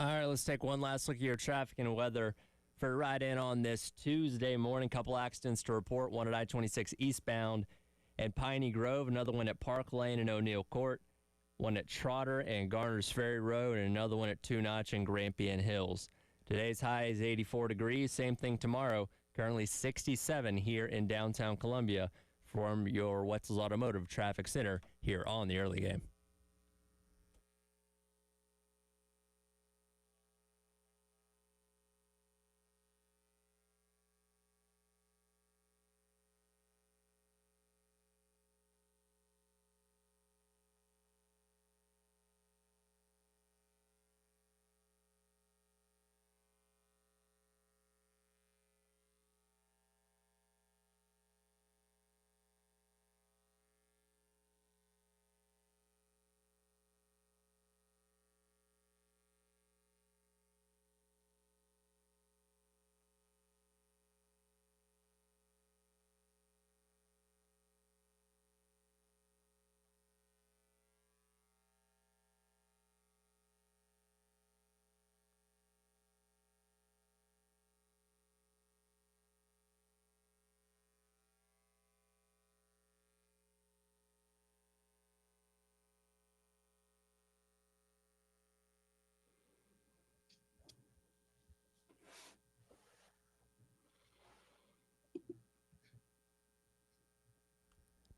All right, let's take one last look at your traffic and weather for a ride in on this Tuesday morning. Couple accidents to report, one at I-26 eastbound and Piney Grove, another one at Park Lane and O'Neill Court, one at Trotter and Garner's Ferry Road, and another one at Two Notch and Grampian Hills. Today's high is 84 degrees. Same thing tomorrow. Currently 67 here in downtown Columbia from your Wetzel's Automotive Traffic Center here on the early game.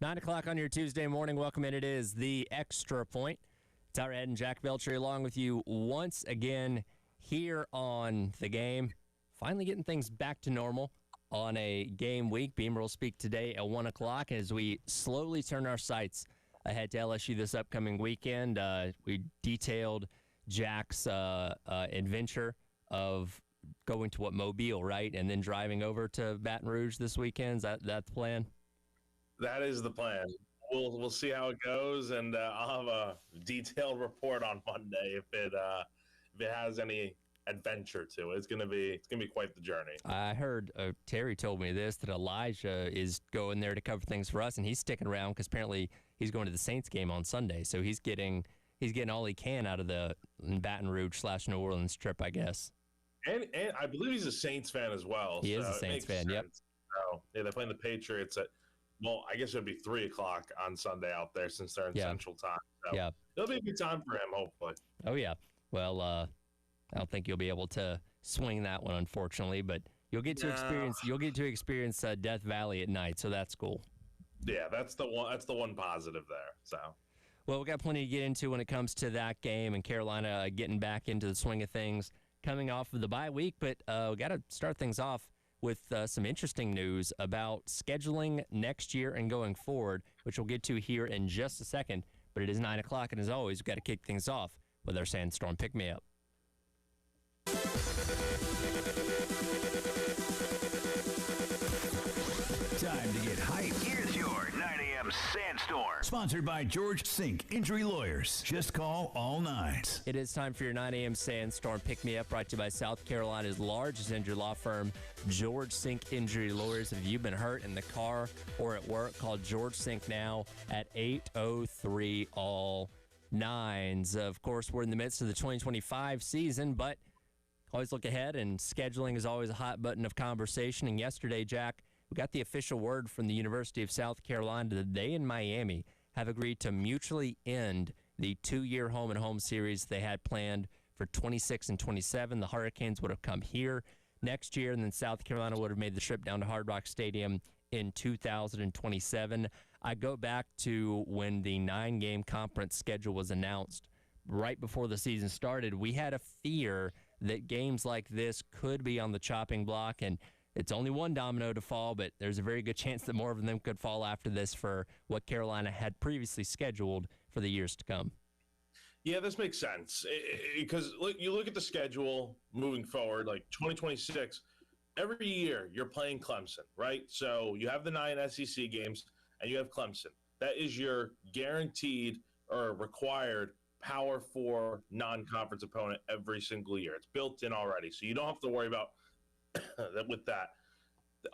Nine o'clock on your Tuesday morning. Welcome in. It is the Extra Point. Tyler Head and Jack Belcher along with you once again here on the game. Finally getting things back to normal on a game week. Beamer will speak today at 1 o'clock as we slowly turn our sights ahead to LSU this upcoming weekend. We detailed Jack's adventure of going to Mobile, right? And then driving over to Baton Rouge this weekend. Is that the plan? That is the plan. We'll see how it goes, and I'll have a detailed report on Monday if it has any adventure to it. It's gonna be quite the journey. I heard Terry told me this, that Elijah is going there to cover things for us, and he's sticking around because apparently he's going to the Saints game on Sunday, so he's getting all he can out of the Baton Rouge / New Orleans trip, I guess. And I believe he's a Saints fan as well. He is a Saints fan. Sense. Yep. So yeah, they're playing the Patriots at. Well, I guess it'd be 3 o'clock on Sunday out there since they're in Central Time. So yeah, it'll be a good time for him, hopefully. Oh yeah. Well, I don't think you'll be able to swing that one, unfortunately, but you'll get to experience Death Valley at night, so that's cool. Yeah, that's the one. That's the one positive there. So. Well, we got plenty to get into when it comes to that game and Carolina getting back into the swing of things, coming off of the bye week. But we got to start things off with some interesting news about scheduling next year and going forward, which we'll get to here in just a second. But it is 9 o'clock, and as always, we've got to kick things off with our Sandstorm Pick-Me-Up. Time to get hyped. Here's your 9 a.m. Sandstorm. Sponsored by George Sink Injury Lawyers. Just call all nines. It is time for your 9 a.m. Sandstorm Pick-Me-Up, brought to you by South Carolina's largest injury law firm, George Sink Injury Lawyers. If you've been hurt in the car or at work, call George Sink now at 803-ALL-9s. Of course, we're in the midst of the 2025 season, but always look ahead, and scheduling is always a hot button of conversation. And yesterday, Jack, we got the official word from the University of South Carolina that they and Miami have agreed to mutually end the 2-year home-and-home series they had planned for 26 and 27. The Hurricanes would have come here next year, and then South Carolina would have made the trip down to Hard Rock Stadium in 2027. I go back to when the 9-game conference schedule was announced right before the season started. We had a fear that games like this could be on the chopping block, and it's only one domino to fall, but there's a very good chance that more of them could fall after this for what Carolina had previously scheduled for the years to come. Yeah, this makes sense because you look at the schedule moving forward, like 2026, every year you're playing Clemson, right? So you have the 9 SEC games and you have Clemson. That is your guaranteed or required Power 4 non-conference opponent every single year. It's built in already, so you don't have to worry about with that.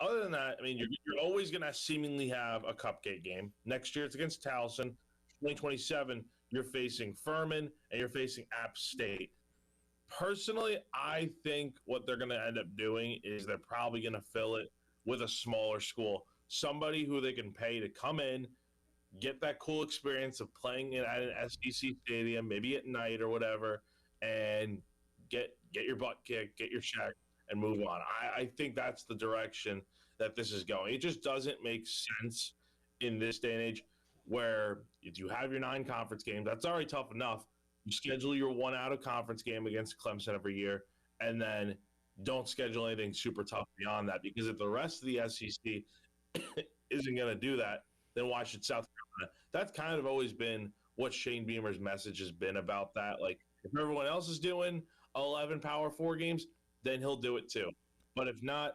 Other than that, I mean, you're always going to seemingly have a cupcake game. Next year, it's against Towson. 2027, you're facing Furman and you're facing App State. Personally, I think what they're going to end up doing is they're probably going to fill it with a smaller school, somebody who they can pay to come in, get that cool experience of playing it at an SEC stadium, maybe at night or whatever, and get your butt kicked, get your check, and move on. I think that's the direction that this is going. It just doesn't make sense in this day and age where if you have your 9 conference games, that's already tough enough. You schedule your 1 out of conference game against Clemson every year, and then don't schedule anything super tough beyond that, because if the rest of the SEC isn't going to do that, then why should South Carolina? That's kind of always been what Shane Beamer's message has been about that. Like, if everyone else is doing 11 Power 4 games, then he'll do it too. But if not,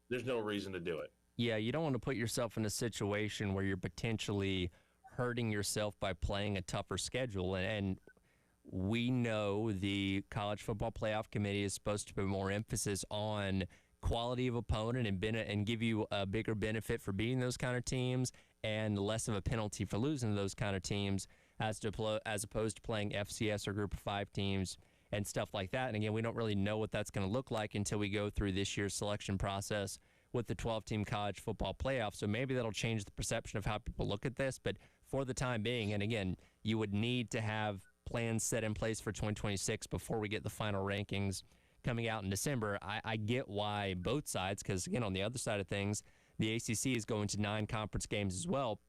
there's no reason to do it. Yeah, you don't want to put yourself in a situation where you're potentially hurting yourself by playing a tougher schedule. And we know the College Football Playoff Committee is supposed to put more emphasis on quality of opponent and give you a bigger benefit for beating those kind of teams and less of a penalty for losing to those kind of teams as opposed to playing FCS or Group of 5 teams and stuff like that. And again, we don't really know what that's going to look like until we go through this year's selection process with the 12-team college football playoff. So maybe that'll change the perception of how people look at this. But for the time being, and again, you would need to have plans set in place for 2026 before we get the final rankings coming out in December. I get why both sides, because again, on the other side of things, the ACC is going to 9 conference games as well,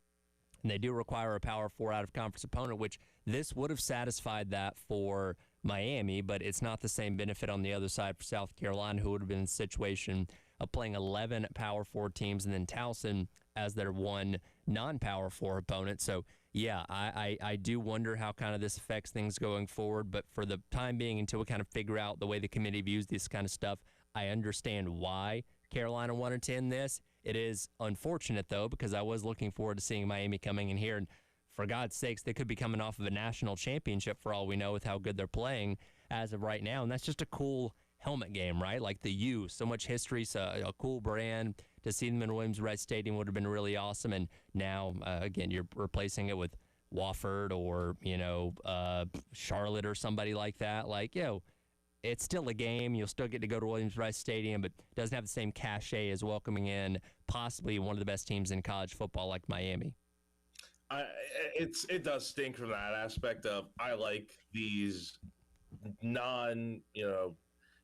and they do require a Power 4 out-of-conference opponent, which this would have satisfied that for Miami, but it's not the same benefit on the other side for South Carolina, who would have been in the situation of playing 11 Power 4 teams and then Towson as their one non-Power 4 opponent. So, yeah, I do wonder how kind of this affects things going forward, but for the time being, until we kind of figure out the way the committee views this kind of stuff, I understand why Carolina wanted to end this. It is unfortunate, though, because I was looking forward to seeing Miami coming in here, and for God's sakes, they could be coming off of a national championship for all we know with how good they're playing as of right now, and that's just a cool helmet game, right? Like the U, so much history, so a cool brand. To see them in Williams-Brice Stadium would have been really awesome, and now, again, you're replacing it with Wofford or, Charlotte or somebody like that. Like, it's still a game. You'll still get to go to Williams-Brice Stadium, but it doesn't have the same cachet as welcoming in possibly one of the best teams in college football like Miami. It does stink from that aspect of I like these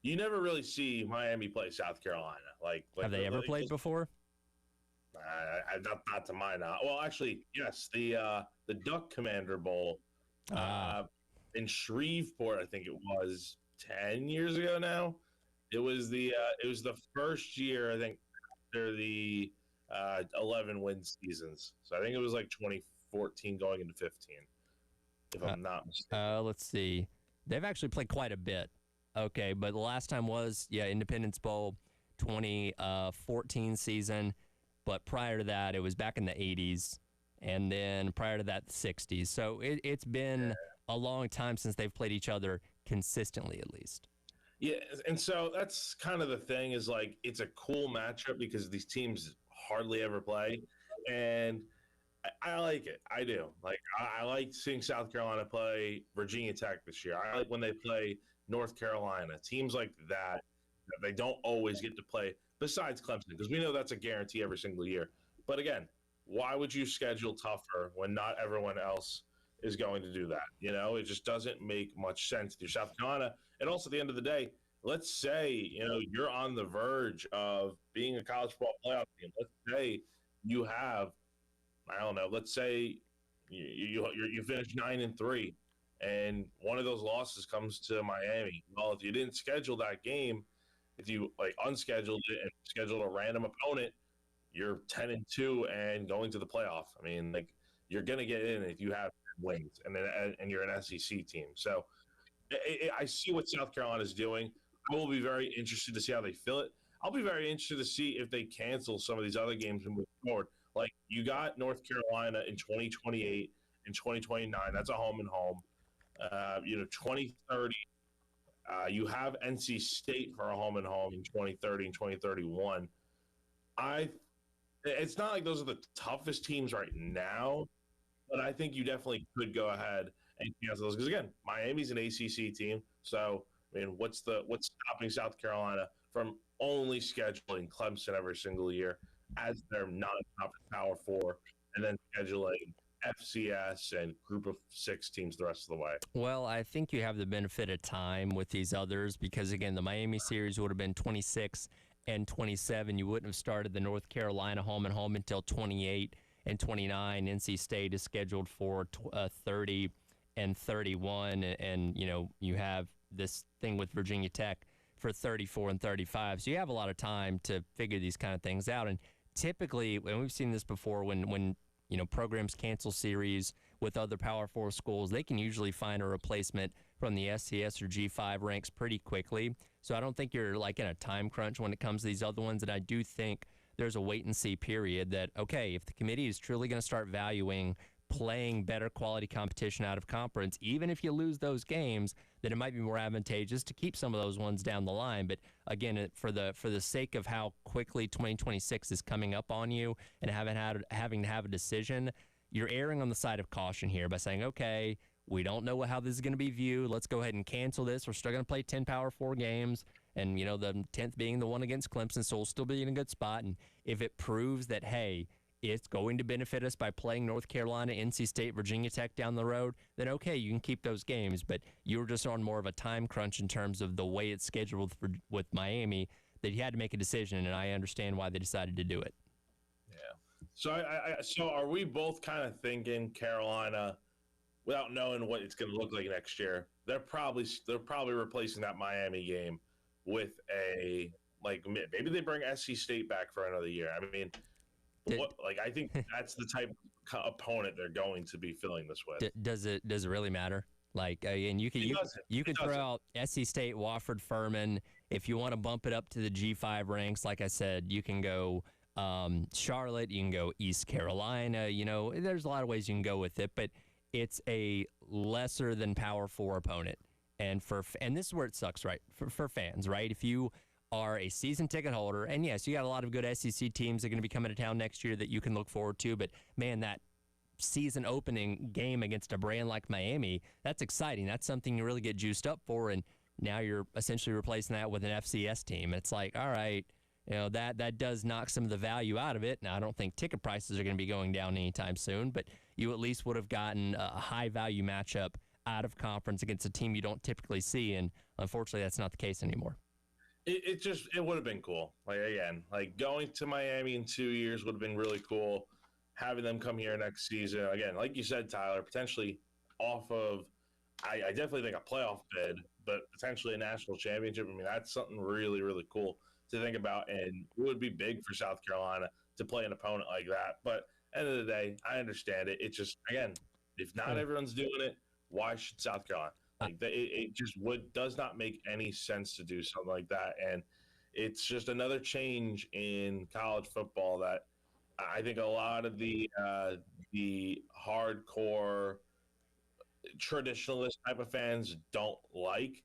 you never really see Miami play South Carolina. Like have they ever played before? Not to my knowledge. Well, actually, yes. The Duck Commander Bowl in Shreveport, I think it was 10 years ago now. It was the first year, I think, after the 11 win seasons. So I think it was like 2014 going into 15, if I'm not mistaken. Let's see. They've actually played quite a bit. Okay, but the last time was, Independence Bowl 2014 season. But prior to that, it was back in the 80s. And then prior to that, the 60s. So it's been a long time since they've played each other consistently, at least. Yeah, and so that's kind of the thing is, like, it's a cool matchup because these teams hardly ever play. And I like it. I do. Like, I like seeing South Carolina play Virginia Tech this year. I like when they play North Carolina. Teams like that they don't always get to play besides Clemson, because we know that's a guarantee every single year. But again, why would you schedule tougher when not everyone else is going to do that? It just doesn't make much sense to South Carolina. And also, at the end of the day, let's say, you're on the verge of being a college football playoff team. Let's say you have, I don't know, let's say you finish 9-3, and one of those losses comes to Miami. Well, if you didn't schedule that game, if you unscheduled it and scheduled a random opponent, you're 10-2 and going to the playoff. I mean, you're going to get in if you have wins and you're an SEC team. So I see what South Carolina is doing. I will be very interested to see how they fill it. I'll be very interested to see if they cancel some of these other games and move forward. Like, you got North Carolina in 2028 and 2029. That's a home and home. 2030, you have NC State for a home and home in 2030 and 2031. It's not like those are the toughest teams right now, but I think you definitely could go ahead and cancel those. Because, again, Miami's an ACC team, so I mean, what's stopping South Carolina from only scheduling Clemson every single year as their non-conference Power Four, and then scheduling FCS and Group of Six teams the rest of the way? Well, I think you have the benefit of time with these others because, again, the Miami series would have been 26 and 27. You wouldn't have started the North Carolina home and home until 28 and 29. NC State is scheduled for 30 and 31. And, you know, you have this thing with Virginia Tech for 34 and 35. So you have a lot of time to figure these kind of things out. And typically, and we've seen this before, when you know, programs cancel series with other Power 4 schools, they can usually find a replacement from the SCS or G5 ranks pretty quickly. So I don't think you're like in a time crunch when it comes to these other ones. And I do think there's a wait and see period that, okay, if the committee is truly going to start valuing playing better quality competition out of conference, even if you lose those games, then it might be more advantageous to keep some of those ones down the line. But again, for the sake of how quickly 2026 is coming up on you and having to have a decision, you're erring on the side of caution here by saying, okay, we don't know how this is going to be viewed. Let's go ahead and cancel this. We're still going to play 10 Power 4 games, and, you know, the 10th being the one against Clemson, so we'll still be in a good spot. And if it proves that, hey, it's going to benefit us by playing North Carolina, NC State, Virginia Tech down the road, then okay, you can keep those games. But you were just on more of a time crunch in terms of the way it's scheduled with Miami, that you had to make a decision, and I understand why they decided to do it. Yeah. So so are we both kind of thinking Carolina, without knowing what it's going to look like next year, they're probably replacing that Miami game with a, like, maybe they bring SC State back for another year. I mean, I think that's the type of opponent they're going to be filling this with. Does it really matter? Like, and you can throw out SC State, Wofford, Furman. If you want to bump it up to the G5 ranks, like I said, you can go Charlotte, you can go East Carolina. You know, there's a lot of ways you can go with it, but it's a lesser than Power 4 opponent. And this is where it sucks, right? For fans, right? If you are a season ticket holder, and yes, you got a lot of good SEC teams that are going to be coming to town next year that you can look forward to, but man, that season opening game against a brand like Miami, that's exciting. That's something you really get juiced up for, and now you're essentially replacing that with an FCS team. It's like, all right, you know, that does knock some of the value out of it. Now, I don't think ticket prices are going to be going down anytime soon, but you at least would have gotten a high-value matchup out of conference against a team you don't typically see, and unfortunately, that's not the case anymore. It would have been cool. Like, again, like going to Miami in 2 years would have been really cool. Having them come here next season, again, like you said, Tyler, potentially off of, I definitely think a playoff bid, but potentially a national championship. I mean, that's something really, really cool to think about, and it would be big for South Carolina to play an opponent like that. But end of the day, I understand it. It's just, again, if not everyone's doing it, why should South Carolina? Like, it just does not make any sense to do something like that. And it's just another change in college football that I think a lot of the hardcore traditionalist type of fans don't like.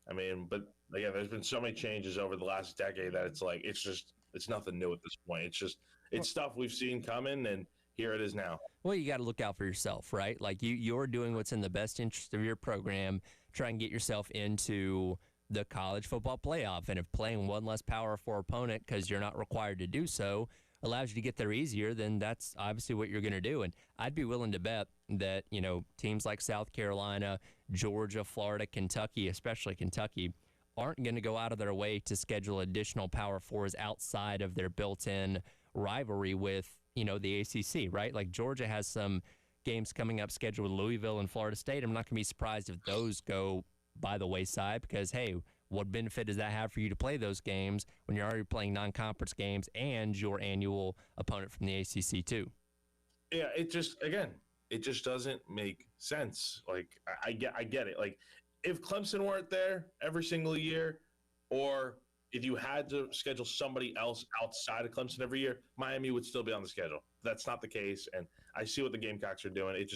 I mean, but again, there's been so many changes over the last decade that it's like, it's nothing new at this point. It's stuff we've seen coming, and here it is now. Well, you got to look out for yourself, right? Like you're doing what's in the best interest of your program, try and get yourself into the college football playoff. And if playing one less Power 4 opponent, because you're not required to do so, allows you to get there easier, then that's obviously what you're going to do. And I'd be willing to bet that, you know, teams like South Carolina, Georgia, Florida, Kentucky, especially Kentucky, aren't going to go out of their way to schedule additional Power 4s outside of their built-in rivalry with, you know, the ACC, right? Like Georgia has some games coming up scheduled with Louisville and Florida State. I'm not going to be surprised if those go by the wayside because, hey, what benefit does that have for you to play those games when you're already playing non-conference games and your annual opponent from the ACC too? Yeah, it just doesn't make sense. Like, I get it. Like, if Clemson weren't there every single year, or if you had to schedule somebody else outside of Clemson every year, Miami would still be on the schedule. That's not the case, and I see what the Gamecocks are doing.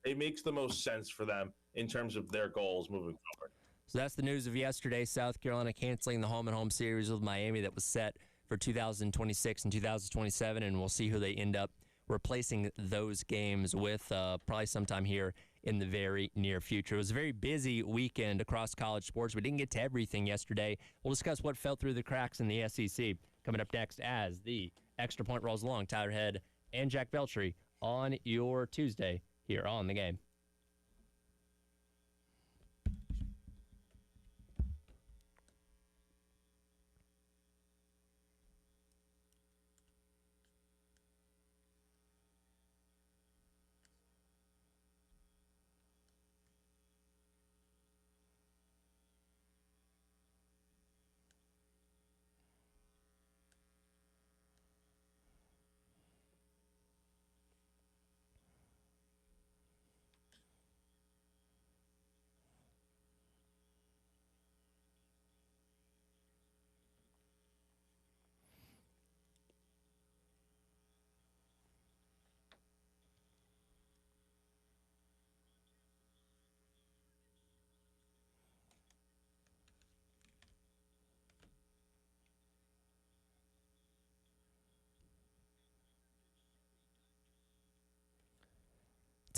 It makes the most sense for them in terms of their goals moving forward. So that's the news of yesterday. South Carolina canceling the home-and-home series with Miami that was set for 2026 and 2027, and we'll see who they end up replacing those games with probably sometime here in the very near future. It was a very busy weekend across college sports. We didn't get to everything yesterday. We'll discuss what fell through the cracks in the SEC coming up next as the Extra Point rolls along. Tyler Head and Jack Beltry on your Tuesday here on The Game.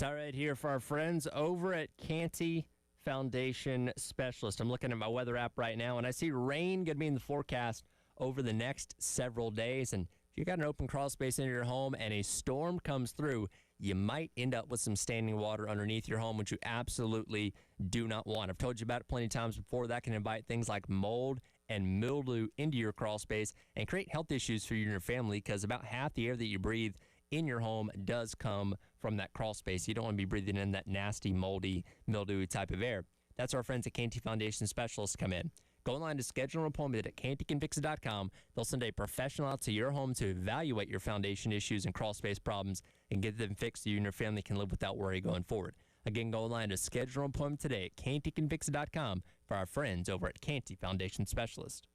It's all right here for our friends over at Canty Foundation Specialist. I'm looking at my weather app right now, and I see rain going to be in the forecast over the next several days. And if you got an open crawl space in your home and a storm comes through, you might end up with some standing water underneath your home, which you absolutely do not want. I've told you about it plenty of times before. That can invite things like mold and mildew into your crawl space and create health issues for you and your family, because about half the air that you breathe in your home does come from that crawl space. You don't want to be breathing in that nasty, moldy, mildewy type of air. That's where our friends at Canty Foundation Specialists come in. Go online to schedule an appointment at cantycanfix.com. They'll send a professional out to your home to evaluate your foundation issues and crawl space problems and get them fixed so you and your family can live without worry going forward. Again, go online to schedule an appointment today at cantycanfix.com for our friends over at Canty Foundation Specialist.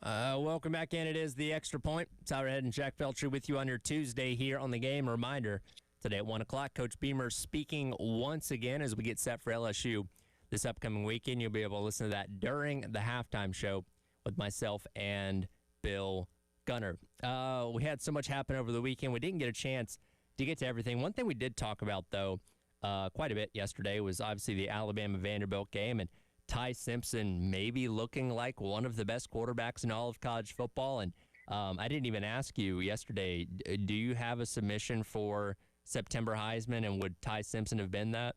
Welcome back in. It is the Extra Point. Tyler Head and Jack Felcher with you on your Tuesday here on the game. Reminder, today at 1 o'clock, Coach Beamer speaking once again as we get set for LSU this upcoming weekend. You'll be able to listen to that during the halftime show with myself and Bill Gunner. We had so much happen over the weekend. We didn't get a chance to get to everything. One thing we did talk about, though, quite a bit yesterday was obviously the Alabama-Vanderbilt game, and Ty Simpson maybe looking like one of the best quarterbacks in all of college football. And I didn't even ask you yesterday, do you have a submission for September Heisman, and would Ty Simpson have been that?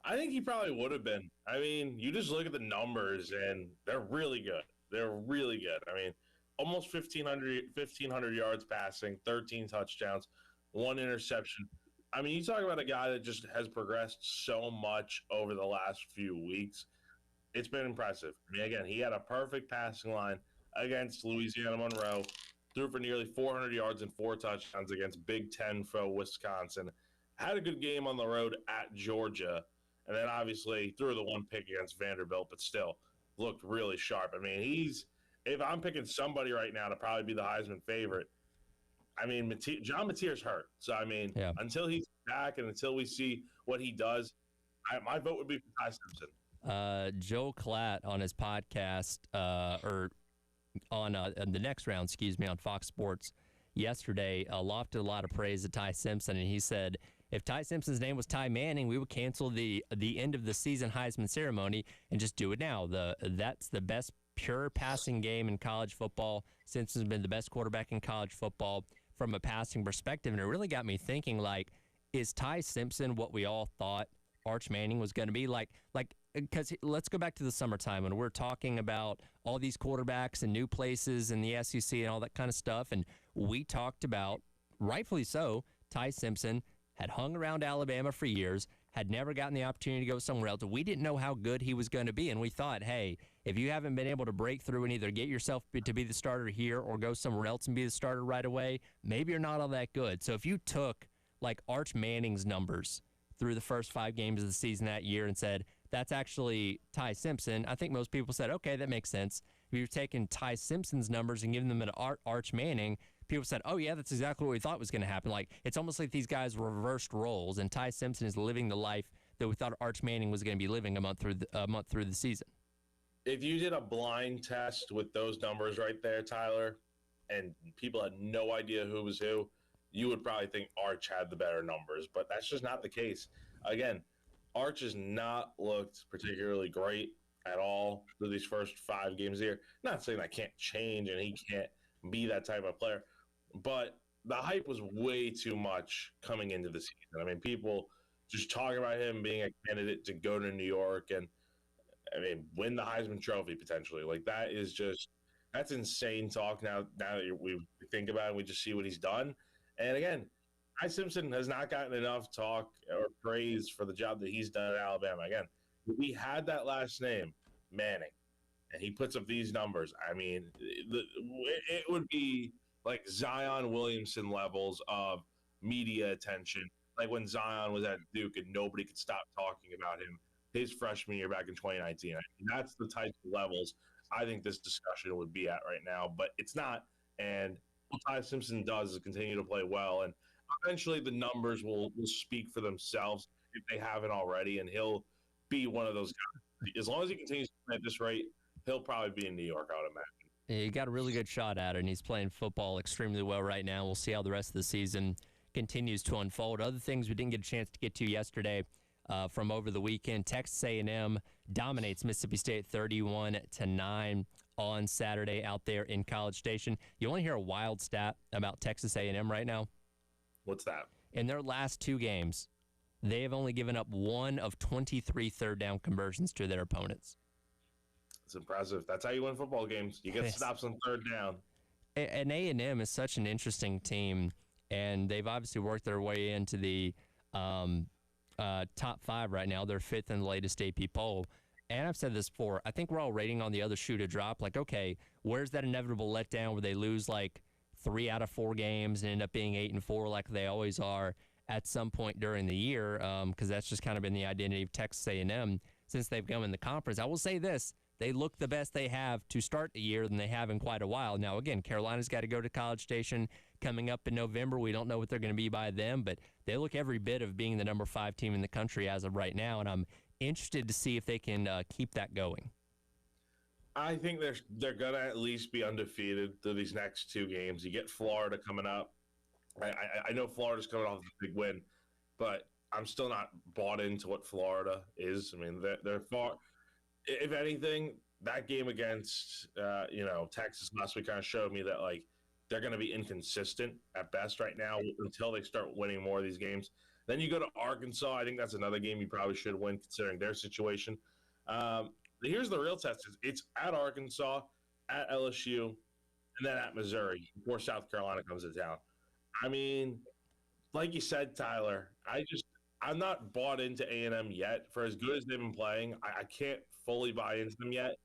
I think he probably would have been. I mean, you just look at the numbers, and they're really good. They're really good. I mean, almost 1,500 yards passing, 13 touchdowns, 1 interception. I mean, you talk about a guy that just has progressed so much over the last few weeks. It's been impressive. I mean, again, he had a perfect passing line against Louisiana Monroe, threw for nearly 400 yards and 4 touchdowns against Big Ten foe Wisconsin, had a good game on the road at Georgia, and then obviously threw the 1 pick against Vanderbilt, but still looked really sharp. I mean, if I'm picking somebody right now to probably be the Heisman favorite, I mean, John Mateer's hurt. So, I mean, until he's back and until we see what he does, my vote would be for Ty Simpson. Joe Klatt on his podcast, or on the next round, on Fox Sports yesterday, lofted a lot of praise to Ty Simpson, and he said if Ty Simpson's name was Ty Manning, we would cancel the end of the season Heisman ceremony and just do it now. That's the best pure passing game in college football. Simpson's been the best quarterback in college football from a passing perspective, and it really got me thinking, like, is Ty Simpson what we all thought Arch Manning was going to be? Because let's go back to the summertime when we're talking about all these quarterbacks and new places in the SEC and all that kind of stuff, and we talked about, rightfully so, Ty Simpson had hung around Alabama for years, had never gotten the opportunity to go somewhere else. We didn't know how good he was going to be, and we thought, hey, if you haven't been able to break through and either get yourself to be the starter here or go somewhere else and be the starter right away, maybe you're not all that good. So if you took, like, Arch Manning's numbers through the first 5 games of the season that year and said, that's actually Ty Simpson, I think most people said, okay, that makes sense. If you're taking Ty Simpson's numbers and giving them an Arch Manning, people said, oh, yeah, that's exactly what we thought was going to happen. Like, it's almost like these guys reversed roles, and Ty Simpson is living the life that we thought Arch Manning was going to be living a month through the season. If you did a blind test with those numbers right there, Tyler, and people had no idea who was who, you would probably think Arch had the better numbers, but that's just not the case. Again, Arch has not looked particularly great at all through these first 5 games here. Not saying that can't change and he can't be that type of player, but the hype was way too much coming into the season. I mean, people just talking about him being a candidate to go to New York and, I mean, win the Heisman Trophy potentially. Like, that's insane talk now that we think about it and we just see what he's done. And again, Ty Simpson has not gotten enough talk or praise for the job that he's done at Alabama. Again, if he had that last name, Manning, and he puts up these numbers, I mean, it would be like Zion Williamson levels of media attention, like when Zion was at Duke and nobody could stop talking about him his freshman year back in 2019. I mean, that's the type of levels I think this discussion would be at right now, but it's not. And what Ty Simpson does is continue to play well, and eventually the numbers will speak for themselves if they haven't already, and he'll be one of those guys. As long as he continues to play at this rate, he'll probably be in New York, I would imagine. He got a really good shot at it, and he's playing football extremely well right now. We'll see how the rest of the season continues to unfold. Other things we didn't get a chance to get to yesterday from over the weekend, Texas A&M dominates Mississippi State 31-9 on Saturday out there in College Station. You want to hear a wild stat about Texas A&M right now? What's that? In their last 2 games, they have only given up 1 of 23 third down conversions to their opponents. It's impressive. That's how you win football games. You get stops on third down. And A&M is such an interesting team, and they've obviously worked their way into the top 5 right now. They're 5th in the latest AP poll. And I've said this before, I think we're all waiting on the other shoe to drop. Like, okay, where's that inevitable letdown where they lose like 3 out of 4 games and end up being 8-4 like they always are at some point during the year? Because that's just kind of been the identity of Texas A&M since they've come in the conference. I will say this, they look the best they have to start the year than they have in quite a while. Now, again, Carolina's got to go to College Station coming up in November. We don't know what they're going to be by then, but they look every bit of being the number 5 team in the country as of right now, and I'm interested to see if they can keep that going. I think they're gonna at least be undefeated through these next 2 games. You get Florida coming up. I know Florida's coming off a big win, but I'm still not bought into what Florida is. I mean, they're far. If anything, that game against Texas last week kind of showed me that like they're going to be inconsistent at best right now until they start winning more of these games. Then you go to Arkansas. I think that's another game you probably should win considering their situation. Here's the real test: it's at Arkansas, at LSU, and then at Missouri before South Carolina comes to town. I mean, like you said, Tyler, I'm not bought into A&M yet. For as good as they've been playing, I can't fully buy into them yet,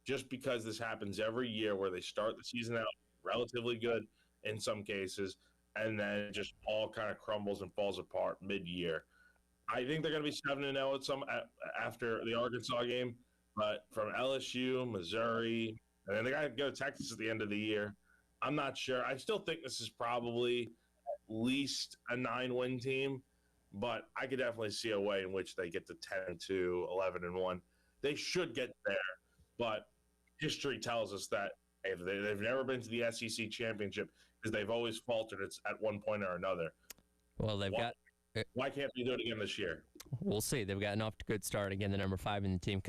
just because this happens every year where they start the season out relatively good in some cases, and then it just all kind of crumbles and falls apart mid-year. I think they're going to be 7-0 after the Arkansas game, but from LSU, Missouri, and then they got to go to Texas at the end of the year. I'm not sure. I still think this is probably at least a 9-win team, but I could definitely see a way in which they get to 10-2, 11-1. They should get there, but history tells us that they've never been to the SEC championship because they've always faltered at one point or another. Well, why can't they do it again this year? We'll see. They've gotten off to a good start. Again, the number 5 team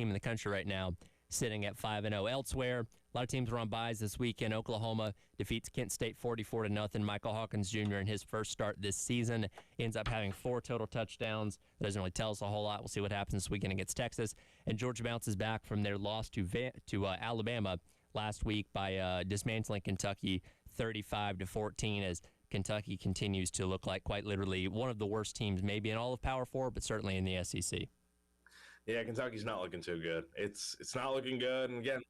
in the country right now, sitting at 5-0. Elsewhere, a lot of teams were on byes this weekend. Oklahoma defeats Kent State 44-0. Michael Hawkins Jr. in his first start this season ends up having 4 total touchdowns. That doesn't really tell us a whole lot. We'll see what happens this weekend against Texas. And Georgia bounces back from their loss to Alabama last week by dismantling Kentucky 35-14 as Kentucky continues to look like quite literally one of the worst teams maybe in all of Power 4, but certainly in the SEC. Yeah, Kentucky's not looking too good. It's not looking good. And again,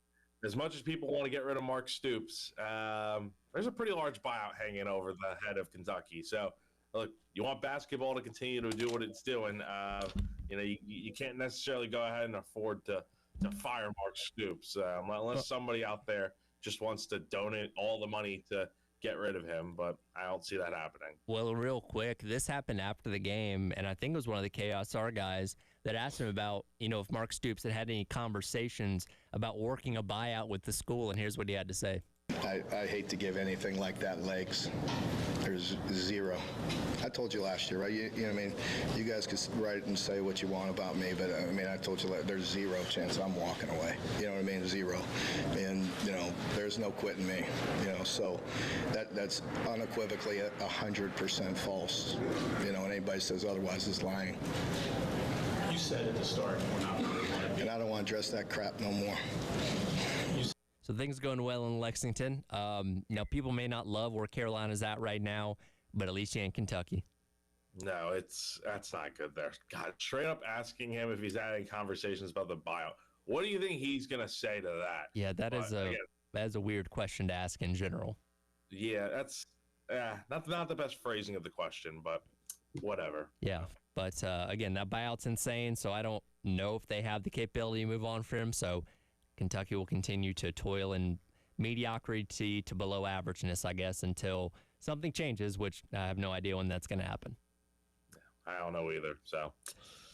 as much as people want to get rid of Mark Stoops, there's a pretty large buyout hanging over the head of Kentucky. So, look, you want basketball to continue to do what it's doing. You can't necessarily go ahead and afford to fire Mark Stoops unless somebody out there just wants to donate all the money to get rid of him, but I don't see that happening. Well, real quick, this happened after the game, and I think it was one of the KSR guys that asked him about, if Mark Stoops had any conversations about working a buyout with the school, and here's what he had to say. I hate to give anything like that legs. There's zero. I told you last year, right? You know what I mean? You guys could write and say what you want about me, but I told you there's zero chance I'm walking away. You know what I mean? Zero. And, there's no quitting me. So that's unequivocally 100% false. And anybody says otherwise is lying. You said at the start, we're not where we want to be. And I don't want to address that crap no more. So things going well in Lexington. People may not love where Carolina's at right now, but at least you're in Kentucky. No, that's not good there. God, straight up asking him if he's had any conversations about the buyout. What do you think he's going to say to that? Yeah, that is a weird question to ask in general. Yeah, that's not the best phrasing of the question, but whatever. Yeah, but again, that buyout's insane, so I don't know if they have the capability to move on for him, so Kentucky will continue to toil in mediocrity to below averageness, I guess, until something changes, which I have no idea when that's going to happen. I don't know either. So,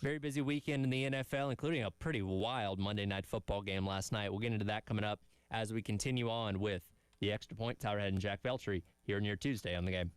very busy weekend in the NFL, including a pretty wild Monday Night Football game last night. We'll get into that coming up as we continue on with the Extra Point. Tyler Head and Jack Veltri here on your Tuesday on the Game.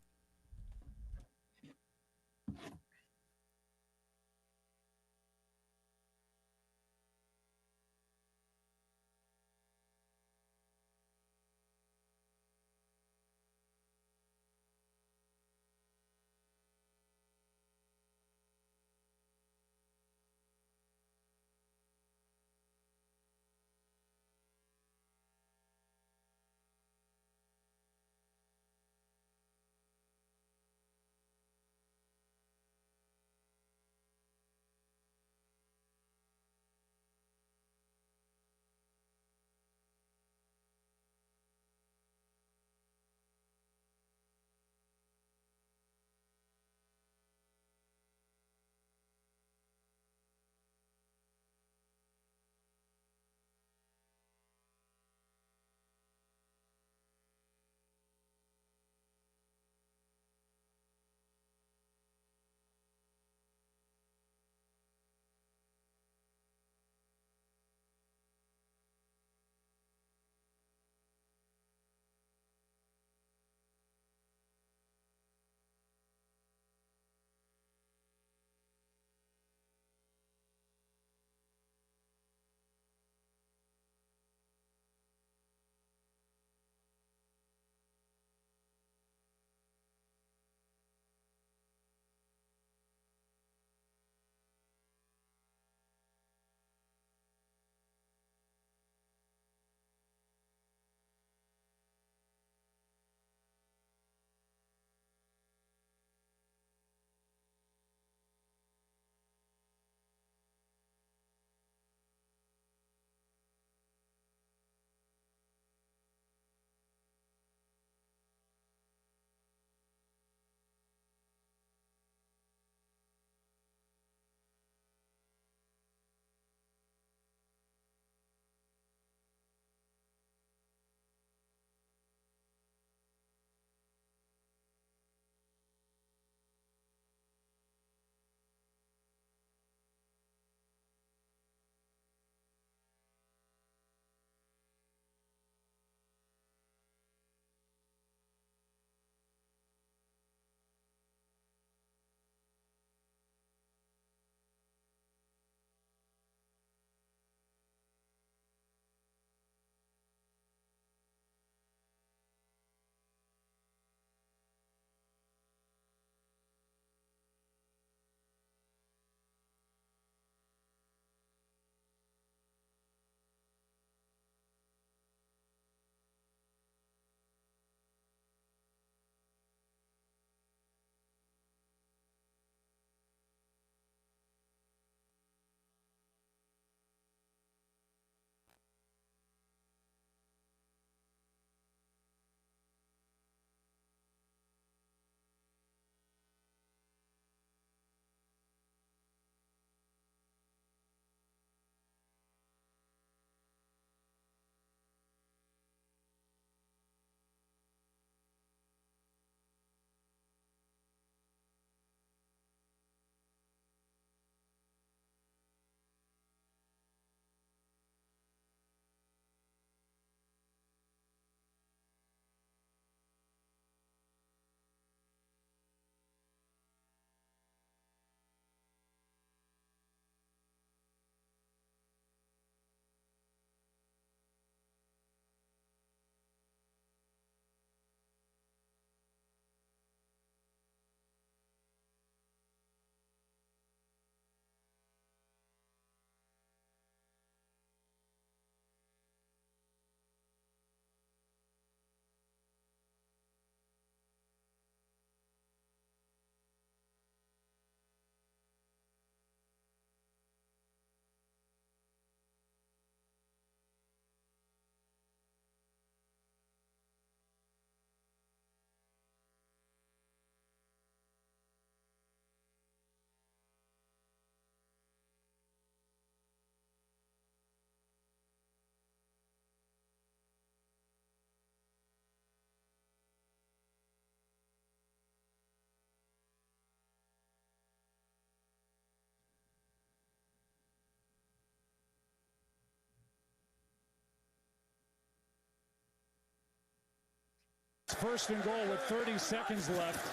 First and goal with 30 seconds left.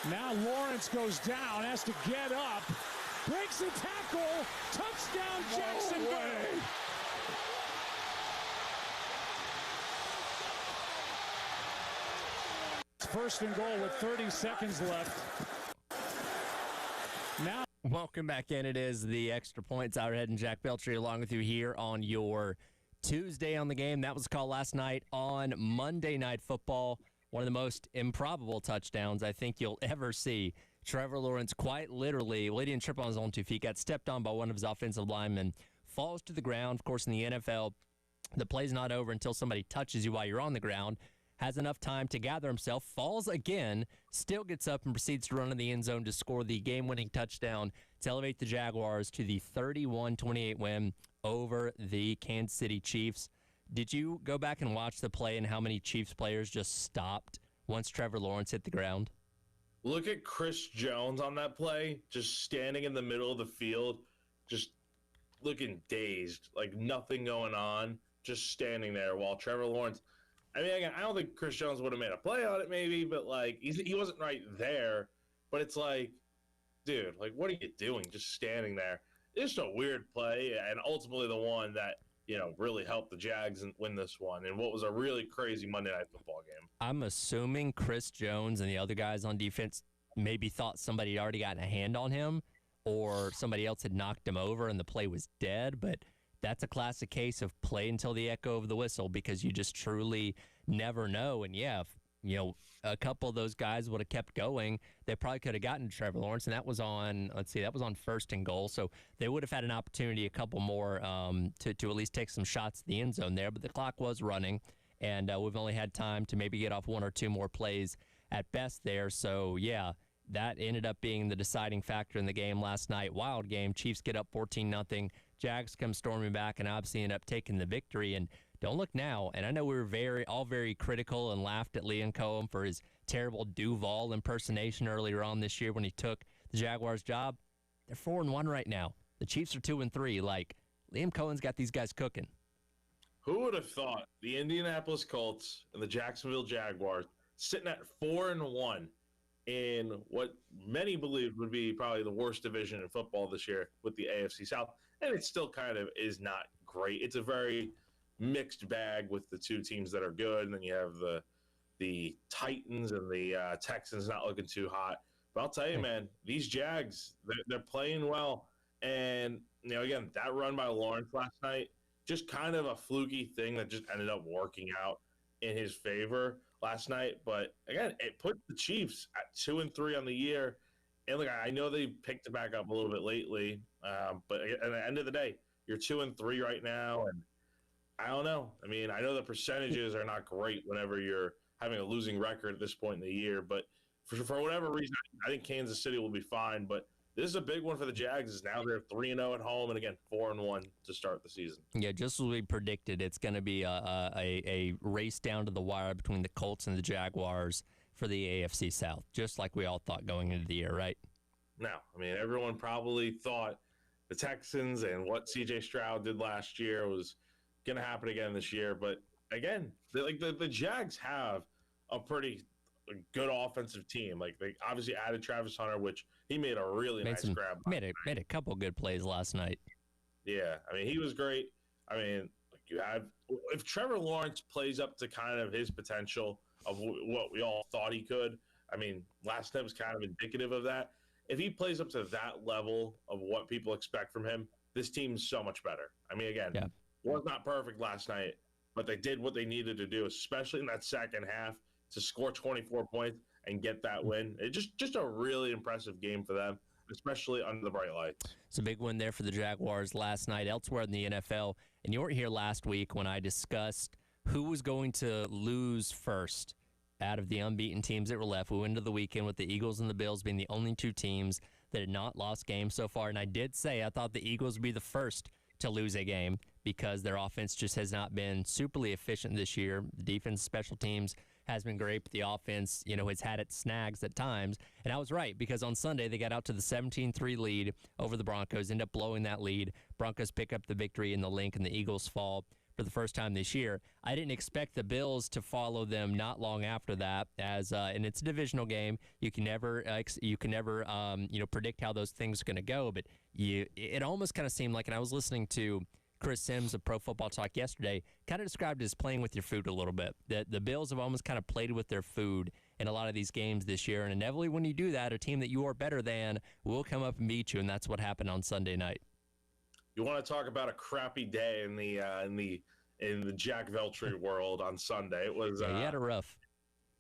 Now Lawrence goes down, has to get up, breaks the tackle, touchdown Jacksonville. First and goal with 30 seconds left. Now. Welcome back in. It is the Extra Points. Tyler Head and Jack Beltry along with you here on your Tuesday on the Game. That was called last night on Monday Night Football. One of the most improbable touchdowns I think you'll ever see. Trevor Lawrence quite literally, well, he didn't trip on his own 2 feet, got stepped on by one of his offensive linemen, falls to the ground. Of course, in the NFL, the play's not over until somebody touches you while you're on the ground. Has enough time to gather himself, falls again, still gets up and proceeds to run in the end zone to score the game-winning touchdown to elevate the Jaguars to the 31-28 win over the Kansas City Chiefs. Did you go back and watch the play and how many Chiefs players just stopped once Trevor Lawrence hit the ground? Look at Chris Jones on that play, just standing in the middle of the field, just looking dazed, like nothing going on, just standing there while Trevor Lawrence. I mean, again, I don't think Chris Jones would have made a play on it, maybe, but like he wasn't right there. But it's like, dude, like what are you doing? Just standing there. It's just a weird play, and ultimately the one that really helped the Jags and win this one, and what was a really crazy Monday Night Football game. I'm assuming Chris Jones and the other guys on defense maybe thought somebody had already gotten a hand on him, or somebody else had knocked him over and the play was dead, but that's a classic case of play until the echo of the whistle, because you just truly never know. And yeah, if, a couple of those guys would have kept going, they probably could have gotten to Trevor Lawrence, and that was on, that was on first and goal. So they would have had an opportunity, a couple more, to at least take some shots at the end zone there. But the clock was running, and we've only had time to maybe get off one or two more plays at best there. So yeah, that ended up being the deciding factor in the game last night. Wild game. Chiefs get up 14-0. Jags come storming back and obviously end up taking the victory. And don't look now. And I know we were all very critical and laughed at Liam Cohen for his terrible Duval impersonation earlier on this year when he took the Jaguars' job. They're 4-1 right now. The Chiefs are 2-3. Like, Liam Cohen's got these guys cooking. Who would have thought the Indianapolis Colts and the Jacksonville Jaguars sitting at 4-1 in what many believe would be probably the worst division in football this year with the AFC South? And it still kind of is not great. It's a very mixed bag with the two teams that are good, and then you have the Titans and the Texans not looking too hot. But I'll tell you, man, these Jags, they're playing well. And, again, that run by Lawrence last night, just kind of a fluky thing that just ended up working out in his favor last night. But, again, it put the Chiefs at 2-3 on the year. And, look, I know they picked it back up a little bit lately. But at the end of the day, you're 2-3 right now. And I don't know. I mean, I know the percentages are not great whenever you're having a losing record at this point in the year. But for whatever reason, I think Kansas City will be fine. But this is a big one for the Jags. Is now they're 3-0 at home, and again 4-1 to start the season. Yeah, just as we predicted, it's going to be a race down to the wire between the Colts and the Jaguars for the AFC South, just like we all thought going into the year, right? No, I mean everyone probably thought the Texans and what C.J. Stroud did last year was going to happen again this year. But again, the Jags have a pretty good offensive team. Like they obviously added Travis Hunter, which he made a really nice grab. Made a couple good plays last night. Yeah, I mean he was great. I mean, if Trevor Lawrence plays up to kind of his potential of what we all thought he could. I mean, last night was kind of indicative of that. If he plays up to that level of what people expect from him, this team's so much better. I mean, again, was not perfect last night, but they did what they needed to do, especially in that second half, to score 24 points and get that win. It just a really impressive game for them, especially under the bright lights. It's a big win there for the Jaguars last night. Elsewhere in the NFL, and you weren't here last week when I discussed who was going to lose first out of the unbeaten teams that were left. We went into the weekend with the Eagles and the Bills being the only two teams that had not lost games so far. And I did say I thought the Eagles would be the first to lose a game because their offense just has not been superly efficient this year. The defense, special teams has been great, but the offense, has had its snags at times. And I was right, because on Sunday they got out to the 17-3 lead over the Broncos, end up blowing that lead. Broncos pick up the victory in the Link, and the Eagles fall for the first time this year. I didn't expect the Bills to follow them not long after that, and it's a divisional game. You can never predict how those things are going to go, but it almost kind of seemed like, and I was listening to Chris Sims of Pro Football Talk yesterday, kind of described it as playing with your food a little bit. That the Bills have almost kind of played with their food in a lot of these games this year, and inevitably when you do that, a team that you are better than will come up and beat you, and that's what happened on Sunday night. You want to talk about a crappy day in the Jack Veltri world on Sunday? It was he had a rough.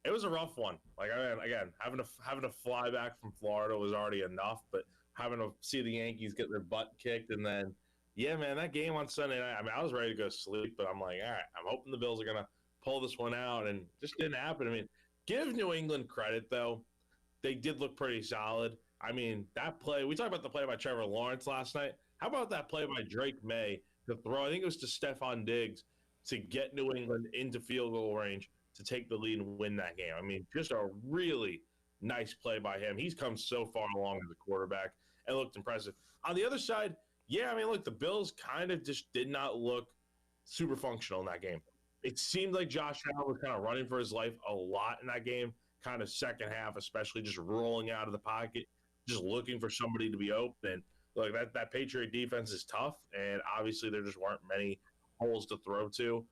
It was a rough one. Like, again, having to fly back from Florida was already enough, but having to see the Yankees get their butt kicked, and then, yeah, man, that game on Sunday night, I mean, I was ready to go to sleep, but I'm like, all right, I'm hoping the Bills are going to pull this one out, and it just didn't happen. I mean, give New England credit, though. They did look pretty solid. I mean, that play, we talked about the play by Trevor Lawrence last night. How about that play by Drake May to throw, I think it was to Stephon Diggs, to get New England into field goal range to take the lead and win that game? I mean, just a really nice play by him. He's come so far along as a quarterback and looked impressive. On the other side, yeah, I mean, look, the Bills kind of just did not look super functional in that game. It seemed like Josh Allen was kind of running for his life a lot in that game, kind of second half, especially just rolling out of the pocket, just looking for somebody to be open. Look, that Patriot defense is tough, and obviously there just weren't many holes to throw to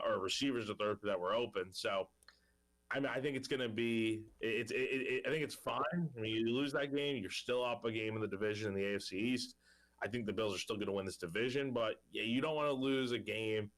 or receivers to throw to that were open. So, I mean, I think it's going to be I think it's fine. I mean, you lose that game, you're still up a game in the division in the AFC East. I think the Bills are still going to win this division, but yeah, you don't want to lose a game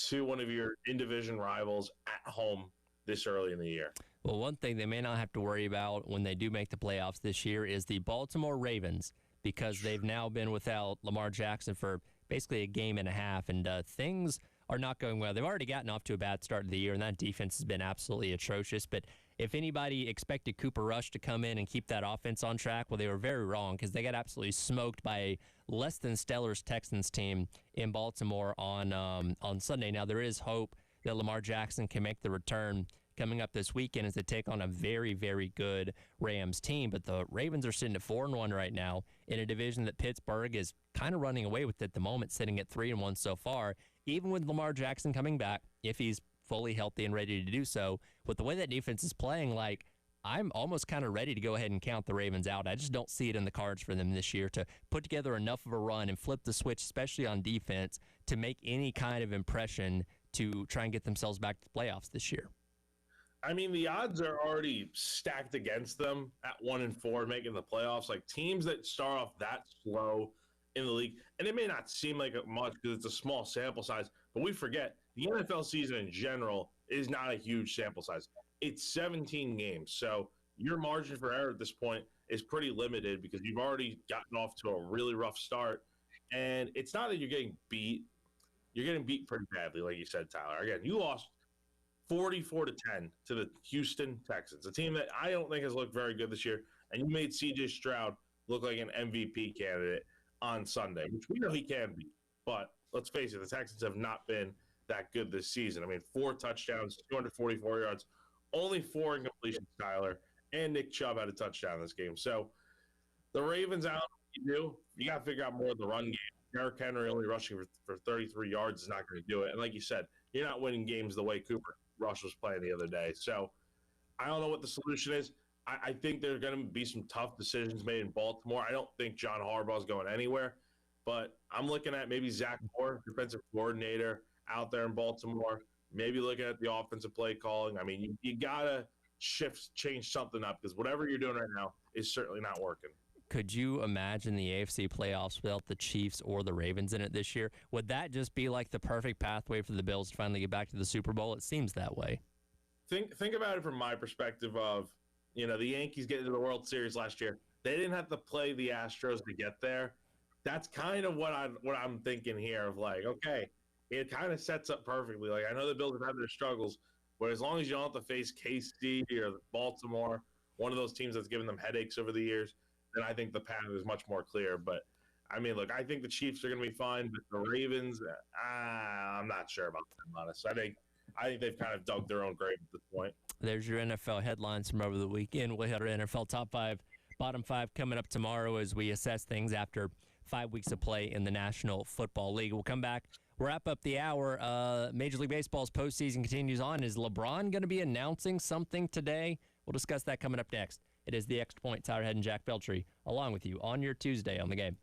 to one of your in-division rivals at home this early in the year. Well, one thing they may not have to worry about when they do make the playoffs this year is the Baltimore Ravens, because they've now been without Lamar Jackson for basically a game and a half, and things are not going well. They've already gotten off to a bad start of the year, and that defense has been absolutely atrocious. But if anybody expected Cooper Rush to come in and keep that offense on track, well, they were very wrong, because they got absolutely smoked by a less than stellar Texans team in Baltimore on Sunday. Now, there is hope that Lamar Jackson can make the return coming up this weekend as they take on a very, very good Rams team. But the Ravens are sitting at 4-1 right now in a division that Pittsburgh is kind of running away with at the moment, sitting at 3-1 so far. Even with Lamar Jackson coming back, if he's fully healthy and ready to do so, with the way that defense is playing, like, I'm almost kind of ready to go ahead and count the Ravens out. I just don't see it in the cards for them this year to put together enough of a run and flip the switch, especially on defense, to make any kind of impression to try and get themselves back to the playoffs this year. I mean, the odds are already stacked against them at 1-4 making the playoffs. Like, teams that start off that slow in the league, and it may not seem like it much because it's a small sample size, but we forget the NFL season in general is not a huge sample size. It's 17 games, so your margin for error at this point is pretty limited because you've already gotten off to a really rough start. And it's not that you're getting beat. You're getting beat pretty badly, like you said, Tyler. Again, you lost 44-10 to the Houston Texans, a team that I don't think has looked very good this year. And you made C.J. Stroud look like an MVP candidate on Sunday, which we know he can be. But let's face it, the Texans have not been that good this season. I mean, 4 touchdowns, 244 yards, only 4 incompletions, Tyler, and Nick Chubb had a touchdown this game. So the Ravens, I don't know what you do. You got to figure out more of the run game. Derrick Henry only rushing for 33 yards is not going to do it. And like you said, you're not winning games the way Cooper Rush was playing the other day. So I don't know what the solution is. I think there are going to be some tough decisions made in Baltimore. I don't think John Harbaugh is going anywhere. But I'm looking at maybe Zach Moore, defensive coordinator, out there in Baltimore, maybe looking at the offensive play calling. I mean, you got to change something up because whatever you're doing right now is certainly not working. Could you imagine the AFC playoffs without the Chiefs or the Ravens in it this year? Would that just be like the perfect pathway for the Bills to finally get back to the Super Bowl? It seems that way. Think about it from my perspective of, the Yankees getting to the World Series last year. They didn't have to play the Astros to get there. That's kind of what I'm thinking here of like, okay, it kind of sets up perfectly. Like, I know the Bills have had their struggles, but as long as you don't have to face KC or Baltimore, one of those teams that's given them headaches over the years, then I think the path is much more clear. But, I mean, look, I think the Chiefs are going to be fine, but the Ravens, I'm not sure about them, honestly. I think they've kind of dug their own grave at this point. There's your NFL headlines from over the weekend. We'll hit our NFL top 5, bottom 5 coming up tomorrow as we assess things after 5 weeks of play in the National Football League. We'll come back Wrap up the hour. Major League Baseball's postseason continues on. Is LeBron going to be announcing something today? We'll discuss that coming up next. It is The Extra Point. Tyler Head and Jack Beltry along with you on your Tuesday on the game.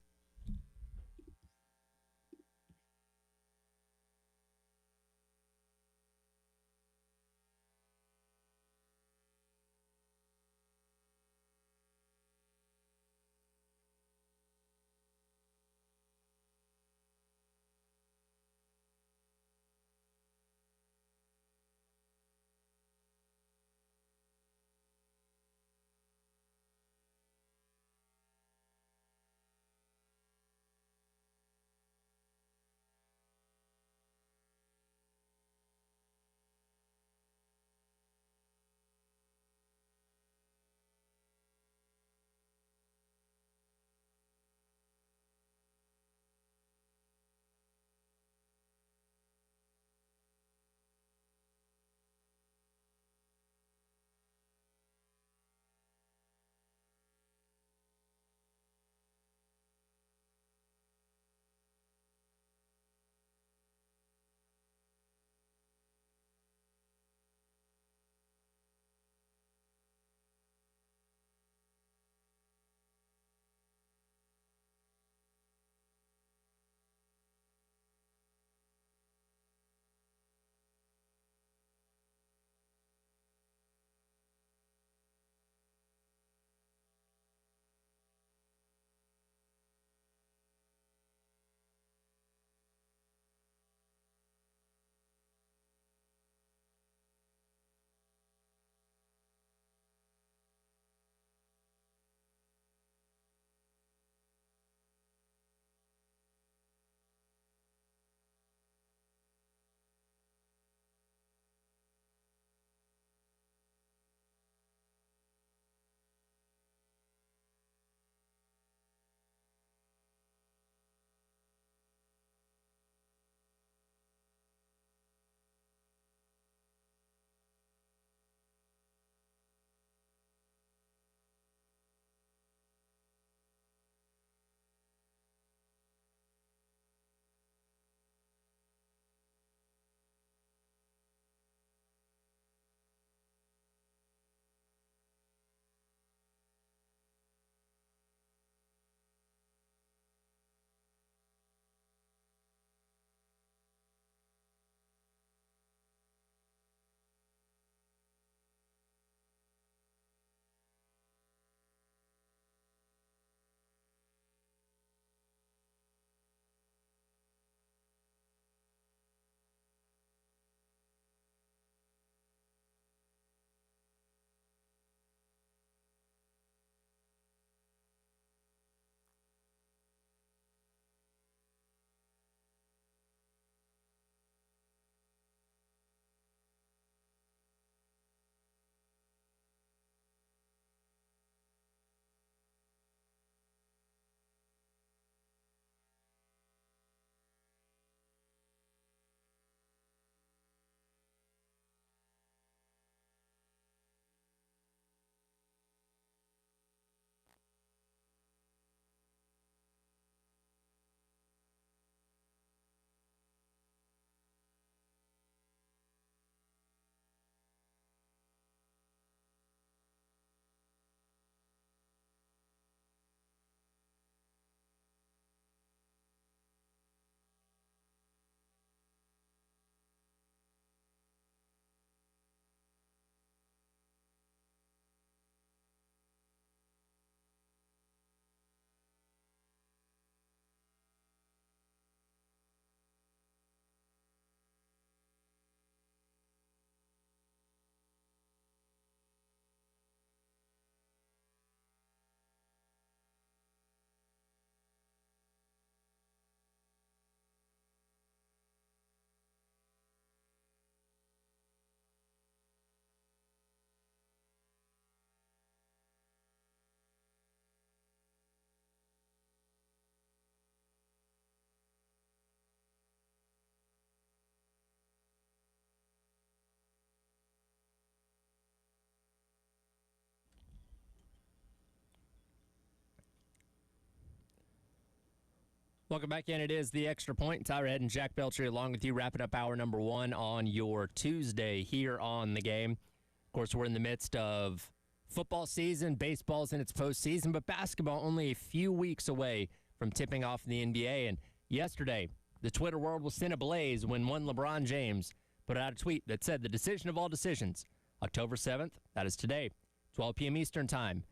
Welcome back in. It is the Extra Point. Tyler Head and Jack Belcher along with you, wrapping up hour number 1 on your Tuesday here on The Game. Of course, we're in the midst of football season. Baseball's in its postseason, but basketball only a few weeks away from tipping off in the NBA. And yesterday, the Twitter world was in a blaze when one LeBron James put out a tweet that said the decision of all decisions, October 7th, that is today, 12 p.m. Eastern Time,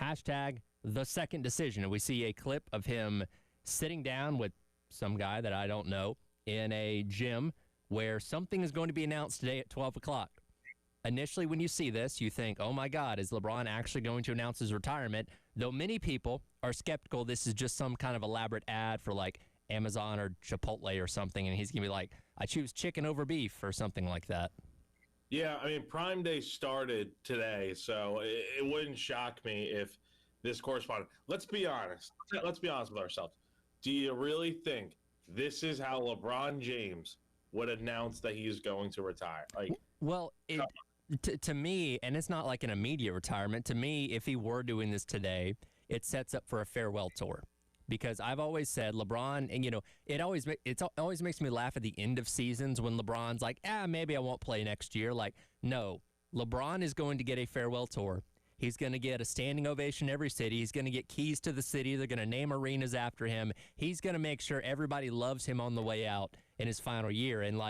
hashtag the second decision. And we see a clip of him sitting down with some guy that I don't know in a gym where something is going to be announced today at 12 o'clock. Initially, when you see this, you think, oh my God, is LeBron actually going to announce his retirement? Though many people are skeptical this is just some kind of elaborate ad for like Amazon or Chipotle or something, and he's going to be like, I choose chicken over beef or something like that. Yeah, I mean, Prime Day started today, so it wouldn't shock me if this corresponded. Let's be honest. Let's be honest with ourselves. Do you really think this is how LeBron James would announce that he's going to retire? Like, well, to me, and it's not like an immediate retirement. To me, if he were doing this today, it sets up for a farewell tour. Because I've always said LeBron, and it always makes me laugh at the end of seasons when LeBron's like, maybe I won't play next year. Like, no, LeBron is going to get a farewell tour. He's going to get a standing ovation in every city. He's going to get keys to the city. They're going to name arenas after him. He's going to make sure everybody loves him on the way out in his final year. And,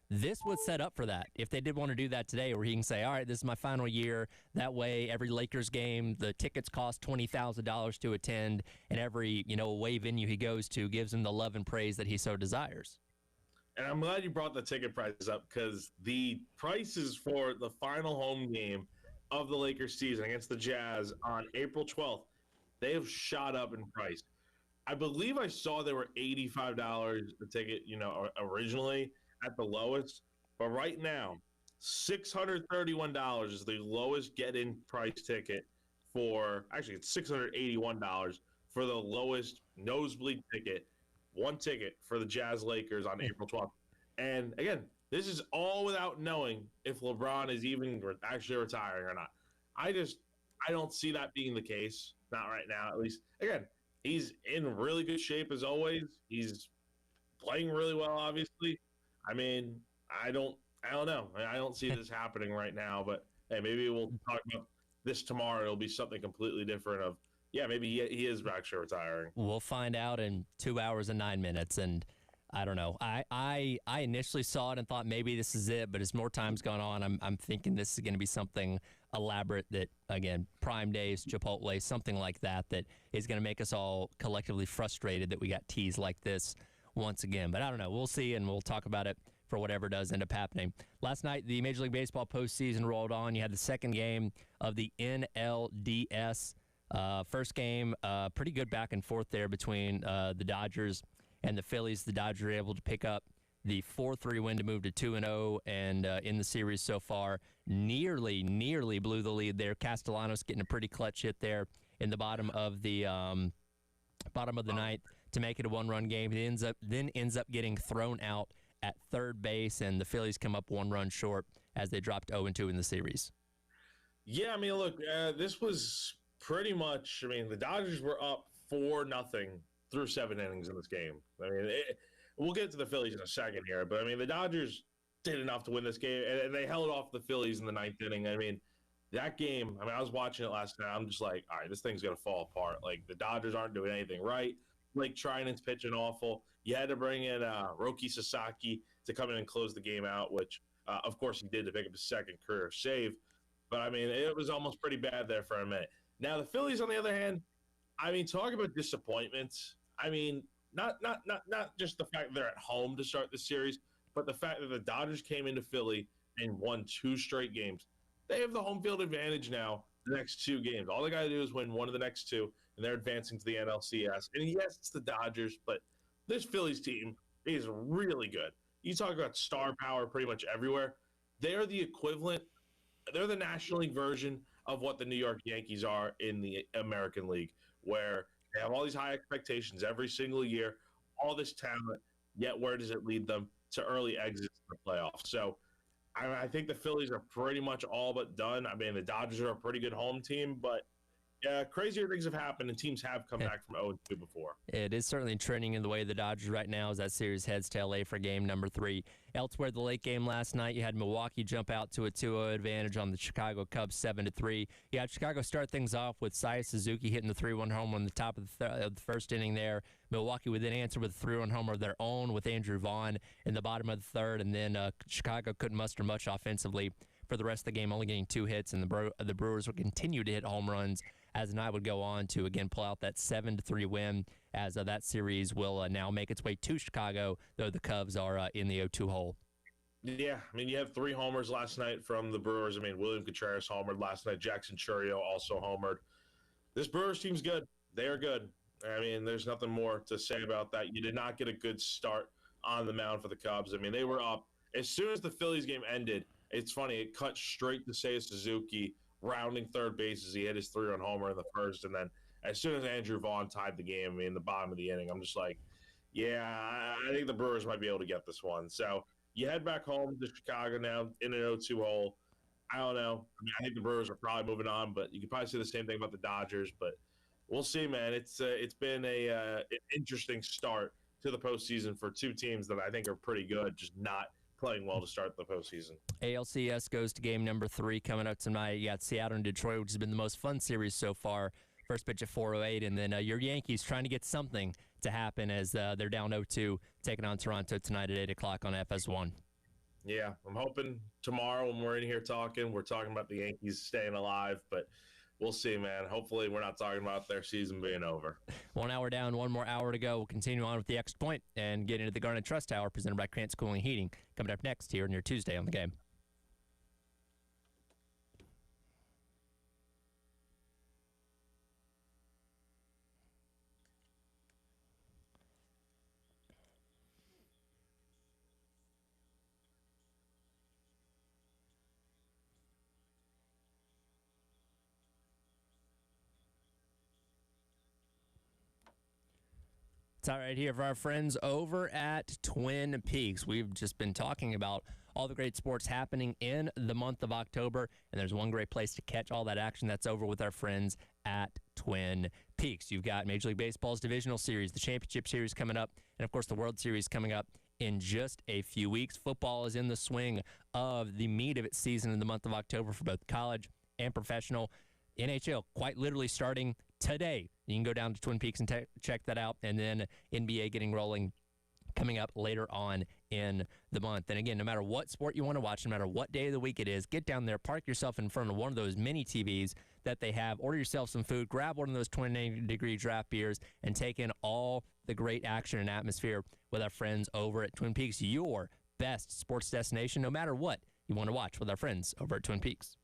this would set up for that if they did want to do that today, where he can say, all right, this is my final year. That way, every Lakers game, the tickets cost $20,000 to attend, and every, away venue he goes to gives him the love and praise that he so desires. And I'm glad you brought the ticket prices up, because the prices for the final home game of the Lakers season against the Jazz on April 12th, they have shot up in price. I believe I saw they were $85 a ticket, originally at the lowest. But right now, $631 is the lowest get-in price ticket for, actually it's $681 for the lowest nosebleed ticket, one ticket for the Jazz Lakers on April 12th. And again, this is all without knowing if LeBron is even actually retiring or not. I don't see that being the case. Not right now, at least. Again, he's in really good shape as always. He's playing really well, obviously. I mean, I don't know. I don't see this happening right now, but hey, maybe we'll talk about this tomorrow. It'll be something completely different of, maybe he is actually retiring. We'll find out in 2 hours and 9 minutes, and I don't know. I initially saw it and thought maybe this is it, but as more time's gone on, I'm thinking this is going to be something elaborate that, again, Prime Days, Chipotle, something like that is going to make us all collectively frustrated that we got teased like this once again. But I don't know. We'll see, and we'll talk about it for whatever does end up happening. Last night, the Major League Baseball postseason rolled on. You had the second game of the NLDS. First game, pretty good back and forth there between the Dodgers and the Phillies. The Dodgers were able to pick up the 4-3 win to move to 2-0, and in the series so far, nearly blew the lead there. Castellanos getting a pretty clutch hit there in the bottom of the ninth to make it a one-run game. It ends up getting thrown out at third base, and the Phillies come up one run short as they dropped 0-2 in the series. Yeah, I mean, look, this was pretty much, the Dodgers were up 4-0 through 7 innings in this game. I mean, we'll get to the Phillies in a second here, but the Dodgers did enough to win this game, and they held off the Phillies in the ninth inning. That game, I was watching it last night. I'm just like, all right, this thing's going to fall apart. Like, the Dodgers aren't doing anything right. Like, Trinan's pitching awful. You had to bring in Roki Sasaki to come in and close the game out, which, of course, he did to pick up his second career save. But, it was almost pretty bad there for a minute. Now, the Phillies, on the other hand, talk about disappointments. Not just the fact they're at home to start the series, but the fact that the Dodgers came into Philly and won 2 straight games. They have the home field advantage now the next 2 games. All they got to do is win one of the next 2, and they're advancing to the NLCS. And yes, it's the Dodgers, but this Phillies team is really good. You talk about star power pretty much everywhere. They're the equivalent. They're the National League version of what the New York Yankees are in the American League, where they have all these high expectations every single year, all this talent, yet where does it lead them? To early exits in the playoffs. So I think the Phillies are pretty much all but done. The Dodgers are a pretty good home team, but Yeah, crazier things have happened, and teams have come back from 0-2 before. It is certainly trending in the way of the Dodgers right now as that series heads to L.A. for game number 3. Elsewhere, the late game last night, you had Milwaukee jump out to a 2-0 advantage on the Chicago Cubs 7-3. You had Chicago start things off with Seiya Suzuki hitting the 3-1 homer on the top of the first inning there. Milwaukee would then answer with a 3-1 homer of their own with Andrew Vaughn in the bottom of the third, and then Chicago couldn't muster much offensively for the rest of the game, only getting 2 hits, and the Brewers would continue to hit home runs as the night would go on to, again, pull out that 7-3 win as that series will now make its way to Chicago, though the Cubs are in the 0-2 hole. Yeah, I mean, you have 3 homers last night from the Brewers. I mean, William Contreras homered last night. Jackson Churio also homered. This Brewers team's good. They are good. I mean, there's nothing more to say about that. You did not get a good start on the mound for the Cubs. I mean, they were up. As soon as the Phillies game ended, it's funny, it cut straight to Seiya Suzuki, rounding third bases. He hit his 3-run homer in the first, and then as soon as Andrew Vaughn tied the game, I mean, in the bottom of the inning, I'm just like, yeah, I think the Brewers might be able to get this one. So you head back home to Chicago now in an 0-2 hole. I don't know. I mean, I think the Brewers are probably moving on, but you could probably say the same thing about the Dodgers. But we'll see, man. It's been an interesting start to the postseason for 2 teams that I think are pretty good, just not playing well to start the postseason. ALCS goes to game number 3 coming up tonight. You got Seattle and Detroit, which has been the most fun series so far. First pitch at 4:08, and then your Yankees trying to get something to happen as they're down 0-2, taking on Toronto tonight at 8 o'clock on FS1. Yeah, I'm hoping tomorrow when we're in here talking, we're talking about the Yankees staying alive, but we'll see, man. Hopefully we're not talking about their season being over. Well, now we're down 1 more hour to go. We'll continue on with the Extra Point and get into the Garnet Trust Hour presented by Krantz Cooling and Heating coming up next here on your Tuesday on the Game. It's all right here for our friends over at Twin Peaks. We've just been talking about all the great sports happening in the month of October, and there's one great place to catch all that action. That's over with our friends at Twin Peaks. You've got Major League Baseball's Divisional Series, the Championship Series coming up, and, of course, the World Series coming up in just a few weeks. Football is in the swing of the meat of its season in the month of October for both college and professional. NHL quite literally starting today. You can go down to Twin Peaks and check that out. And then NBA getting rolling coming up later on in the month. And again, no matter what sport you want to watch, no matter what day of the week it is, get down there, park yourself in front of one of those mini TVs that they have, order yourself some food, grab one of those 29-degree draft beers, and take in all the great action and atmosphere with our friends over at Twin Peaks, your best sports destination, no matter what you want to watch with our friends over at Twin Peaks.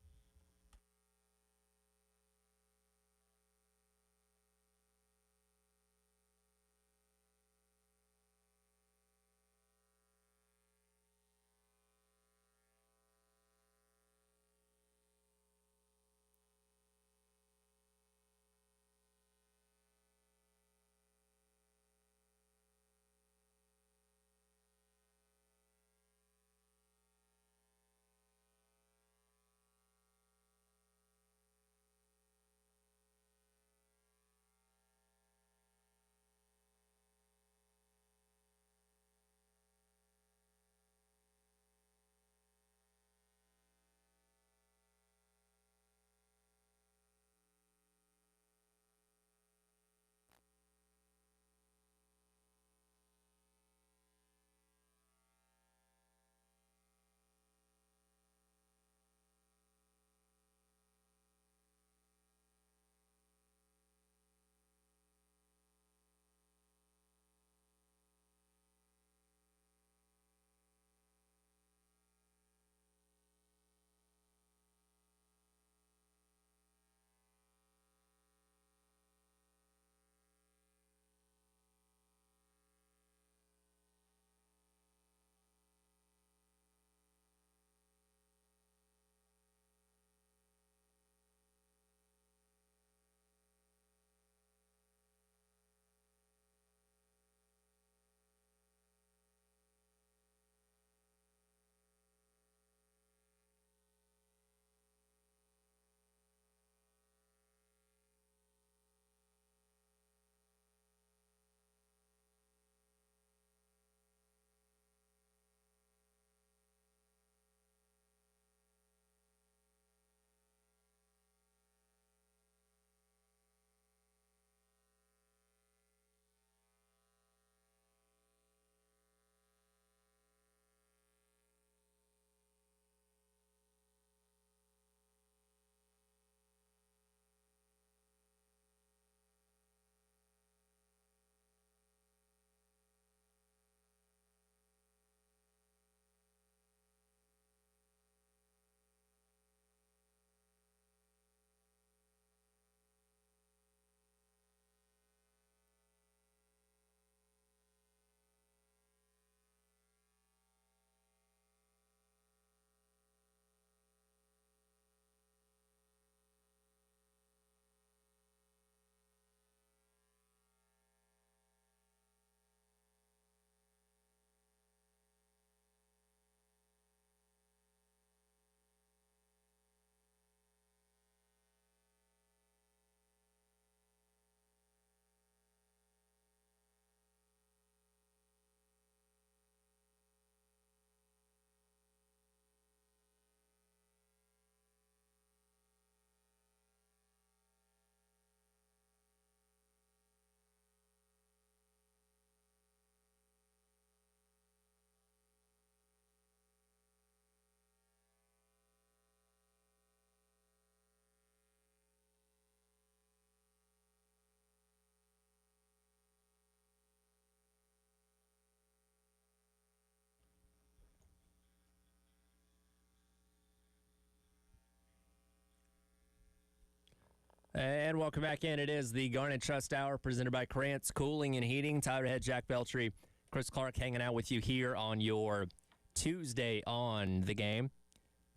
And welcome back in. It is the Garnet Trust Hour presented by Krantz Cooling and Heating. Tyler Head, Jack Beltry, Chris Clark hanging out with you here on your Tuesday on the game.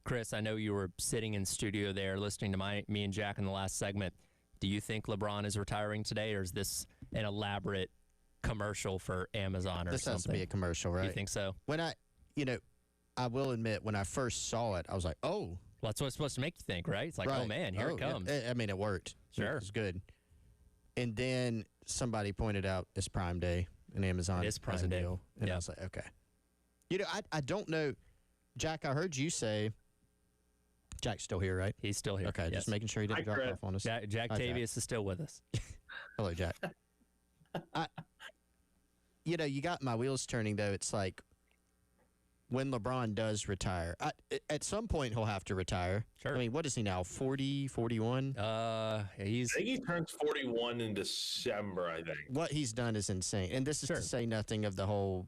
Chris, I know you were sitting in studio there listening to me and Jack in the last segment. Do you think LeBron is retiring today, or is this an elaborate commercial for Amazon or this something? This has to be a commercial, right? You think so? When I will admit, when I first saw it, I was like, oh. Well, that's what it's supposed to make you think, right? It's like, right. Oh, man, here it comes. I mean, it worked. Sure. It was good. And then somebody pointed out it's Prime Day, and Amazon it is Prime has a Day. deal. And I was like, okay. I don't know. Jack, I heard you say Jack's still here, right? He's still here. Okay, yes. Just making sure he didn't drop off on us. Jack Tavius is still with us. Hello, Jack. You got my wheels turning, though. It's like when LeBron does retire, at some point he'll have to retire. Sure. I mean, what is he now, 40, 41? I think he turns 41 in December, I think. What he's done is insane. And this is to say nothing of the whole,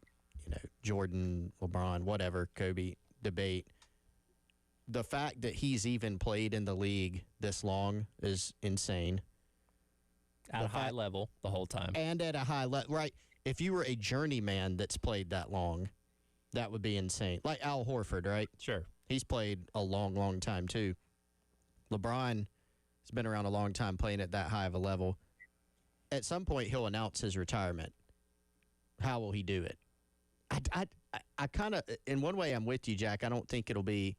Jordan, LeBron, whatever, Kobe debate. The fact that he's even played in the league this long is insane. At a high level the whole time. And at a high level, right? If you were a journeyman that's played that long, that would be insane. Like Al Horford, right? Sure. He's played a long, long time, too. LeBron has been around a long time playing at that high of a level. At some point, he'll announce his retirement. How will he do it? I kind of, in one way, I'm with you, Jack. I don't think it'll be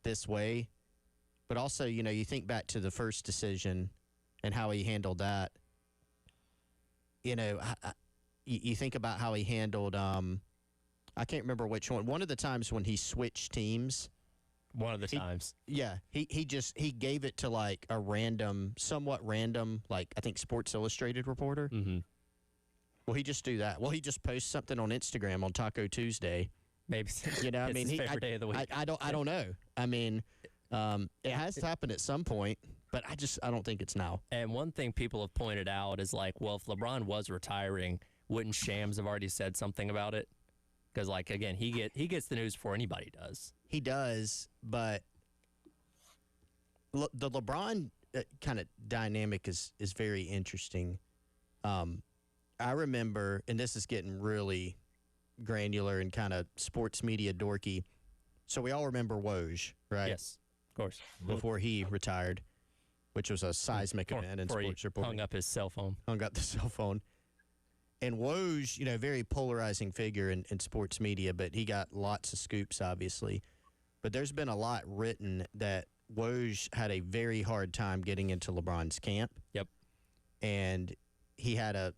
this way. But also, you think back to the first decision and how he handled that. You think about how he handled, I can't remember which one. One of the times when he switched teams. One of the times. Yeah. He gave it to like a somewhat random, like I think Sports Illustrated reporter. Mm-hmm. Will he just do that? Will he just post something on Instagram on Taco Tuesday? Maybe. I mean, his favorite day of the week. I don't know. I mean, it has to happen at some point, but I don't think it's now. And one thing people have pointed out is like, well, if LeBron was retiring, wouldn't Shams have already said something about it? Because, like, again, he gets the news before anybody does. He does, but the LeBron kind of dynamic is very interesting. I remember, and this is getting really granular and kind of sports media dorky. So we all remember Woj, right? Yes, of course. Before he retired, which was a seismic event in sports reporting. Hung up his cell phone. Hung up the cell phone. And Woj, very polarizing figure in sports media, but he got lots of scoops, obviously. But there's been a lot written that Woj had a very hard time getting into LeBron's camp. Yep. And he had a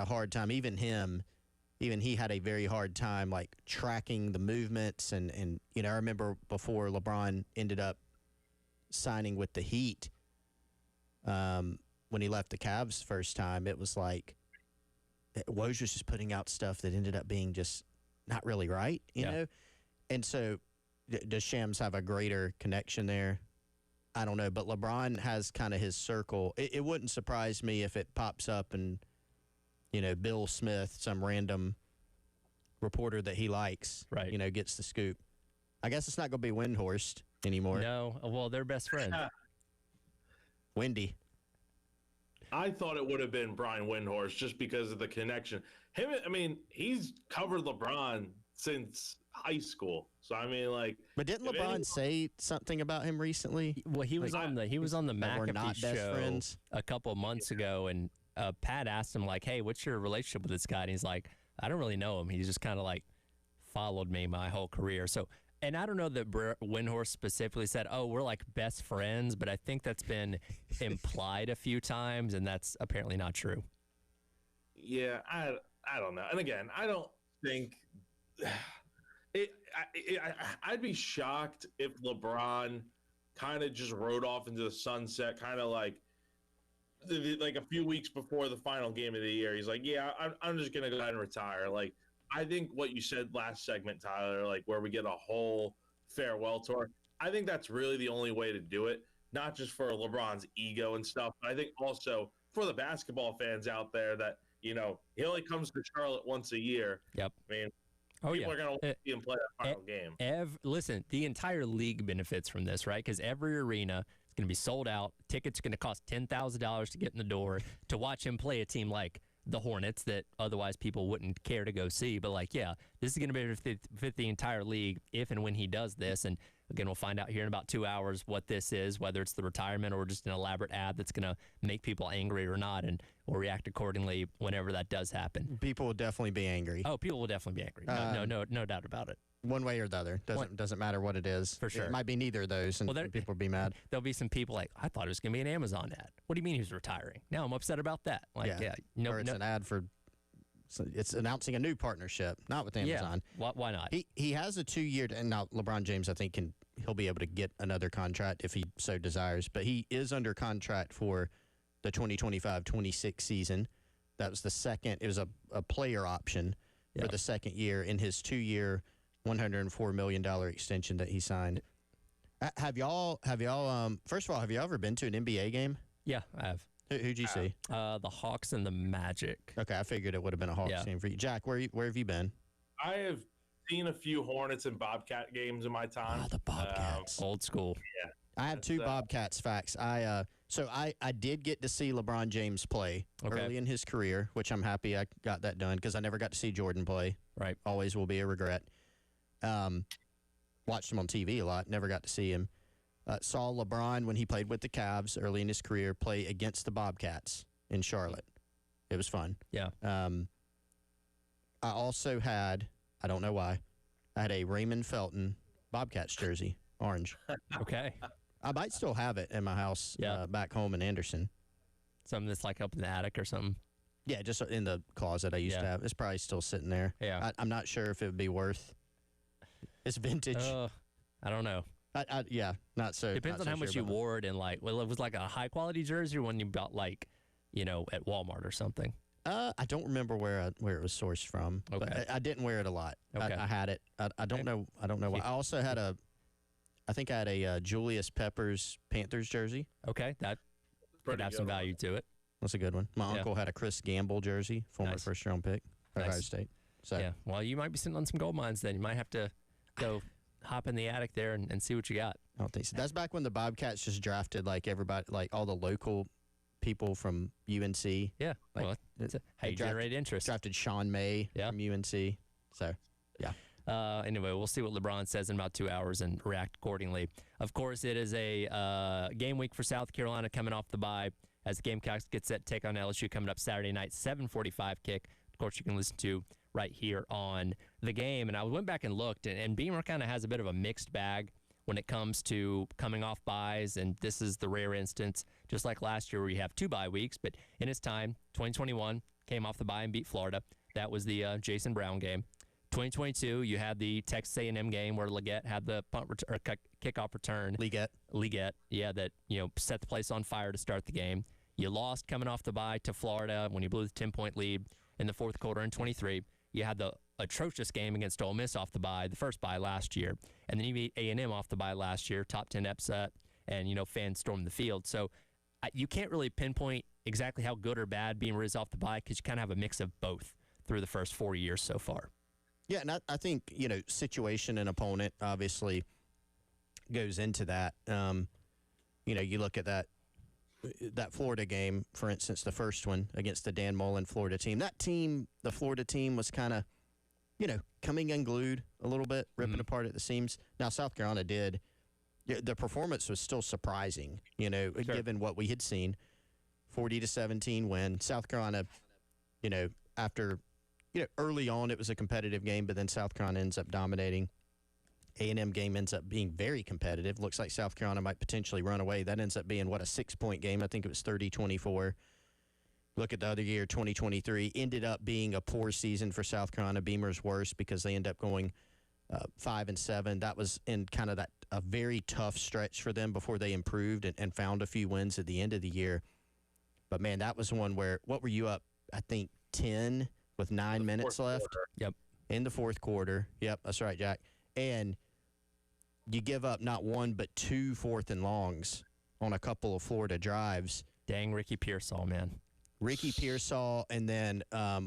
hard time. Even he had a very hard time like tracking the movements and I remember before LeBron ended up signing with the Heat, when he left the Cavs first time, it was like Woj was just putting out stuff that ended up being just not really right, you know? And so does Shams have a greater connection there? I don't know, but LeBron has kind of his circle. It wouldn't surprise me if it pops up and, Bill Smith, some random reporter that he likes, right, gets the scoop. I guess it's not going to be Windhorst anymore. No, well, they're best friends. Wendy. I thought it would have been Brian Windhorst just because of the connection. He's covered LeBron since high school. So but didn't LeBron say something about him recently? Well, he was on the McAfee show friends a couple months ago, and Pat asked him like, "Hey, what's your relationship with this guy?" And he's like, "I don't really know him. He's just kind of like followed me my whole career." So, and I don't know that Windhorst specifically said, "Oh, we're like best friends," but I think that's been implied a few times, and that's apparently not true. Yeah, I don't know. And again, I don't think I'd be shocked if LeBron kind of just rode off into the sunset, kind of like a few weeks before the final game of the year. He's like, yeah, I'm just going to go ahead and retire. Like, I think what you said last segment, Tyler, like where we get a whole farewell tour, I think that's really the only way to do it, not just for LeBron's ego and stuff, but I think also for the basketball fans out there that, he only comes to Charlotte once a year. Yep. I mean, people are going to see him play that final game. Listen, the entire league benefits from this, right? Because every arena It's going to be sold out. Tickets are going to cost $10,000 to get in the door to watch him play a team like the Hornets that otherwise people wouldn't care to go see. But, like, yeah, this is going to fit the entire league if and when he does this. And, again, we'll find out here in about 2 hours what this is, whether it's the retirement or just an elaborate ad that's going to make people angry or not, and we'll react accordingly whenever that does happen. People will definitely be angry. Oh, people will definitely be angry. No doubt about it. One way or the other. Doesn't matter what it is. For sure. It might be neither of those, and people will be mad. There'll be some people like, I thought it was going to be an Amazon ad. What do you mean he's retiring? Now I'm upset about that. Like, or it's an ad for, it's announcing a new partnership, not with Amazon. Yeah, why not? He has a 2-year, and now LeBron James, I think, he'll be able to get another contract if he so desires, but he is under contract for the 2025-26 season. That was the second. It was a player option for the second year in his 2-year, $104 million extension that he signed. Have y'all? First of all, have you ever been to an NBA game? Yeah, I have. Who'd you see? The Hawks and the Magic. Okay, I figured it would have been a Hawks game for you. Jack, where have you been? I have seen a few Hornets and Bobcat games in my time. Oh, the Bobcats. Old school. Yeah. I have two Bobcats facts. I did get to see LeBron James play early in his career, which I'm happy I got that done because I never got to see Jordan play. Right. Always will be a regret. Watched him on TV a lot. Never got to see him. Saw LeBron when he played with the Cavs early in his career play against the Bobcats in Charlotte. It was fun. Yeah. I also had, I don't know why, I had a Raymond Felton Bobcats jersey, orange. Okay. I might still have it in my house back home in Anderson. Something that's like up in the attic or something. Yeah, just in the closet I used to have. It's probably still sitting there. Yeah. I'm not sure if it would be worth. It's vintage. I don't know. Not so. Depends on how much you wore it in, like, well, it was like a high quality jersey or one you bought, like, at Walmart or something. I don't remember where it was sourced from. Okay. But I didn't wear it a lot. Okay. I had it. I don't know. I don't know why. I also had I think I had a Julius Peppers Panthers jersey. Okay, that could have some value to it. That's a good one. My uncle had a Chris Gamble jersey, former first-round pick, Ohio State. So yeah, well, you might be sitting on some gold mines then. You might have to go hop in the attic there and see what you got. I don't think so. That's back when the Bobcats just drafted like everybody, like all the local people from UNC. Yeah, like, well, it's how you generate interest. Drafted Sean May from UNC. So, yeah. Anyway, we'll see what LeBron says in about 2 hours and react accordingly. Of course, it is a game week for South Carolina coming off the bye as the Gamecocks get set to take on LSU coming up Saturday night, 7:45 kick. Of course, you can listen to right here on the game. And I went back and looked, and Beamer kind of has a bit of a mixed bag when it comes to coming off buys, and this is the rare instance, just like last year where you have 2 bye weeks. But in his time, 2021, came off the bye and beat Florida. That was the Jason Brown game. 2022, you had the Texas A&M game where Leggett had the kickoff return. Leggett, yeah, that set the place on fire to start the game. You lost coming off the bye to Florida when you blew the 10-point lead in the fourth quarter in 23. You had the atrocious game against Ole Miss off the bye, the first bye last year, and then you beat A&M off the bye last year, top 10 upset, and fans stormed the field. So you can't really pinpoint exactly how good or bad Beamer is off the bye because you kind of have a mix of both through the first 4 years so far. Yeah, and I think, situation and opponent obviously goes into that. You look at that Florida game, for instance, the first one against the Dan Mullen Florida team. That team, the Florida team, was kind of, coming unglued a little bit, ripping apart at the seams. Now, South Carolina did. The performance was still surprising, given what we had seen. 40-17 win. South Carolina, after – early on it was a competitive game, but then South Carolina ends up dominating. A&M game ends up being very competitive. Looks like South Carolina might potentially run away. That ends up being, a 6-point game. I think it was 30-24. Look at the other year, 2023. Ended up being a poor season for South Carolina. Beamer's worse because they end up going 5-7. That was in kind of a very tough stretch for them before they improved and found a few wins at the end of the year. But, man, that was one where, what were you up, I think, 10 with 9 minutes left. Yep. In the fourth quarter. Yep, that's right, Jack. And you give up not one but 2 4th and longs on a couple of Florida drives. Dang, Ricky Pearsall, man. Ricky Pearsall, and then I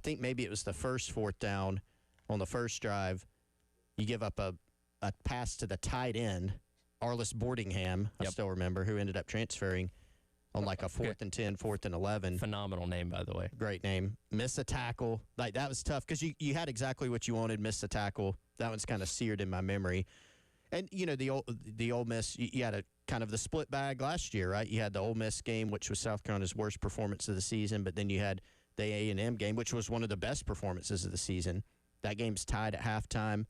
think maybe it was the first 4th down on the first drive. You give up a pass to the tight end Arliss Boardingham, I still remember, who ended up transferring on like a 4th and 10, 4th and 11. Phenomenal name, by the way. Great name. Miss a tackle. Like, that was tough because you had exactly what you wanted, miss a tackle. That one's kind of seared in my memory. And, you know, the Ole Miss, you had a kind of the split bag last year, right? You had the Ole Miss game, which was South Carolina's worst performance of the season, but then you had the A&M game, which was one of the best performances of the season. That game's tied at halftime.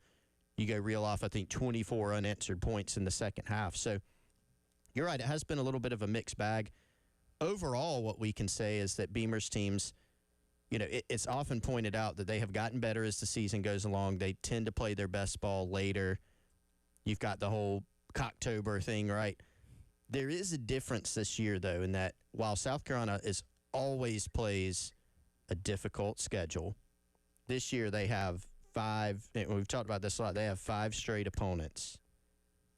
You go reel off, I think, 24 unanswered points in the second half. So you're right. It has been a little bit of a mixed bag. Overall, what we can say is that Beamer's teams, you know, it's often pointed out that they have gotten better as the season goes along. They tend to play their best ball later. You've got the whole Cocktober thing, right? There is a difference this year, though, in that while South Carolina always plays a difficult schedule, this year they have 5, and we've talked about this a lot, they have 5 straight opponents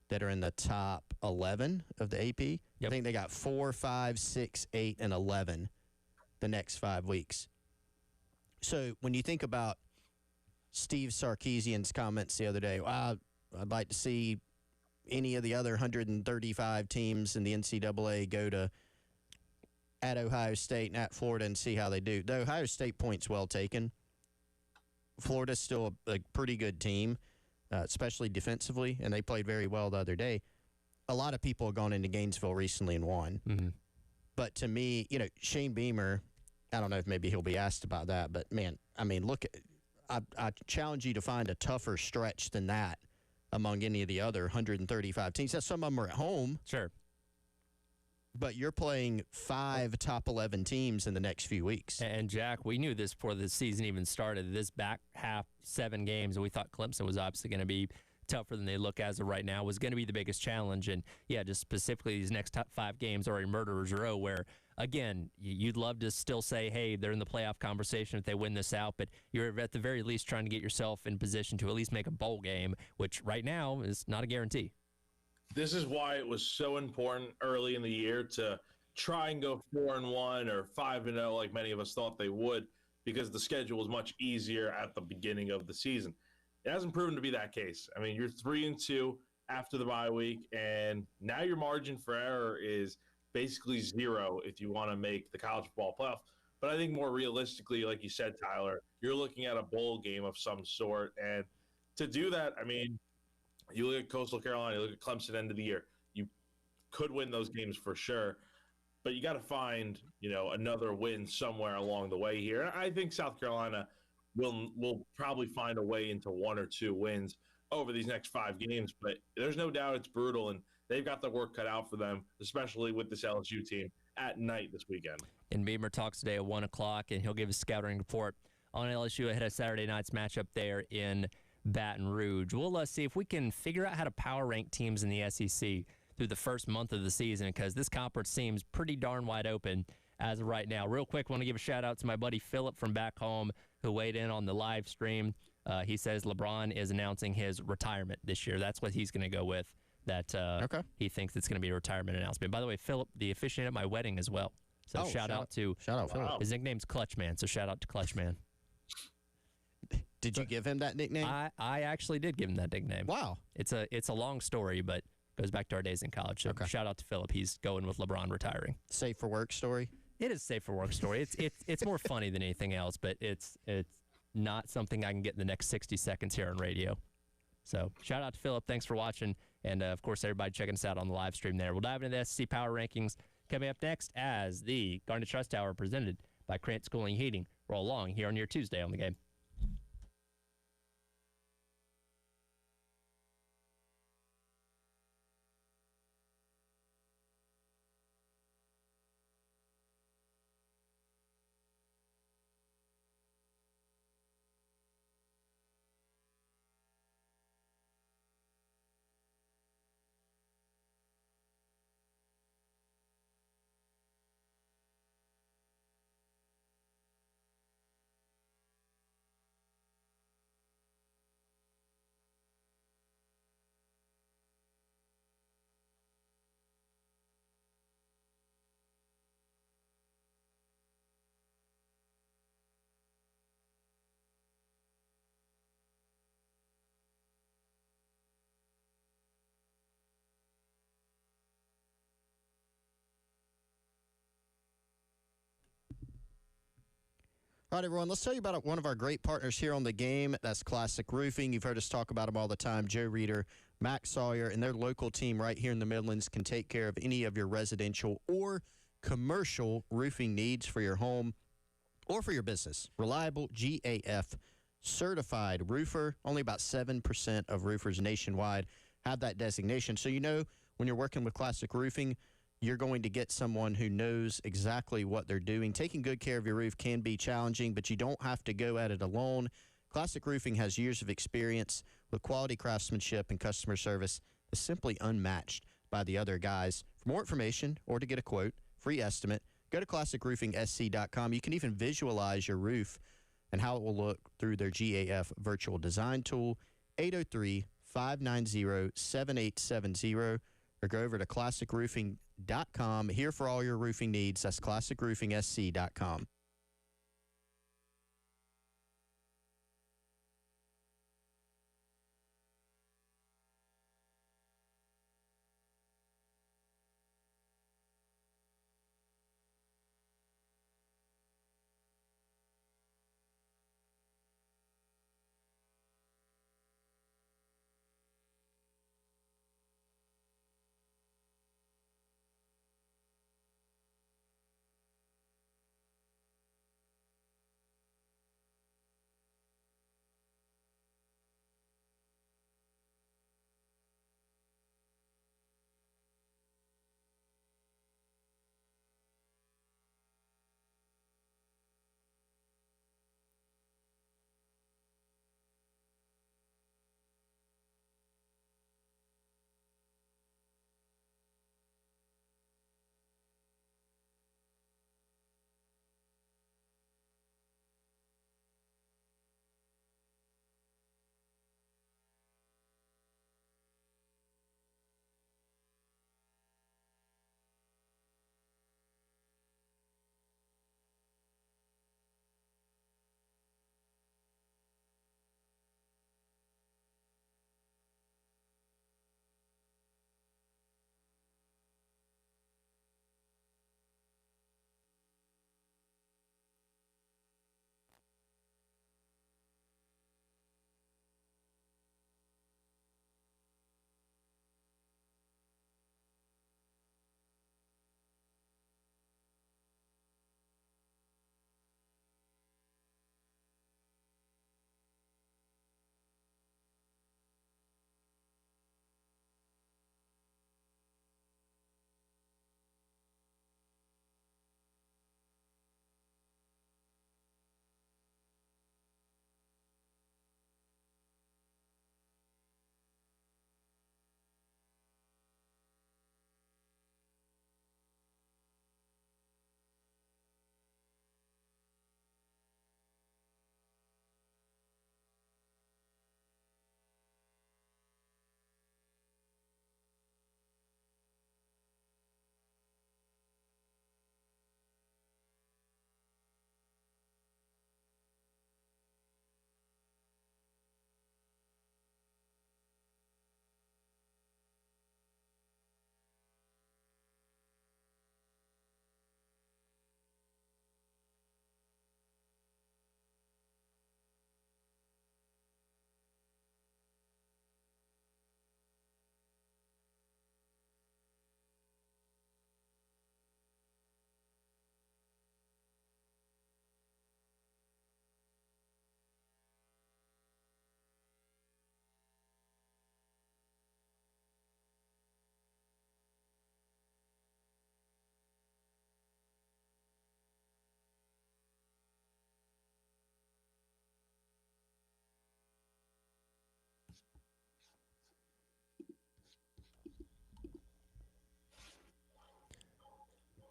that are in the top 11 of the AP. Yep. I think they got 4, 5, 6, 8, and 11 the next 5 weeks. So when you think about Steve Sarkisian's comments the other day, wow, I'd like to see any of the other 135 teams in the NCAA go at Ohio State and at Florida and see how they do. The Ohio State point's well taken. Florida's still a pretty good team, especially defensively, and they played very well the other day. A lot of people have gone into Gainesville recently and won. Mm-hmm. But to me, you know, Shane Beamer, I don't know if maybe he'll be asked about that, but, man, I mean, look, I challenge you to find a tougher stretch than that among any of the other 135 teams. Now, some of them are at home. Sure. But you're playing 5 top 11 teams in the next few weeks. And, Jack, we knew this before the season even started. This back half, 7 games, and we thought Clemson was obviously going to be tougher than they look as of right now, was going to be the biggest challenge. And, yeah, just specifically these next top 5 games are a murderer's row where, again, you'd love to still say, hey, they're in the playoff conversation if they win this out, but you're at the very least trying to get yourself in position to at least make a bowl game, which right now is not a guarantee. This is why it was so important early in the year to try and go 4-1 or 5-0 like many of us thought they would, because the schedule was much easier at the beginning of the season. It hasn't proven to be that case. I mean, you're 3-2 after the bye week, and now your margin for error is basically 0 if you want to make the college football playoff. But I think more realistically, like you said, Tyler, you're looking at a bowl game of some sort. And to do that, I mean, you look at Coastal Carolina, you look at Clemson end of the year. You could win those games for sure, but you got to find, you know, another win somewhere along the way here. And I think South Carolina will probably find a way into 1 or 2 wins over these next 5 games. But there's no doubt it's brutal, and they've got the work cut out for them, especially with this LSU team at night this weekend. And Beamer talks today at 1 o'clock, and he'll give a scouting report on LSU ahead of Saturday night's matchup there in Baton Rouge. We'll see if we can figure out how to power rank teams in the SEC through the first month of the season, because this conference seems pretty darn wide open as of right now. Real quick, want to give a shout-out to my buddy Philip from back home who weighed in on the live stream. He says LeBron is announcing his retirement this year. That's what he's going to go with. Okay. He thinks it's going to be a retirement announcement. By the way, Philip, the officiant at my wedding as well. So shout out Philip. His nickname's Clutch Man, so shout out to Clutch Man. Did you give him that nickname? I actually did give him that nickname. Wow. It's a long story, but goes back to our days in college. So shout out to Philip. He's going with LeBron retiring. Safe for work story? It is safe for work story. It's more funny than anything else, but it's not something I can get in the next 60 seconds here on radio. So shout out to Philip. Thanks for watching. And, of course, everybody checking us out on the live stream there. We'll dive into the SEC Power Rankings coming up next as the Garnet Trust Hour presented by Krant Schooling Heating roll along here on your Tuesday on the Game. All right, everyone, let's tell you about one of our great partners here on the game. That's Classic Roofing. You've heard us talk about them all the time. Joe Reeder, Max Sawyer, and their local team right here in the Midlands can take care of any of your residential or commercial roofing needs for your home or for your business. Reliable GAF certified roofer. Only about 7% of roofers nationwide have that designation. So you know when you're working with Classic Roofing, you're going to get someone who knows exactly what they're doing. Taking good care of your roof can be challenging, but you don't have to go at it alone. Classic Roofing has years of experience with quality craftsmanship and customer service that's simply unmatched by the other guys. For more information or to get a quote, free estimate, go to classicroofingsc.com. You can even visualize your roof and how it will look through their GAF virtual design tool, 803-590-7870, or go over to classicroofing.com. Here for all your roofing needs. That's classicroofingsc.com.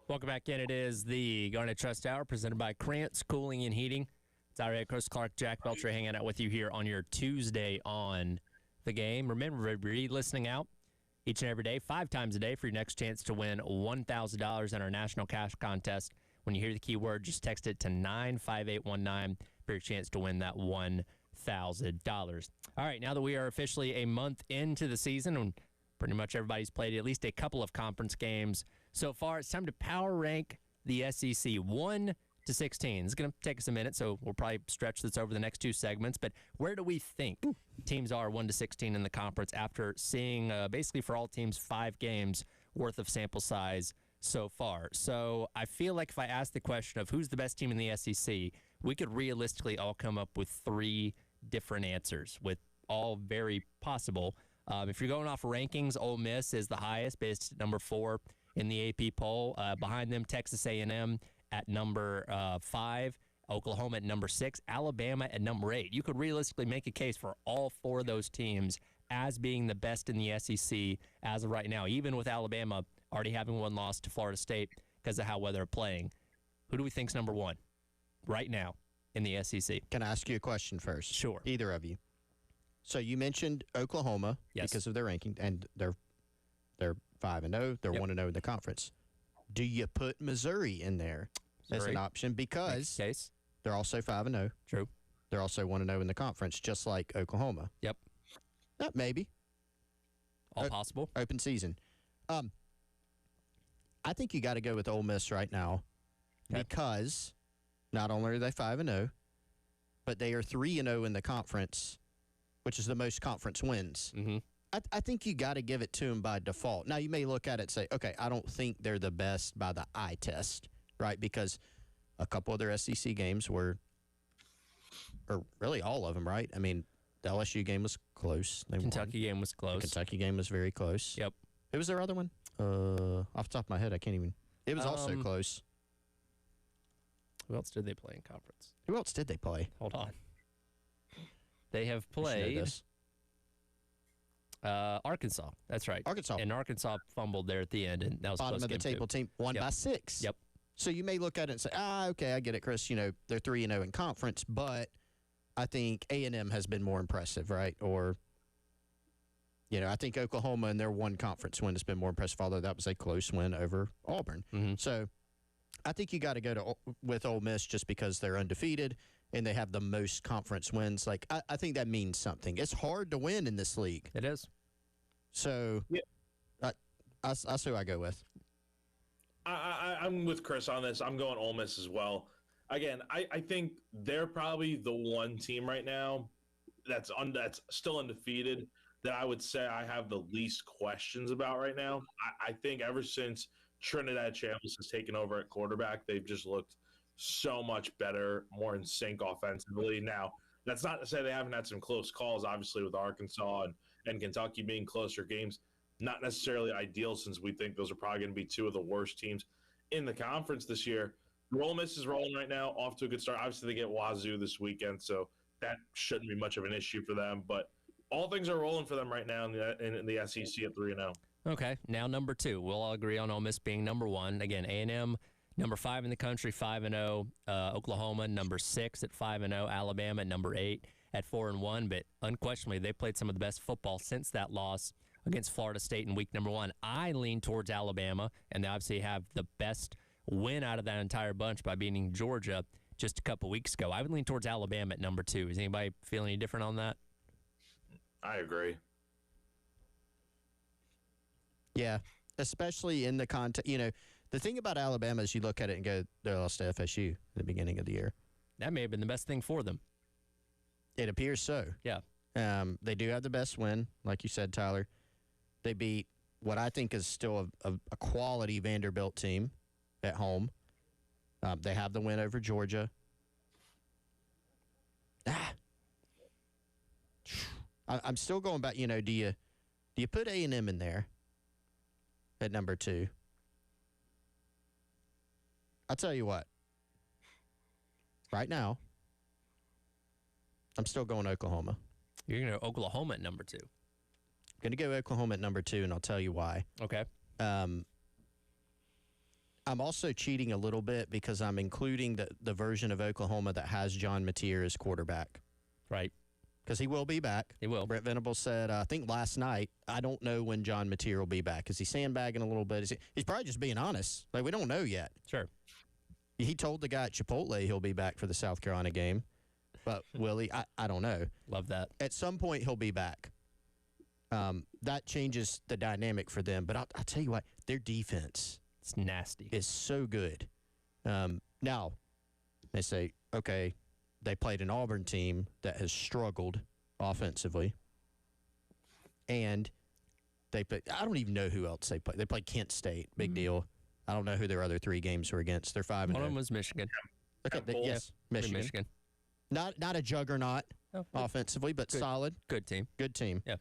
Welcome back in. It is the Garnet Trust Hour presented by Krantz Cooling and Heating. It's our head coach Clark Jack Belcher hanging out with you here on your Tuesday on the game. Remember, be listening out each and every day, 5 times a day, for your next chance to win $1,000 in our national cash contest. When you hear the keyword, just text it to 95819 for your chance to win that $1,000. All right, now that we are officially a month into the season, and pretty much everybody's played at least a couple of conference games so far, it's time to power rank the SEC 1 to 16. It's going to take us a minute, so we'll probably stretch this over the next 2 segments. But where do we think teams are 1 to 16 in the conference after seeing basically for all teams 5 games worth of sample size so far? So I feel like if I ask the question of who's the best team in the SEC, we could realistically all come up with 3 different answers, with all very possible. If you're going off rankings, Ole Miss is the highest, based at number 4 in the AP poll. Behind them, Texas A&M at number 5, Oklahoma at number 6, Alabama at number 8. You could realistically make a case for all 4 of those teams as being the best in the SEC as of right now, even with Alabama already having one loss to Florida State because of how well they're playing. Who do we think's number 1 right now in the SEC? Can I ask you a question first? Sure. Either of you. So you mentioned Oklahoma because of their ranking, and they're 5-0. They're 1-0 in the conference. Do you put Missouri in there as an option because they're also 5-0? True. They're also 1-0 in the conference, just like Oklahoma. Yep. Maybe. All possible. Open season. I think you got to go with Ole Miss right now because not only are they 5-0, but they are 3-0 in the conference, which is the most conference wins. Mm-hmm. I think you got to give it to them by default. Now, you may look at it and say, okay, I don't think they're the best by the eye test, right? Because a couple of their SEC games were, or really all of them, right? I mean, the LSU game was close. Kentucky game was close. The Kentucky game was very close. Yep. Who was their other one? Off the top of my head, I can't even. It was also close. Who else did they play in conference? Who else did they play? Hold on. They have played Arkansas. That's right. Arkansas. And Arkansas fumbled there at the end, and that was bottom close of the game table too. team, won by 6. Yep. So you may look at it and say, okay, I get it, Chris. You know, they're 3-0 in conference, but I think A&M has been more impressive, right? Or, you know, I think Oklahoma in their one conference win has been more impressive, although that was a close win over Auburn. Mm-hmm. So I think you got to go with Ole Miss just because they're undefeated and they have the most conference wins. Like, I think that means something. It's hard to win in this league. It is. So that's who I go with. I'm with Chris on this. I'm going Ole Miss as well. Again, I think they're probably the one team right now that's still undefeated that I would say I have the least questions about right now. I think ever since Trinidad Chambliss has taken over at quarterback, they've just looked so much better, more in sync offensively. Now, that's not to say they haven't had some close calls, obviously, with Arkansas and Kentucky being closer games. Not necessarily ideal, since we think those are probably going to be two of the worst teams in the conference this year. Ole Miss is rolling right now, off to a good start. Obviously, they get Wazoo this weekend, so that shouldn't be much of an issue for them. But all things are rolling for them right now in the SEC at 3-0. Okay, now number 2. We'll all agree on Ole Miss being number 1. Again, A&M, number 5 in the country, 5-0. Oklahoma, number 6 at 5-0. Alabama, number 8 at 4-1. But unquestionably, they played some of the best football since that loss against Florida State in week number 1. I lean towards Alabama, and they obviously have the best win out of that entire bunch by beating Georgia just a couple weeks ago. I would lean towards Alabama at number 2. Is anybody feeling any different on that? I agree. Yeah, especially in the context. You know, the thing about Alabama is you look at it and go, they lost to FSU at the beginning of the year. That may have been the best thing for them. It appears so. Yeah. They do have the best win, like you said, Tyler. They beat what I think is still a quality Vanderbilt team at home. They have the win over Georgia. I'm still going back. You know, do you put A&M in there at number 2? I'll tell you what. Right now, I'm still going Oklahoma. You're going to go Oklahoma at number 2. Going to go Oklahoma at number 2, and I'll tell you why. Okay. I'm also cheating a little bit because I'm including the version of Oklahoma that has John Mateer as quarterback. Right. Because he will be back. He will. Brett Venables said, I think last night, I don't know when John Mateer will be back. Is he sandbagging a little bit? He's probably just being honest. Like, we don't know yet. Sure. He told the guy at Chipotle he'll be back for the South Carolina game. But will he? I don't know. Love that. At some point, he'll be back. That changes the dynamic for them. But I'll tell you what, their defense It's nasty. is so good. Now, They say, okay, they played an Auburn team that has struggled offensively. And I don't even know who else they played. They played Kent State, big deal. I don't know who their other 3 games were against. They're 5-0. One of them was Michigan. Okay, yes, Michigan. Not a juggernaut offensively, but solid. Good team. Good team. Yeah.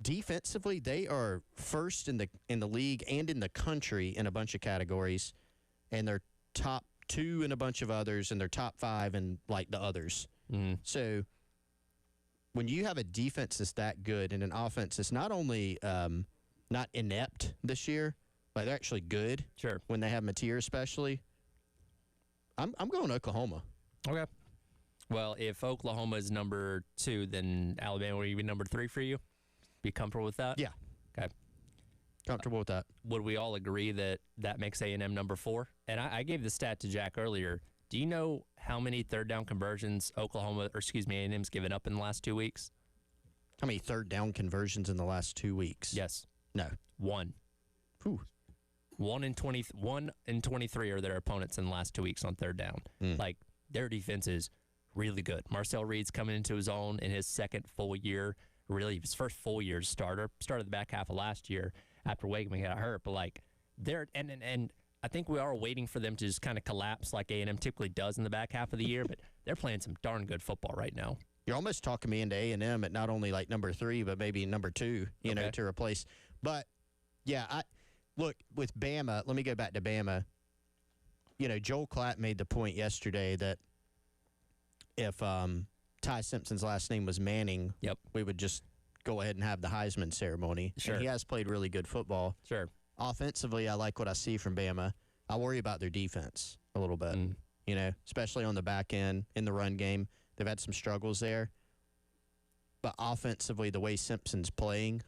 Defensively, they are first in the league and in the country in a bunch of categories, and they're top 2 in a bunch of others, and they're top 5 in like the others. Mm-hmm. So when you have a defense that's that good and an offense that's not only not inept this year, but they're actually good. Sure. When they have Mateer, especially, I'm going Oklahoma. Okay. Well, if Oklahoma is number 2, then Alabama will be number 3 for you. Be comfortable with that? Yeah. Okay. Comfortable with that. Would we all agree that makes A&M number 4? And I gave the stat to Jack earlier. Do you know how many third down conversions A&M's given up in the last 2 weeks? How many third down conversions in the last 2 weeks? Yes. No. 1. Whew. 1 in 23 are their opponents in the last 2 weeks on third down. Like, their defense is really good. Marcel Reed's coming into his own in his second full year. Really, his first full year as starter. Started the back half of last year after Wakeman got hurt. But, like, they're – and I think we are waiting for them to just kind of collapse like A&M typically does in the back half of the year. But they're playing some darn good football right now. You're almost talking me into A&M at not only, like, number 3, but maybe number 2, you know, to replace. But, yeah, look, with Bama, let me go back to Bama. You know, Joel Klatt made the point yesterday that if Ty Simpson's last name was Manning, we would just go ahead and have the Heisman ceremony. Sure. And he has played really good football. Sure. Offensively, I like what I see from Bama. I worry about their defense a little bit, you know, especially on the back end in the run game. They've had some struggles there. But offensively, the way Simpson's playing,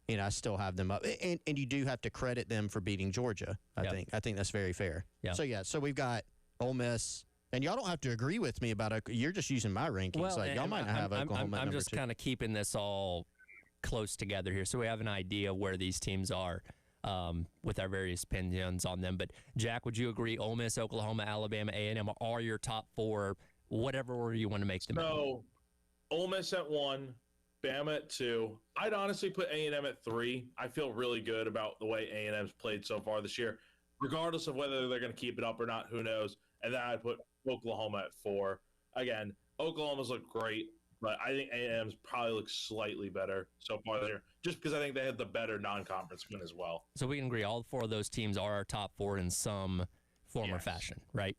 you know, I still have them up. And you do have to credit them for beating Georgia, I think. I think that's very fair. Yeah. So we've got Ole Miss. And y'all don't have to agree with me about it. You're just using my rankings. Well, like, y'all might not have Oklahoma I'm just kind of keeping this all close together here so we have an idea where these teams are with our various opinions on them. But, Jack, would you agree Ole Miss, Oklahoma, Alabama, A&M are your top 4, whatever order you want to make them in? So, Ole Miss at 1, Bama at 2. I'd honestly put A&M at 3. I feel really good about the way A&M's played so far this year. Regardless of whether they're going to keep it up or not, who knows. And then I'd put Oklahoma at 4. Again, Oklahoma's look great, but I think A&M's probably looks slightly better so far this year, just because I think they had the better non-conference win as well. So we can agree all 4 of those teams are our top 4 in some form or fashion, right?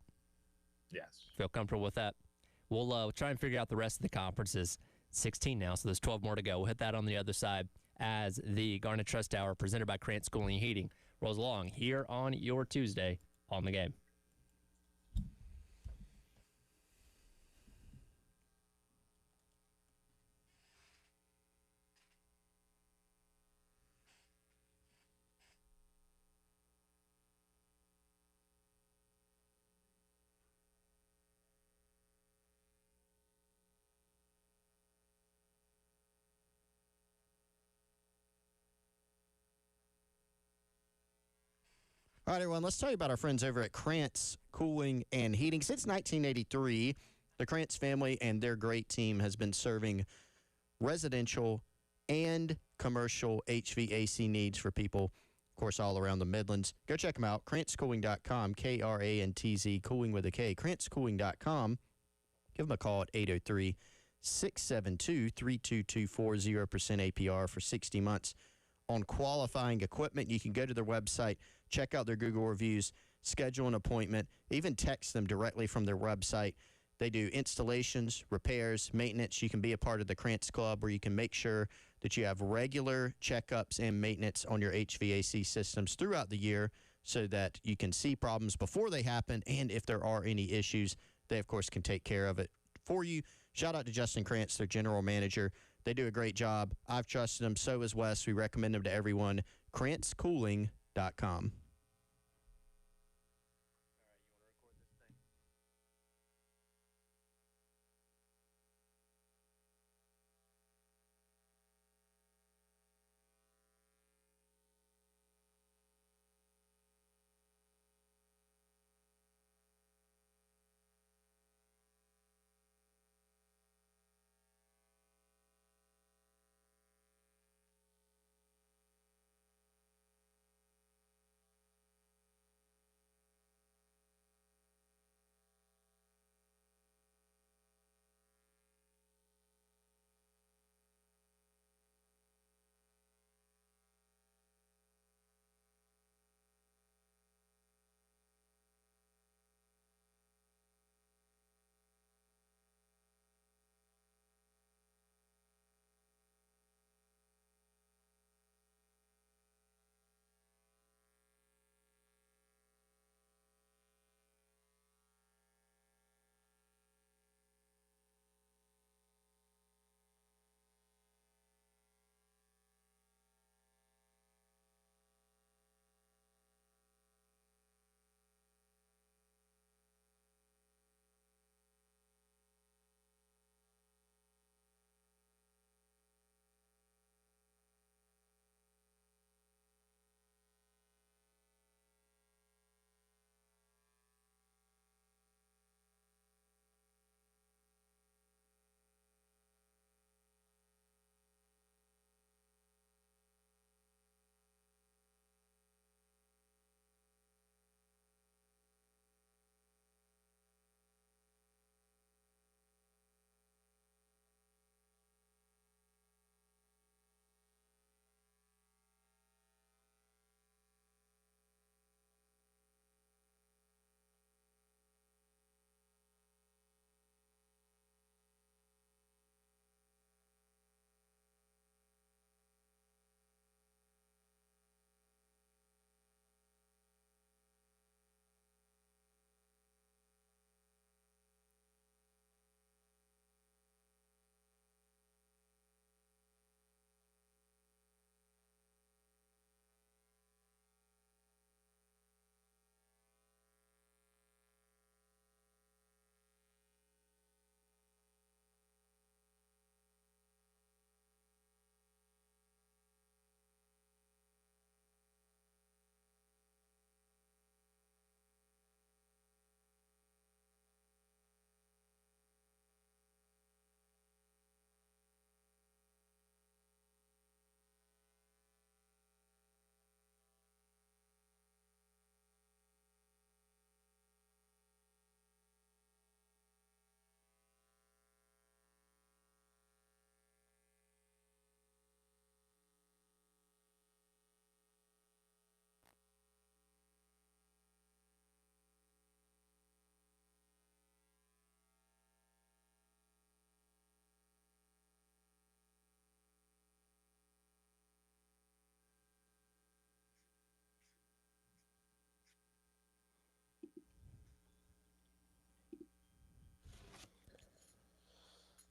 Yes. Feel comfortable with that? We'll try and figure out the rest of the conferences. 16 now, so there's 12 more to go. We'll hit that on the other side as the Garnet Trust Hour presented by Krantz Cooling and Heating rolls along here on your Tuesday on the Game. All right, everyone, let's tell you about our friends over at Krantz Cooling and Heating. Since 1983, the Krantz family and their great team has been serving residential and commercial HVAC needs for people, of course, all around the Midlands. Go check them out, KrantzCooling.com, Krantz, cooling with a K, KrantzCooling.com. Give them a call at 803-672-3224, 0% APR for 60 months. On qualifying equipment, you can go to their website, check out their Google reviews, schedule an appointment, even text them directly from their website. They do installations, repairs, maintenance. You can be a part of the Krantz Club where you can make sure that you have regular checkups and maintenance on your HVAC systems throughout the year so that you can see problems before they happen, and if there are any issues, they, of course, can take care of it for you. Shout out to Justin Krantz, their general manager. They do a great job. I've trusted them. So has Wes. We recommend them to everyone. KrantzCooling.com.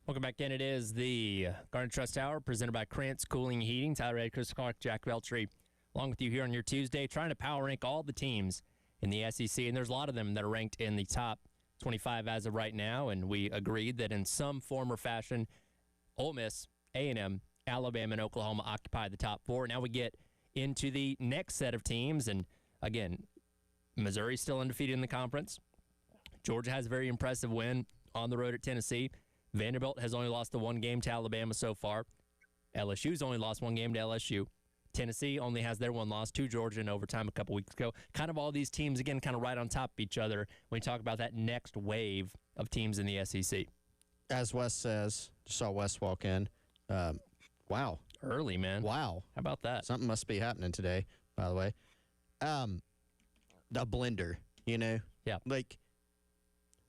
Welcome back in. It is the Garden Trust Hour presented by Krantz Cooling and Heating. Tyler Red, Chris Clark, Jack Veltry, along with you here on your Tuesday, trying to power rank all the teams in the SEC. And there's a lot of them that are ranked in the top 25 as of right now. And we agreed that in some form or fashion, Ole Miss, A&M, Alabama, and Oklahoma occupy the top 4. Now we get into the next set of teams. And again, Missouri's still undefeated in the conference. Georgia has a very impressive win on the road at Tennessee. Vanderbilt has only lost the one game to Alabama so far. LSU's only lost one game to LSU. Tennessee only has their one loss to Georgia in overtime a couple weeks ago. Kind of all these teams, again, kind of right on top of each other when we talk about that next wave of teams in the SEC. As Wes says, just saw Wes walk in. Wow. Early, man. Wow. How about that? Something must be happening today, by the way. The blender, you know? Yeah. Like,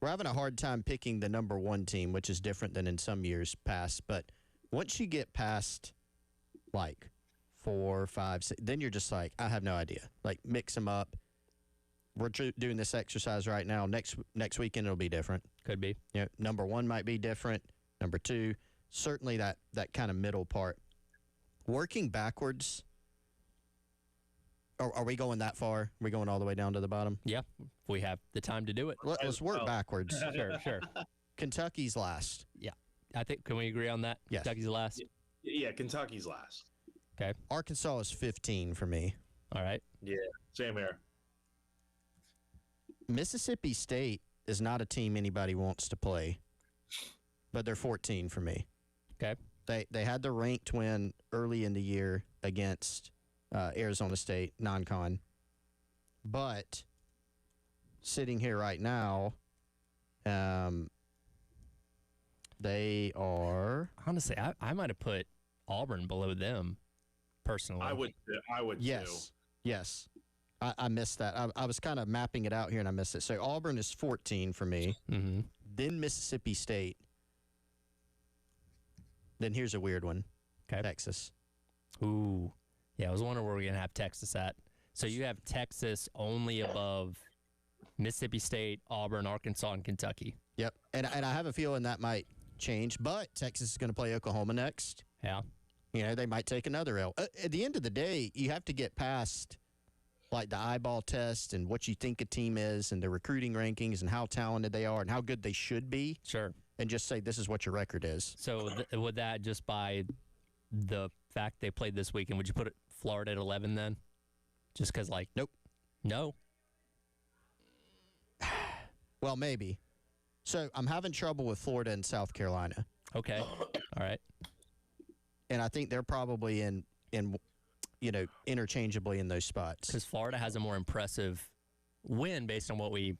we're having a hard time picking the number one team, which is different than in some years past. But once you get past, like, 4, 5, 6, then you're just like, I have no idea. Like, mix them up. We're doing this exercise right now. Next weekend, it'll be different. Could be. You know, number 1 might be different. Number 2, certainly that kind of middle part. Working backwards, are we going that far? Are we going all the way down to the bottom? Yeah, if we have the time to do it. Let's work backwards. Sure. Kentucky's last. Yeah. I think, can we agree on that? Yes. Kentucky's last? Yeah, Kentucky's last. Okay. Arkansas is 15 for me. All right. Yeah, same here. Mississippi State is not a team anybody wants to play, but they're 14 for me. Okay. They had the ranked win early in the year against Arizona State, non-con. But sitting here right now, they are... Honestly, I might have put Auburn below them, personally. I would Yes. too. Yes. I missed that. I was kind of mapping it out here, and I missed it. So Auburn is 14 for me. Mm-hmm. Then Mississippi State. Then here's a weird one. Okay. Texas. Ooh. Yeah, I was wondering where we're going to have Texas at. So you have Texas only above Mississippi State, Auburn, Arkansas, and Kentucky. Yep. And I have a feeling that might change, but Texas is going to play Oklahoma next. Yeah. You know, they might take another L. At the end of the day, you have to get past like the eyeball test and what you think a team is and the recruiting rankings and how talented they are and how good they should be. Sure. And just say this is what your record is. So would that just by the fact they played this weekend, would you put Florida at 11 then? Just because, like, Nope. No? Well, maybe. So I'm having trouble with Florida and South Carolina. Okay. All right. And I think they're probably in you know, interchangeably in those spots. Because Florida has a more impressive win based on what we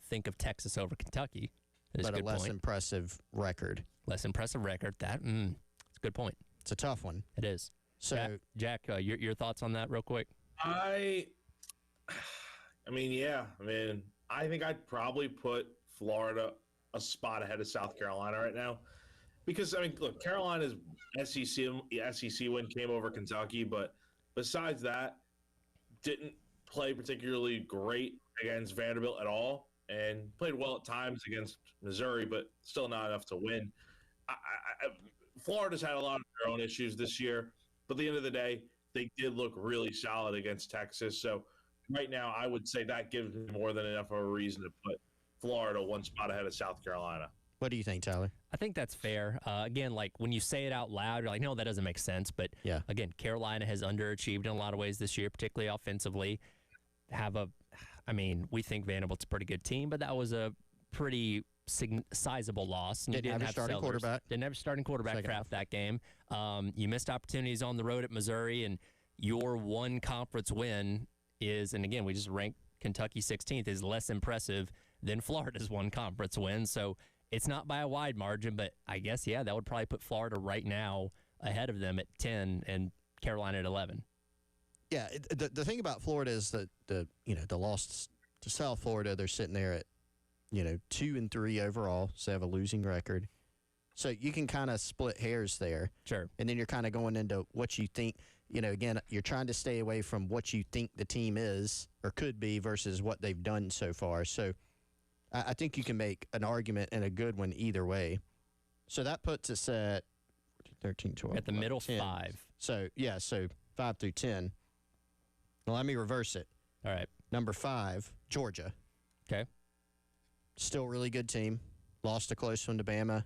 think of Texas over Kentucky. That is But a a good less point. impressive record. Less impressive record. It's a good point. It's a tough one. It is. So Jack, your thoughts on that real quick? I think I'd probably put Florida a spot ahead of South Carolina right now. Because, look, Carolina's SEC win came over Kentucky, but besides that, didn't play particularly great against Vanderbilt at all, and played well at times against Missouri, but still not enough to win. Florida's had a lot of their own issues this year, but at the end of the day, they did look really solid against Texas. So right now, I would say that gives me more than enough of a reason to put Florida one spot ahead of South Carolina. what do you think, Tyler? I think that's fair. Again, like when you say it out loud, you're like, no, that doesn't make sense. But Yeah. again, Carolina has underachieved in a lot of ways this year, particularly offensively. We think Vanderbilt's a pretty good team, but that was a pretty sizable loss. And you Didn't have a starting Sellers. quarterback. Didn't have a starting quarterback Second for half that game. You missed opportunities on the road at Missouri, and your one conference win is, and again, we just ranked Kentucky 16th, is less impressive than Florida's one conference win. So it's not by a wide margin, but I guess, yeah, that would probably put Florida right now ahead of them at 10 and Carolina at 11. Yeah, the thing about Florida is that the loss to South Florida, they're sitting there at 2-3 overall, so they have a losing record. So you can kind of split hairs there. Sure. And then you're kind of going into what you think, again, you're trying to stay away from what you think the team is or could be versus what they've done so far. So I think you can make an argument and a good one either way. So that puts us at 13, 12. At the middle 10. 5. So, yeah, so 5 through 10. Well, let me reverse it. All right. Number 5, Georgia. Okay. Still a really good team. Lost a close one to Bama.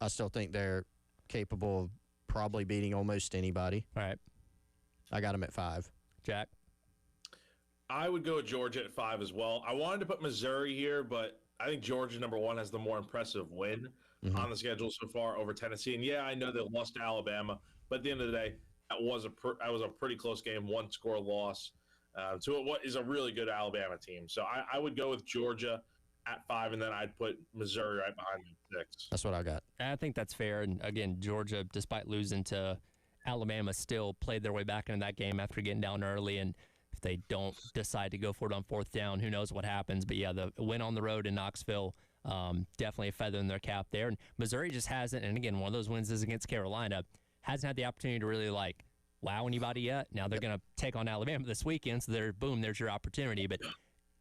I still think they're capable of probably beating almost anybody. All right. I got them at 5. Jack? I would go with Georgia at 5 as well. I wanted to put Missouri here, but I think Georgia, number 1, has the more impressive win on the schedule so far over Tennessee. And, yeah, I know they lost to Alabama, but at the end of the day, that was a pretty close game, 1-score loss to what is a really good Alabama team. So I would go with Georgia at 5, and then I'd put Missouri right behind them at 6. That's what I got. I think that's fair. And, again, Georgia, despite losing to Alabama, still played their way back into that game after getting down early. And if they don't decide to go for it on 4th down, who knows what happens. But, yeah, the win on the road in Knoxville, definitely a feather in their cap there. And Missouri just hasn't, and, again, one of those wins is against Carolina, hasn't had the opportunity to really, wow anybody yet. Now they're going to take on Alabama this weekend, so there's your opportunity. But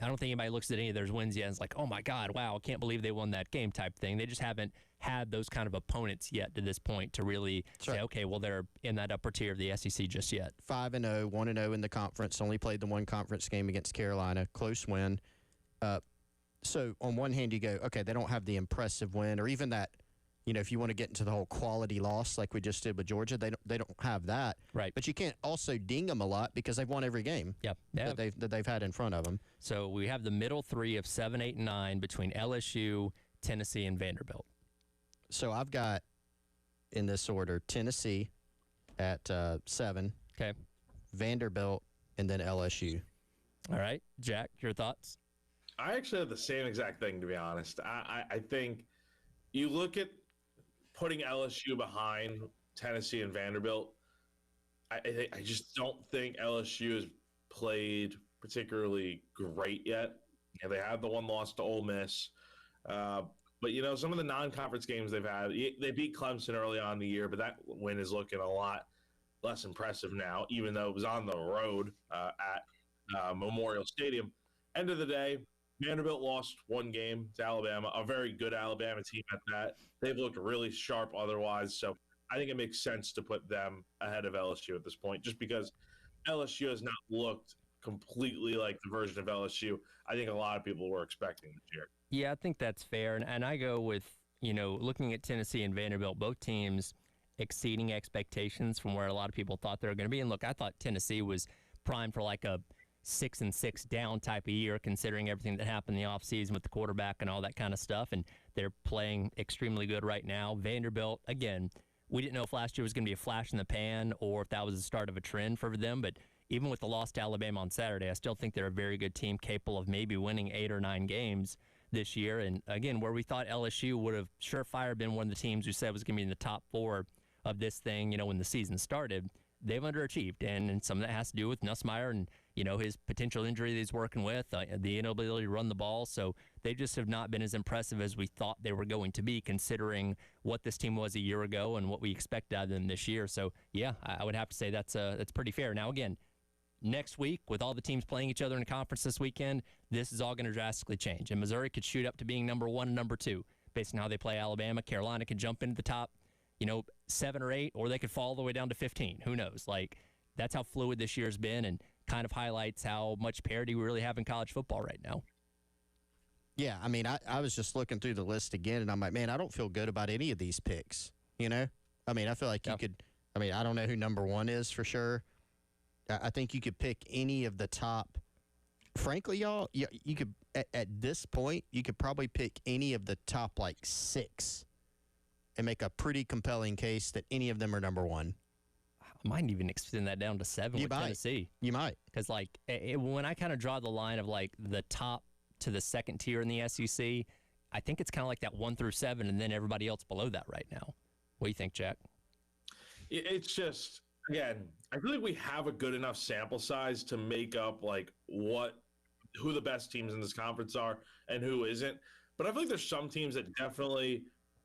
I don't think anybody looks at any of their wins yet and is like, oh, my God, wow, I can't believe they won that game type thing. They just haven't had those kind of opponents yet to this point to really say, okay, well, they're in that upper tier of the SEC just yet. 5-0, 1-0 in the conference. Only played the one conference game against Carolina. Close win. So on one hand, you go, okay, they don't have the impressive win, or even that, if you want to get into the whole quality loss like we just did with Georgia, they don't have that. Right. But you can't also ding them a lot because they've won every game that they've had in front of them. So we have the middle 3 of 7, 8, and 9 between LSU, Tennessee, and Vanderbilt. So I've got, in this order, Tennessee at 7. Okay. Vanderbilt, and then LSU. All right. Jack, your thoughts? I actually have the same exact thing, to be honest. I think you look at putting LSU behind Tennessee and Vanderbilt. I just don't think LSU has played particularly great yet. They have the one loss to Ole Miss. But, some of the non-conference games they've had, they beat Clemson early on in the year, but that win is looking a lot less impressive now, even though it was on the road at Memorial Stadium. End of the day, Vanderbilt lost one game to Alabama, a very good Alabama team at that. They've looked really sharp otherwise, so I think it makes sense to put them ahead of LSU at this point, just because LSU has not looked completely like the version of LSU I think a lot of people were expecting this year. Yeah, I think that's fair. And I go with, looking at Tennessee and Vanderbilt, both teams exceeding expectations from where a lot of people thought they were going to be. And look, I thought Tennessee was primed for like a 6-6 down type of year, considering everything that happened in the offseason with the quarterback and all that kind of stuff. And they're playing extremely good right now. Vanderbilt, again, we didn't know if last year was going to be a flash in the pan or if that was the start of a trend for them. But even with the loss to Alabama on Saturday, I still think they're a very good team capable of maybe winning 8 or 9 games this year. And again, where we thought LSU would have surefire been one of the teams who said was going to be in the top 4 of this thing, when the season started, they've underachieved. And some of that has to do with Nussmeier and, his potential injury that he's working with, the inability to run the ball. So they just have not been as impressive as we thought they were going to be, considering what this team was a year ago and what we expect out of them this year. So, yeah, I would have to say that's pretty fair. Now, again, next week, with all the teams playing each other in a conference this weekend, this is all going to drastically change. And Missouri could shoot up to being number 1 and number 2 based on how they play Alabama. Carolina could jump into the top, 7 or 8, or they could fall all the way down to 15. Who knows? That's how fluid this year's been, and kind of highlights how much parity we really have in college football right now. Yeah, I mean, I was just looking through the list again, and I'm like, man, I don't feel good about any of these picks, I mean, I feel like you could – I don't know who number 1 is for sure. I think you could pick any of the top – frankly, y'all, you could at this point, you could probably pick any of the top, 6 and make a pretty compelling case that any of them are number 1. I might even extend that down to 7 with Tennessee. You might. Because, when I kind of draw the line of, the top to the second tier in the SEC, I think it's kind of like that 1 through 7 and then everybody else below that right now. What do you think, Jack? It's just, again, I feel like we have a good enough sample size to make up, who the best teams in this conference are and who isn't. But I feel like there's some teams that definitely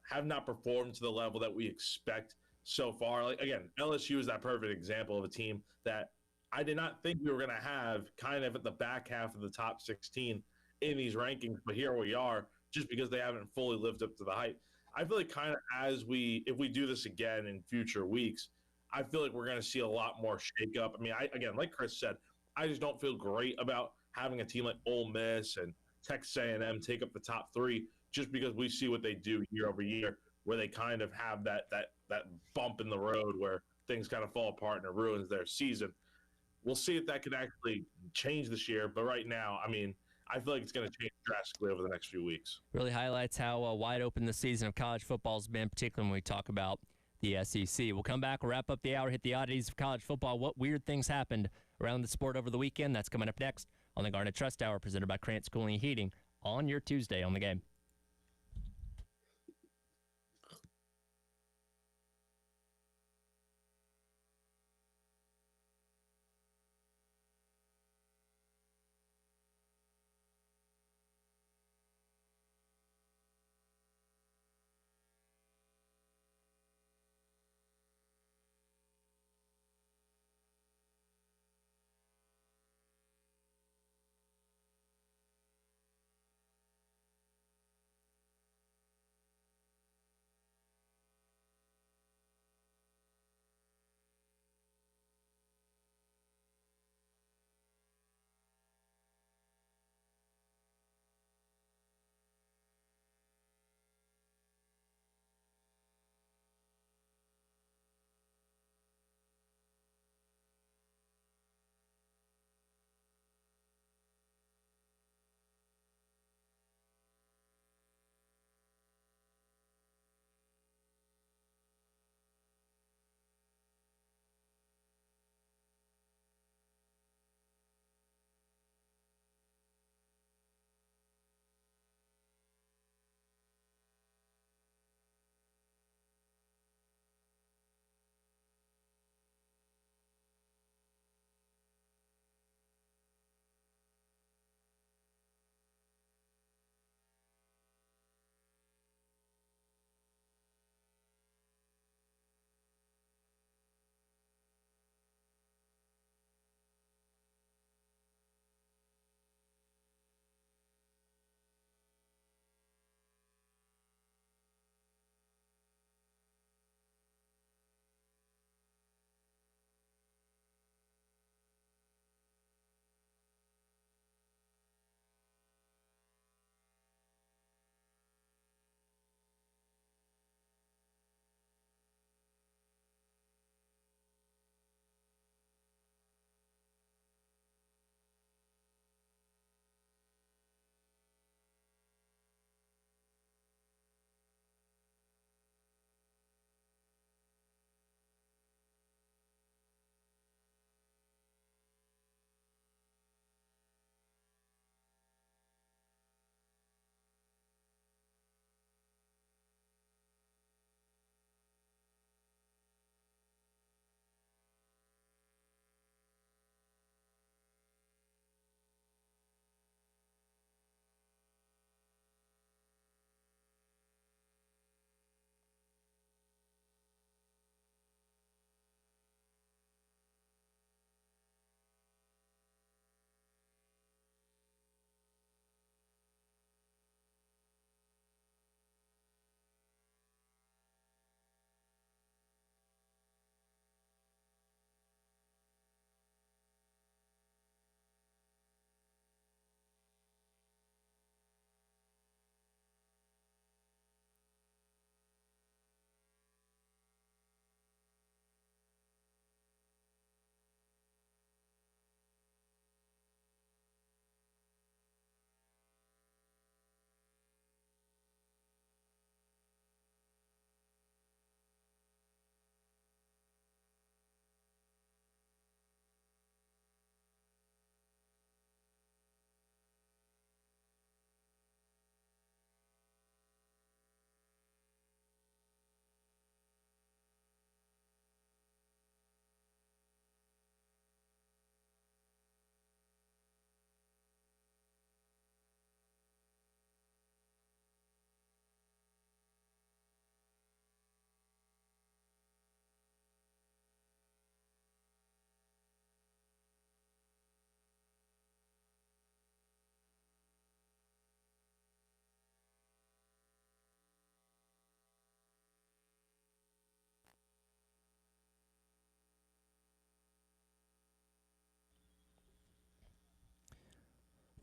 have not performed to the level that we expect so far. Again, LSU is that perfect example of a team that I did not think we were going to have kind of at the back half of the top 16 in these rankings, but here we are just because they haven't fully lived up to the hype. I feel like kind of if we do this again in future weeks, I feel like we're going to see a lot more shakeup. I mean, again, like Chris said, I just don't feel great about having a team like Ole Miss and Texas A&M take up the top three just because we see what they do year over year, where they kind of have that bump in the road where things kind of fall apart and it ruins their season. We'll see if that can actually change this year. But right now, I mean, I feel like it's going to change drastically over the next few weeks. Really highlights how wide open the season of college football has been, particularly when we talk about the SEC. We'll come back, wrap up the hour, hit the oddities of college football. What weird things happened around the sport over the weekend? That's coming up next on the Garnet Trust Hour, presented by Krantz Cooling and Heating on your Tuesday on the Game.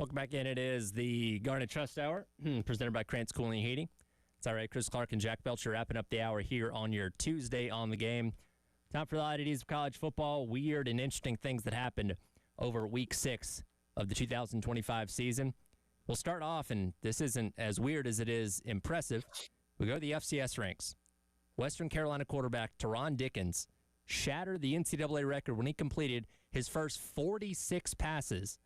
Welcome back in. It is the Garnet Trust Hour, presented by Krantz Cooling and Heating. It's all right, Chris Clark and Jack Belcher wrapping up the hour here on your Tuesday on the game. Time for the oddities of college football, weird and interesting things that happened over Week 6 of the 2025 season. We'll start off, and this isn't as weird as it is impressive. We go to the FCS ranks. Western Carolina quarterback Teron Dickens shattered the NCAA record when he completed his first 46 passes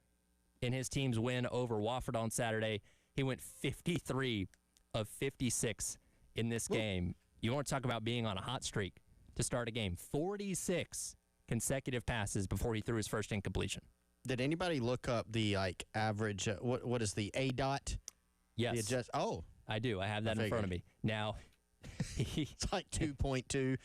in his team's win over Wofford on Saturday. He went 53 of 56 in this game. You want to talk about being on a hot streak to start a game. 46 consecutive passes before he threw his first incompletion. Did anybody look up the average? What is the ADOT? Yes. I do. I have that in front of me. Now, it's like 2.2.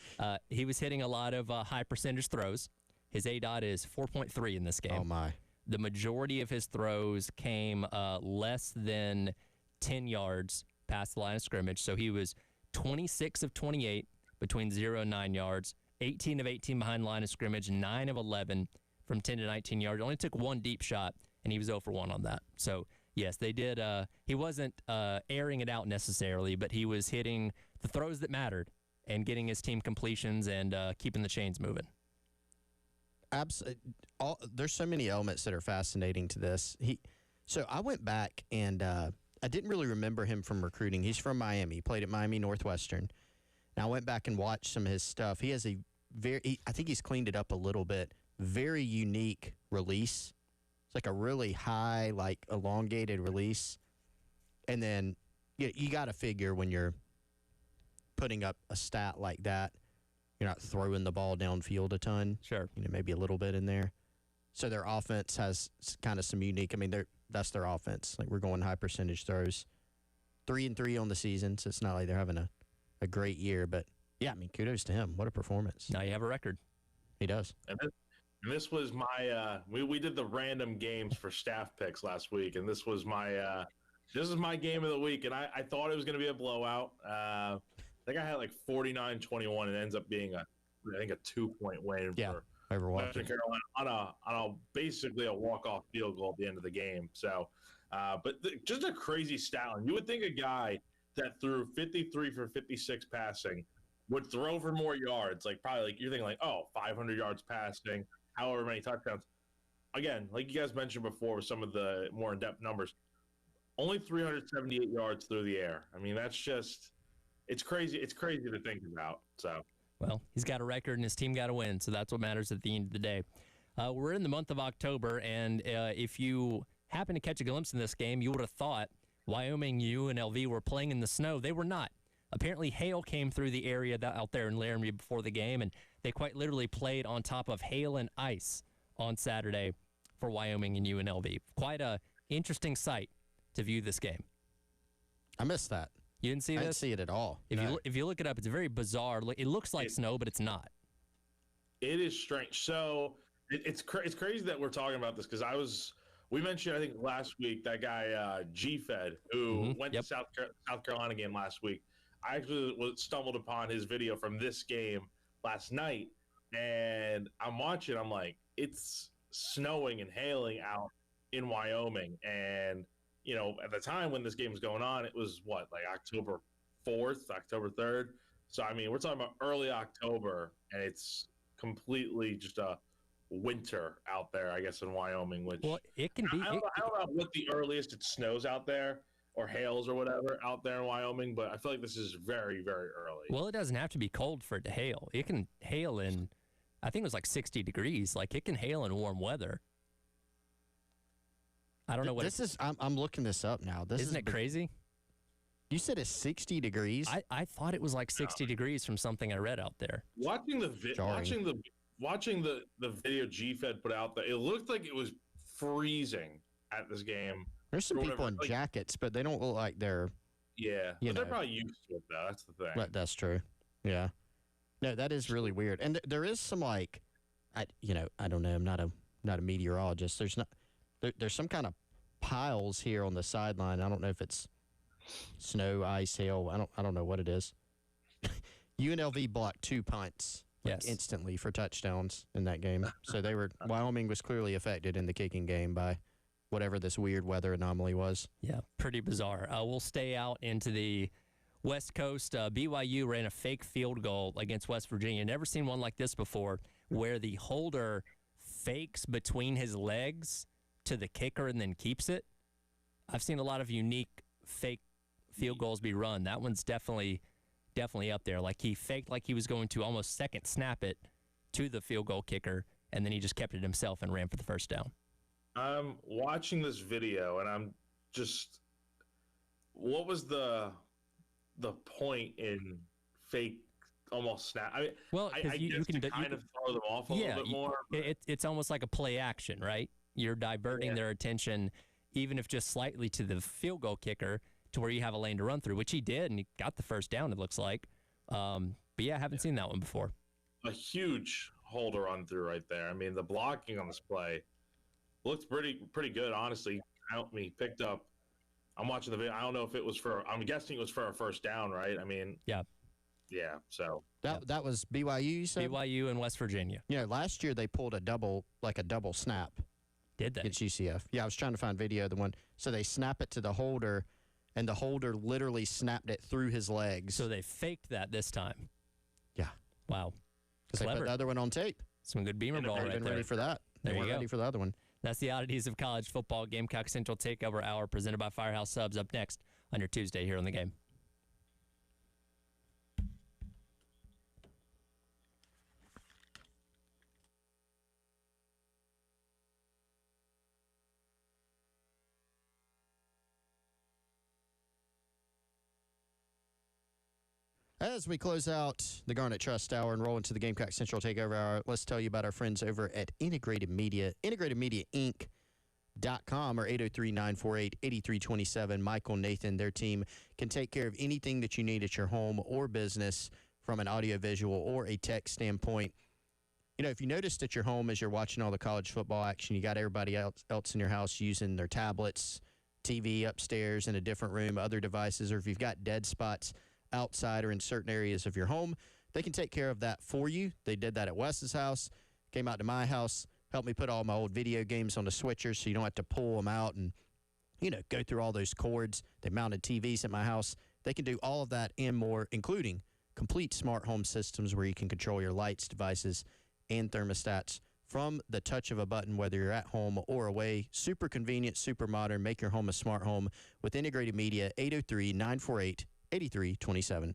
He was hitting a lot of high percentage throws. His ADOT is 4.3 in this game. Oh, my. The majority of his throws came less than 10 yards past the line of scrimmage. So he was 26 of 28 between 0 and 9 yards, 18 of 18 behind the line of scrimmage, 9 of 11 from 10 to 19 yards. Only took one deep shot, and he was 0 for 1 on that. So, yes, they did. He wasn't airing it out necessarily, but he was hitting the throws that mattered and getting his team completions and keeping the chains moving. There's so many elements that are fascinating to this. So I went back and I didn't really remember him from recruiting. He's from Miami. He played at Miami Northwestern. And I went back and watched some of his stuff. He has I think he's cleaned it up a little bit. Very unique release. It's like a really high, like elongated release. And then you got to figure when you're putting up a stat like that, you're not throwing the ball downfield a ton. Sure. Maybe a little bit in there. So their offense has kind of some unique. I mean, that's their offense. Like, we're going high percentage throws. 3-3 on the season, so it's not like they're having a great year. But, yeah, I mean, kudos to him. What a performance. Now you have a record. He does. And this was my we did the random games for staff picks last week, and this was my game of the week, and I thought it was going to be a blowout. I think I had like 49-21. It ends up being I think a 2-point win for Western Carolina on basically a walk-off field goal at the end of the game. So, just a crazy stat line. You would think a guy that threw 53 for 56 passing would throw for more yards. Like, probably like you're thinking like, 500 yards passing, however many touchdowns. Again, like you guys mentioned before with some of the more in-depth numbers, only 378 yards through the air. I mean, that's just it's crazy. It's crazy to think about. So, well, he's got a record and his team got a win, so that's what matters at the end of the day. We're in the month of October, and if you happen to catch a glimpse in this game, you would have thought Wyoming, UNLV were playing in the snow. They were not. Apparently, hail came through the area out there in Laramie before the game, and they quite literally played on top of hail and ice on Saturday for Wyoming and UNLV. Quite a interesting sight to view this game. I missed that. You didn't see this? I didn't see it at all. If you look it up, it's very bizarre. It looks like snow, but it's not. It is strange. So it's crazy that we're talking about this because we mentioned, I think last week, that guy G-Fed who went to South Carolina game last week. I actually stumbled upon his video from this game last night, and I'm watching. I'm like, it's snowing and hailing out in Wyoming, and at the time when this game was going on, it was like October 4th, October 3rd. So, I mean, we're talking about early October, and it's completely just a winter out there, I guess, in Wyoming. Which, well, it can be. I don't know what the earliest it snows out there or hails or whatever out there in Wyoming, but I feel like this is very, very early. Well, it doesn't have to be cold for it to hail. It can hail in, I think it was like 60 degrees. Like, it can hail in warm weather. I don't know what this is. I'm looking this up now. Isn't it crazy? You said it's 60 degrees. I thought it was like 60 degrees from something I read out there. Watching the video G-Fed put out there, it looked like it was freezing at this game. There's some people in jackets, but they don't look like they're. Yeah, but they're probably used to it though. That's the thing. But that's true. Yeah. No, that is really weird, and there is some I don't know. I'm not a meteorologist. There's some kind of piles here on the sideline. I don't know if it's snow, ice, hail. I don't know what it is. UNLV blocked 2 punts instantly for touchdowns in that game. So Wyoming was clearly affected in the kicking game by whatever this weird weather anomaly was. Yeah, pretty bizarre. We'll stay out into the West Coast. BYU ran a fake field goal against West Virginia. Never seen one like this before, where the holder fakes between his legs to the kicker and then keeps it. I've seen a lot of unique fake field goals be run. That one's definitely up there. Like he faked like he was going to almost second snap it to the field goal kicker, and then he just kept it himself and ran for the first down. I'm watching this video, and I'm just, what was the point in fake almost snap? I mean, well, I you guess can to kind of throw them off a little bit more. It's almost like a play action, right? You're diverting their attention, even if just slightly, to the field goal kicker, to where you have a lane to run through, which he did, and he got the first down, it looks like. But yeah, I haven't seen that one before. A huge holder on through right there. I mean, the blocking on this play looked pretty good, honestly. Helped me picked up. I'm watching the video. I don't know if it was for. I'm guessing it was for a first down, right? I mean, yeah. So that was BYU. You said BYU and West Virginia. Yeah, last year they pulled a double snap. Did they? Against UCF. Yeah, I was trying to find video of the one. So they snap it to the holder, and the holder literally snapped it through his legs. So they faked that this time. Yeah. Wow. Because they put the other one on tape. Some good beamer ball right there. Been ready for that. They weren't ready for the other one. That's the oddities of college football. Gamecock Central Takeover Hour presented by Firehouse Subs up next on your Tuesday here on the game. As we close out the Garnet Trust Hour and roll into the Gamecock Central Takeover Hour, let's tell you about our friends over at Integrated Media, integratedmediainc.com or 803-948-8327. Michael, Nathan, their team can take care of anything that you need at your home or business from an audiovisual or a tech standpoint. You know, if you noticed at your home as you're watching all the college football action, you got everybody else in your house using their tablets, TV upstairs in a different room, other devices, or if you've got dead spots outside or in certain areas of your home, they can take care of that for you. They did that at Wes's house, came out to my house, helped me put all my old video games on the switchers so you don't have to pull them out and, go through all those cords. They mounted TVs at my house. They can do all of that and more, including complete smart home systems where you can control your lights, devices, and thermostats from the touch of a button, whether you're at home or away. Super convenient, super modern. Make your home a smart home with Integrated Media, 803-948-8327.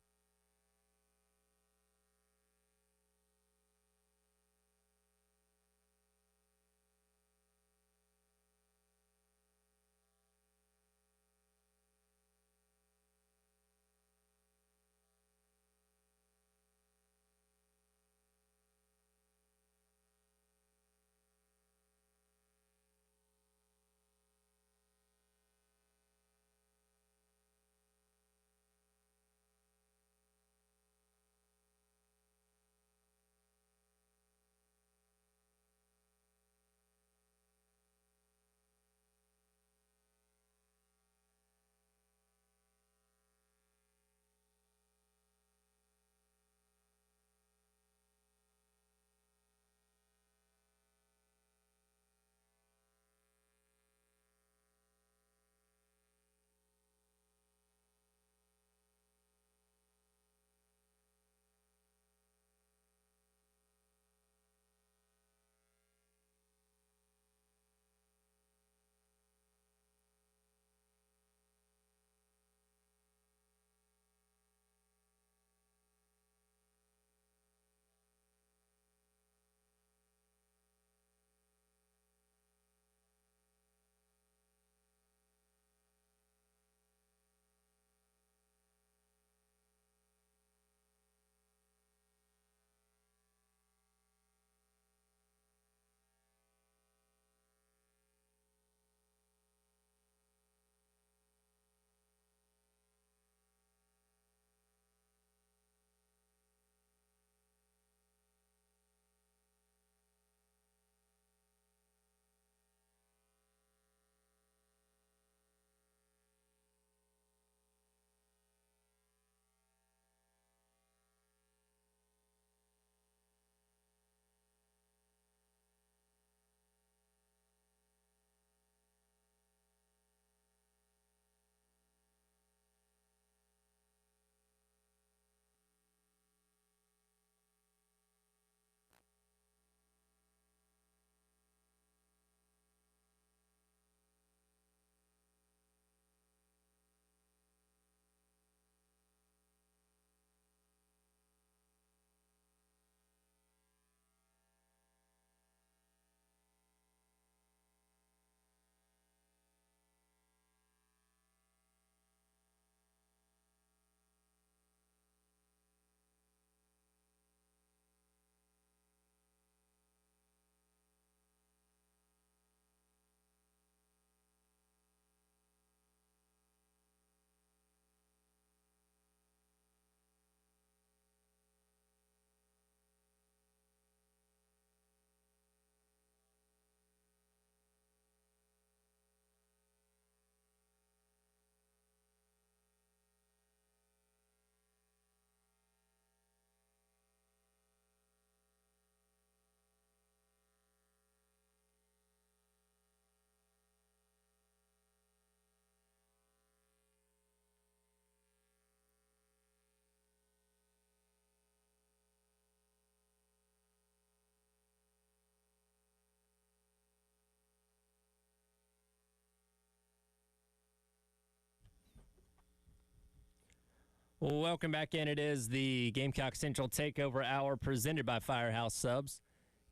Well, welcome back in. It is the Gamecock Central Takeover Hour presented by Firehouse Subs.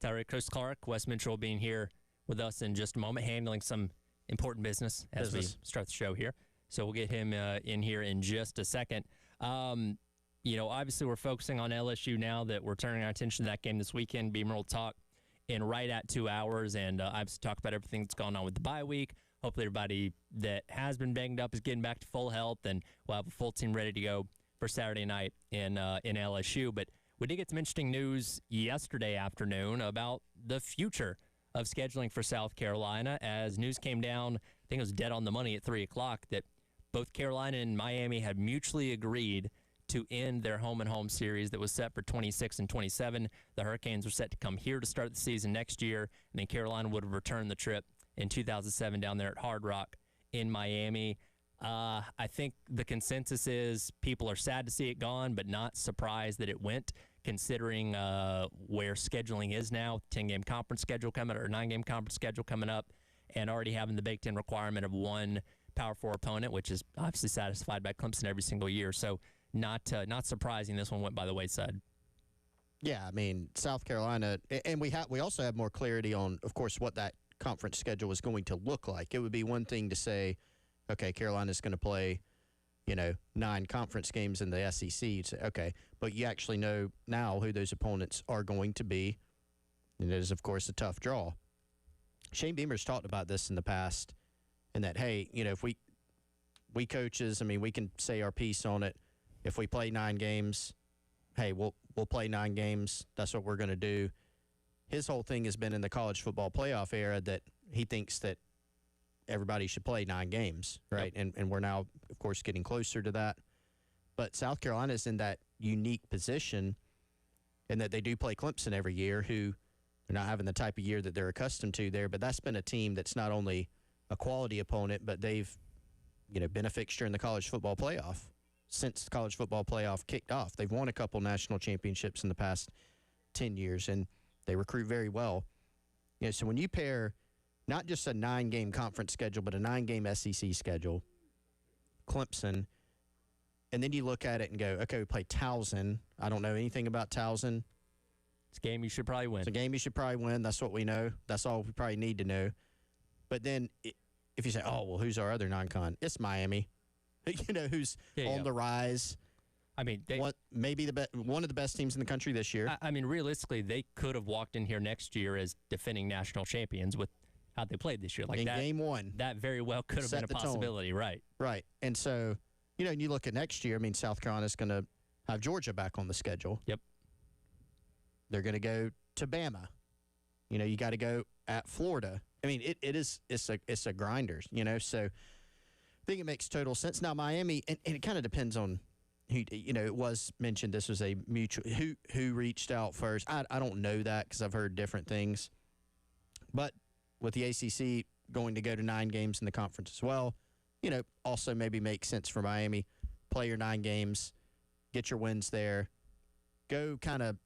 Tyreek Chris Clark, Wes Mitchell being here with us in just a moment, handling some important business as we start the show here. So we'll get him in here in just a second. Obviously we're focusing on LSU now that we're turning our attention to that game this weekend. Beamer will talk in right at 2 hours, and obviously talk about everything that's gone on with the bye week. Hopefully everybody that has been banged up is getting back to full health, and we'll have a full team ready to go for Saturday night in LSU. But we did get some interesting news yesterday afternoon about the future of scheduling for South Carolina, as news came down, I think it was dead on the money at 3 o'clock, that both Carolina and Miami had mutually agreed to end their home-and-home series that was set for 26 and 27. The Hurricanes were set to come here to start the season next year, and then Carolina would have returned the trip in 2007 down there at Hard Rock in Miami. I think the consensus is people are sad to see it gone, but not surprised that it went, considering where scheduling is now. 10-game conference schedule coming, or 9-game conference schedule coming up, and already having the baked-in requirement of one Power 4 opponent, which is obviously satisfied by Clemson every single year. So not surprising this one went by the wayside. Yeah, I mean, South Carolina, and we also have more clarity on, of course, what that conference schedule was going to look like. It would be one thing to say, okay, Carolina's going to play, 9 conference games in the SEC. You'd say, okay, but you actually know now who those opponents are going to be, and it is, of course, a tough draw. Shane Beamer's talked about this in the past, and that, hey, if we coaches, I mean, we can say our piece on it. If we play 9 games, hey, we'll play 9 games. That's what we're going to do. His whole thing has been in the college football playoff era that he thinks that everybody should play 9 games, right? Yep. And we're now, of course, getting closer to that. But South Carolina is in that unique position in that they do play Clemson every year, who are not having the type of year that they're accustomed to there. But that's been a team that's not only a quality opponent, but they've, been a fixture in the college football playoff since the college football playoff kicked off. They've won a couple national championships in the past 10 years, and they recruit very well. So when you pair not just a 9-game conference schedule, but a 9-game SEC schedule, Clemson, and then you look at it and go, okay, we play Towson. I don't know anything about Towson. It's a game you should probably win. It's a game you should probably win. That's what we know. That's all we probably need to know. But then if you say, oh, well, who's our other non-con? It's Miami, who's on the rise. I mean, maybe one of the best teams in the country this year. I mean, realistically, they could have walked in here next year as defending national champions with how they played this year. Like in game 1. That very well could have been a possibility, right? Right. And so, and you look at next year, I mean, South Carolina's going to have Georgia back on the schedule. Yep. They're going to go to Bama. You got to go at Florida. I mean, it's a grinder, so I think it makes total sense. Now, Miami, and it kind of depends on who, it was mentioned this was a mutual, who reached out first. I don't know that because I've heard different things. But with the ACC going to go to 9 games in the conference as well, also maybe makes sense for Miami. Play your 9 games, get your wins there, go kind of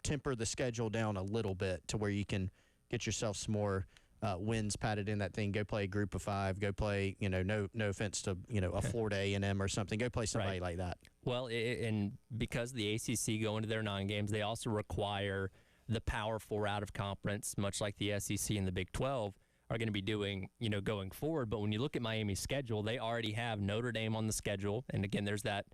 temper the schedule down a little bit to where you can get yourself some more wins padded in that thing. Go play a group of 5. Go play, no offense to, a Florida A&M or something. Go play somebody like that. Well, and because the ACC go into their 9 games, they also require the Power 4 out of conference, much like the SEC and the Big 12 are going to be doing, going forward. But when you look at Miami's schedule, they already have Notre Dame on the schedule. And again, there's that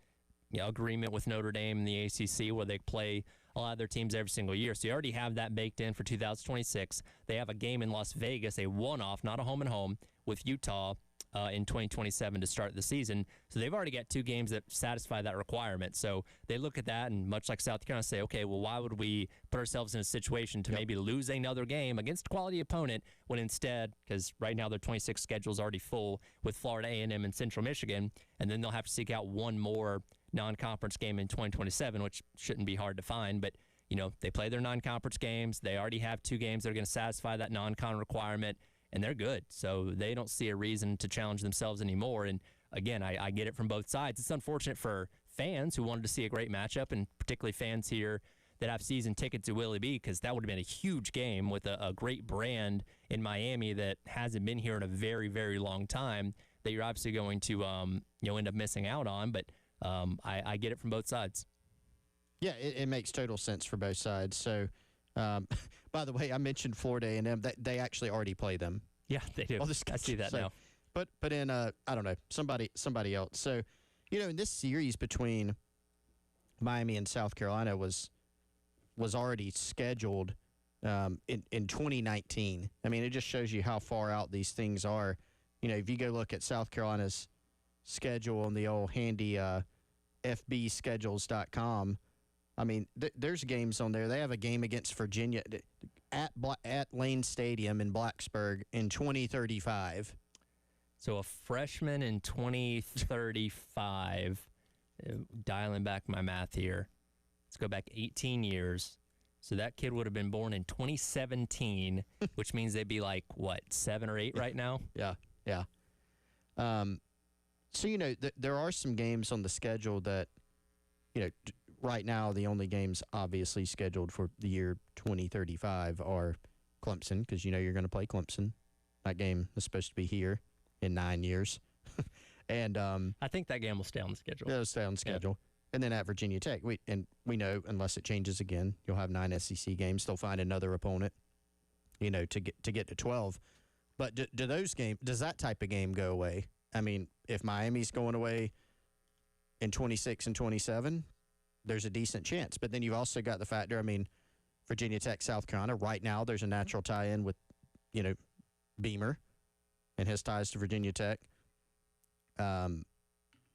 agreement with Notre Dame and the ACC where they play a lot of their teams every single year. So you already have that baked in for 2026. They have a game in Las Vegas, a one-off, not a home-and-home, with Utah in 2027 to start the season. So they've already got 2 games that satisfy that requirement. So they look at that and, much like South Carolina, say, okay, well, why would we put ourselves in a situation to maybe lose another game against a quality opponent when instead, because right now their 26 schedule is already full with Florida A&M and Central Michigan, and then they'll have to seek out one more non-conference game in 2027, which shouldn't be hard to find. But, they play their non-conference games. They already have 2 games that are going to satisfy that non-con requirement, and they're good. So they don't see a reason to challenge themselves anymore. And again, I get it from both sides. It's unfortunate for fans who wanted to see a great matchup, and particularly fans here that have season tickets to Willie B, because that would have been a huge game with a great brand in Miami that hasn't been here in a very, very long time that you're obviously going to end up missing out on. But I get it from both sides. Yeah, it makes total sense for both sides. So, by the way, I mentioned Florida A&M. They actually already play them. Yeah, they do. On the I schedule. see that now. But in I don't know, somebody else. So, in this series between Miami and South Carolina was already scheduled in 2019. I mean, it just shows you how far out these things are. If you go look at South Carolina's schedule on the old handy fbschedules.com, I mean, there's games on there. They have a game against Virginia at Lane Stadium in Blacksburg in 2035. So a freshman in 2035, dialing back my math here, let's go back 18 years. So that kid would have been born in 2017, which means they'd be like, what, 7 or 8 right now? Yeah. So, there are some games on the schedule that, right now the only games obviously scheduled for the year 2035 are Clemson, because you're going to play Clemson. That game is supposed to be here in 9 years. And I think that game will stay on the schedule. It'll stay on the schedule. Yeah. And then at Virginia Tech, we know, unless it changes again, you'll have 9 SEC games. They'll find another opponent, to get to 12. But does that type of game go away? I mean, if Miami's going away in 26 and 27, there's a decent chance. But then you've also got the factor, I mean, Virginia Tech, South Carolina, right now there's a natural tie-in with, Beamer and his ties to Virginia Tech.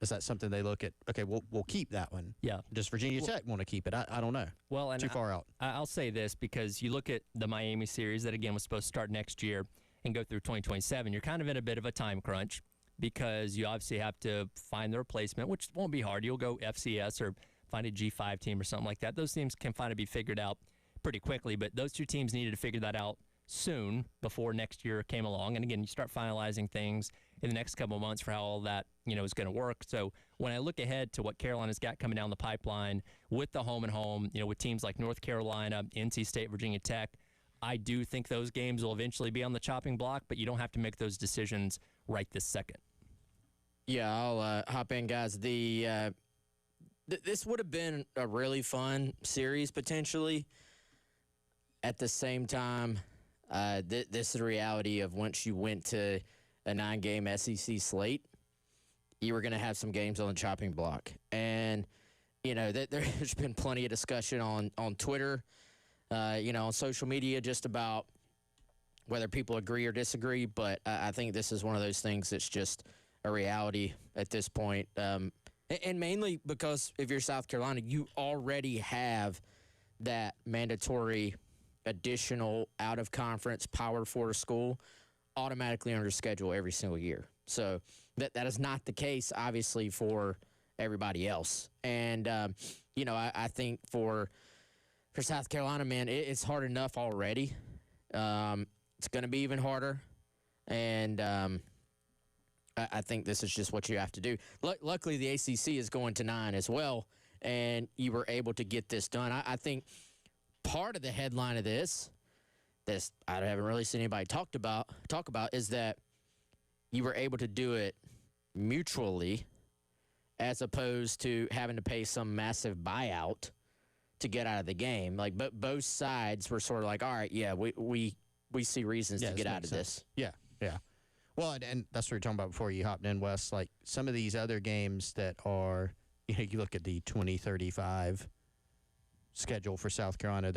Is that something they look at? Okay, we'll keep that one. Yeah. Does Virginia Tech want to keep it? I don't know. Well, and too far out. I'll say this, because you look at the Miami series that, again, was supposed to start next year and go through 2027. You're kind of in a bit of a time crunch, because you obviously have to find the replacement, which won't be hard. You'll go FCS or find a G5 team or something like that. Those teams can finally be figured out pretty quickly, but those two teams needed to figure that out soon before next year came along. And again, you start finalizing things in the next couple of months for how all that, is going to work. So when I look ahead to what Carolina's got coming down the pipeline with the home and home, with teams like North Carolina, NC State, Virginia Tech, I do think those games will eventually be on the chopping block, but you don't have to make those decisions right this second. Yeah, I'll hop in, guys. This would have been a really fun series, potentially. At the same time, this is the reality of once you went to a 9-game SEC slate, you were going to have some games on the chopping block. And, there's been plenty of discussion on Twitter, on social media, just about whether people agree or disagree. But I think this is one of those things that's just a reality at this point. And mainly because if you're South Carolina, you already have that mandatory additional out-of-conference Power 4 school automatically on your schedule every single year. So that is not the case, obviously, for everybody else. And, I think for South Carolina, man, it's hard enough already. It's going to be even harder. And I think this is just what you have to do. Luckily, the ACC is going to 9 as well, and you were able to get this done. I think part of the headline of this I haven't really seen anybody talk about is that you were able to do it mutually, as opposed to having to pay some massive buyout to get out of the game. Like, but both sides were sort of like, all right, yeah, we see reasons to get out of this. Yeah. Well, and that's what we were talking about before you hopped in, Wes. Like, some of these other games that are, you look at the 2035 schedule for South Carolina,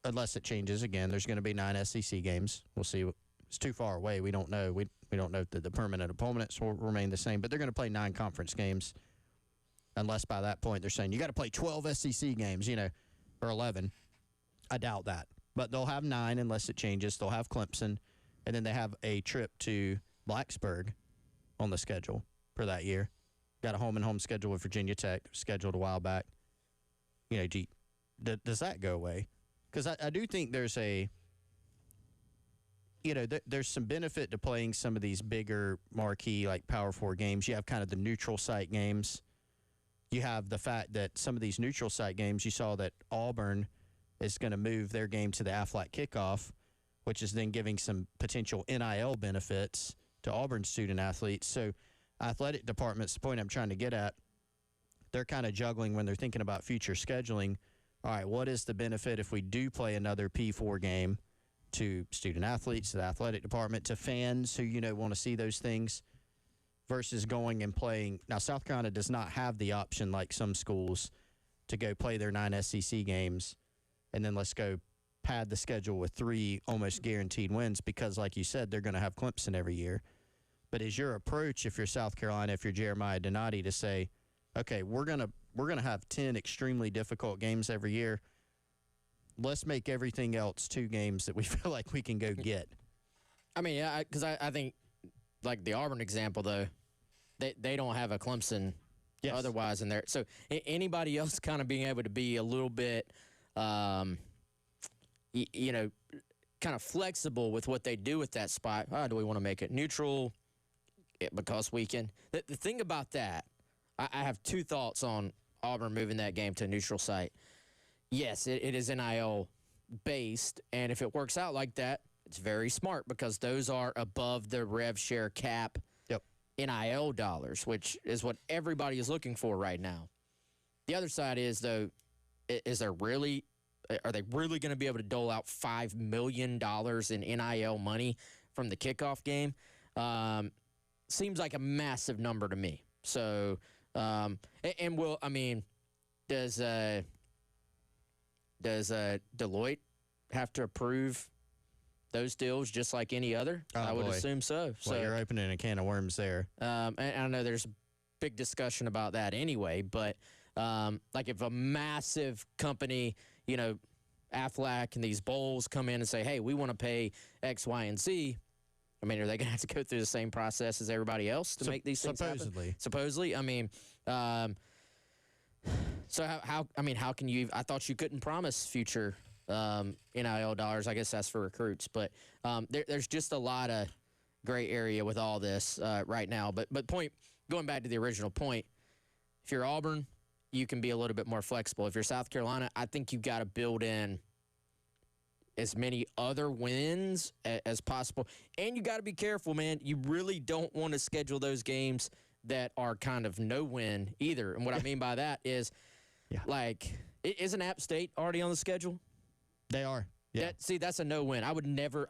unless it changes again, there's going to be 9 SEC games. We'll see. It's too far away. We don't know. We don't know that the permanent opponents will remain the same, but they're going to play 9 conference games, unless by that point they're saying you got to play 12 SEC games, or 11. I doubt that. But they'll have 9 unless it changes. They'll have Clemson, and then they have a trip to Blacksburg on the schedule for that year. Got a home and home schedule with Virginia Tech scheduled a while back. Does that go away? Because I do think there's there's some benefit to playing some of these bigger marquee, like Power 4 games. You have kind of the neutral site games. You have the fact that some of these neutral site games, you saw that Auburn is going to move their game to the Aflac kickoff, which is then giving some potential NIL benefits to Auburn student athletes. So athletic departments, the point I'm trying to get at, they're kind of juggling when they're thinking about future scheduling. All right, what is the benefit if we do play another P4 game to student athletes, to the athletic department, to fans who, want to see those things versus going and playing. Now, South Carolina does not have the option like some schools to go play their 9 SEC games and then let's go pad the schedule with 3 almost guaranteed wins because, like you said, they're going to have Clemson every year. But is your approach, if you're South Carolina, if you're Jeremiah Donati, to say, okay, we're gonna have 10 extremely difficult games every year. Let's make everything else 2 games that we feel like we can go get. I mean, yeah, because I think, like the Auburn example, though, they don't have a Clemson otherwise in there. So anybody else kind of being able to be a little bit, kind of flexible with what they do with that spot. Do we want to make it neutral because we can? The thing about that, I have 2 thoughts on Auburn moving that game to a neutral site. Yes, it is NIL based, and if it works out like that, it's very smart because those are above the rev share cap NIL dollars, which is what everybody is looking for right now. The other side is, though, are they really going to be able to dole out $5 million in NIL money from the kickoff game? Seems like a massive number to me. So, does Deloitte have to approve those deals just like any other? I would assume so. Well, you're opening a can of worms there. And I know there's big discussion about that anyway, but like if a massive company, Aflac and these bowls come in and say, hey, we want to pay X, Y, and Z, I mean, are they going to have to go through the same process as everybody else to make these things happen? Supposedly. I mean, so how can you? I thought you couldn't promise future NIL dollars. I guess that's for recruits, but there's just a lot of gray area with all this right now. But going back to the original point, if you're Auburn, you can be a little bit more flexible. If you're South Carolina, I think you've got to build in as many other wins as possible. And you got to be careful, man. You really don't want to schedule those games that are kind of no win either. And what I mean by that is, isn't App State already on the schedule? They are. Yeah. That's a no win. I would never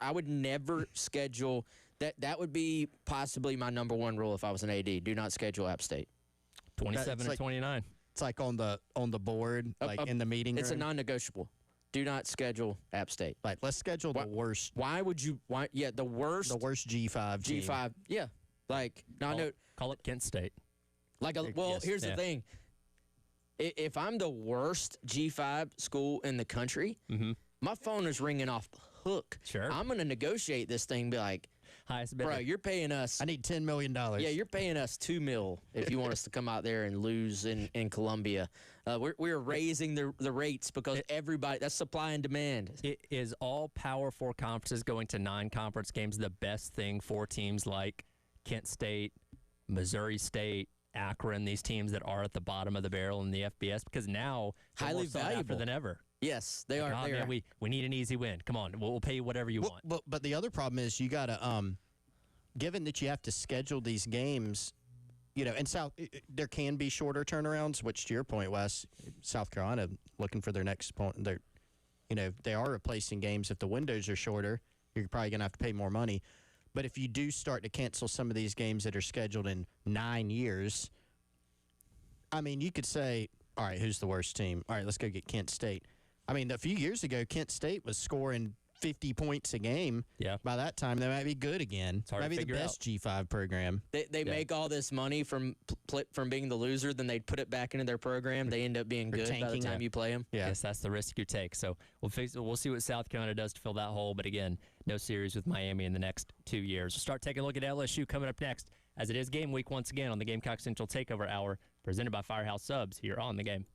schedule that. That would be possibly my number 1 rule if I was an AD. Do not schedule App State. 27 and 29. It's like on the board, in the meeting room. It's a non-negotiable. Do not schedule App State. Like, let's schedule the worst. Why would you? Why? Yeah, the worst. The worst G5 team. G5. Yeah. Like, no, I know. Call it Kent State. Here's the thing. If I'm the worst G5 school in the country, my phone is ringing off the hook. Sure. I'm going to negotiate this thing and be like, highest bidder. bro, you're paying us. I need $10 million. Yeah, you're paying us $2 million if you want us to come out there and lose in Columbia. We're raising the rates because everybody, that's supply and demand. Is all Power 4 conferences going to non-conference games the best thing for teams like Kent State, Missouri State, Akron, these teams that are at the bottom of the barrel in the FBS? Because now they're highly more sought valuable after than ever. Yes, they are. Man, we need an easy win. Come on, we'll pay you whatever you want. But the other problem is you got to, given that you have to schedule these games, and there can be shorter turnarounds. Which, to your point, Wes, South Carolina looking for their next opponent. They are replacing games. If the windows are shorter, you're probably going to have to pay more money. But if you do start to cancel some of these games that are scheduled in 9 years, I mean, you could say, all right, who's the worst team? All right, let's go get Kent State. I mean, a few years ago, Kent State was scoring 50 points a game. Yeah. By that time, they might be good again. It's hard might to be the figure best G5 program. They make all this money from being the loser, then they put it back into their program. They end up being good by the time you play them. Yeah. Yes, that's the risk you take. So we'll see what South Carolina does to fill that hole. But again, no series with Miami in the next 2 years. We'll start taking a look at LSU coming up next, as it is game week once again on the Gamecock Central Takeover Hour, presented by Firehouse Subs here on The Game.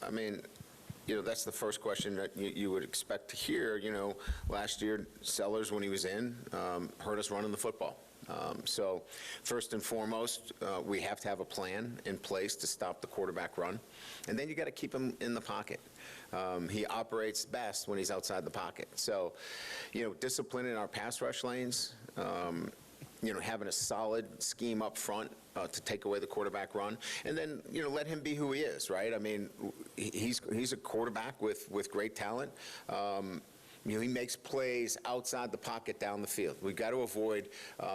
I mean, that's the first question that you would expect to hear. Last year, Sellers, when he was in, hurt us running the football. So first and foremost, we have to have a plan in place to stop the quarterback run. And then you got to keep him in the pocket. He operates best when he's outside the pocket. So, discipline in our pass rush lanes, having a solid scheme up front to take away the quarterback run, and then let him be who he is, right? I mean, he's a quarterback with great talent. He makes plays outside the pocket down the field. We've got to avoid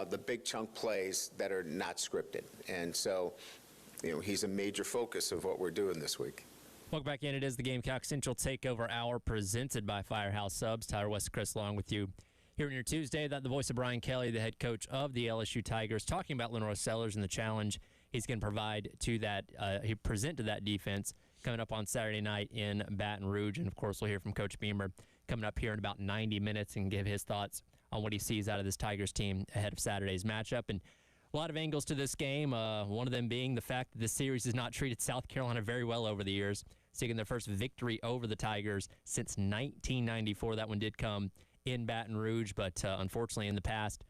the big chunk plays that are not scripted, and so he's a major focus of what we're doing this week. Welcome back in. It is the Gamecock Central Takeover Hour presented by Firehouse Subs. Tyler West, Chris along with you here on your Tuesday. That the voice of Brian Kelly, the head coach of the LSU Tigers, talking about Lenore Sellers and the challenge he's going to provide to that, he present to that defense coming up on Saturday night in Baton Rouge. And, of course, we'll hear from Coach Beamer coming up here in about 90 minutes and give his thoughts on what he sees out of this Tigers team ahead of Saturday's matchup. And a lot of angles to this game, one of them being the fact that this series has not treated South Carolina very well over the years, seeking their first victory over the Tigers since 1994. That one did come in Baton Rouge, but unfortunately in the past,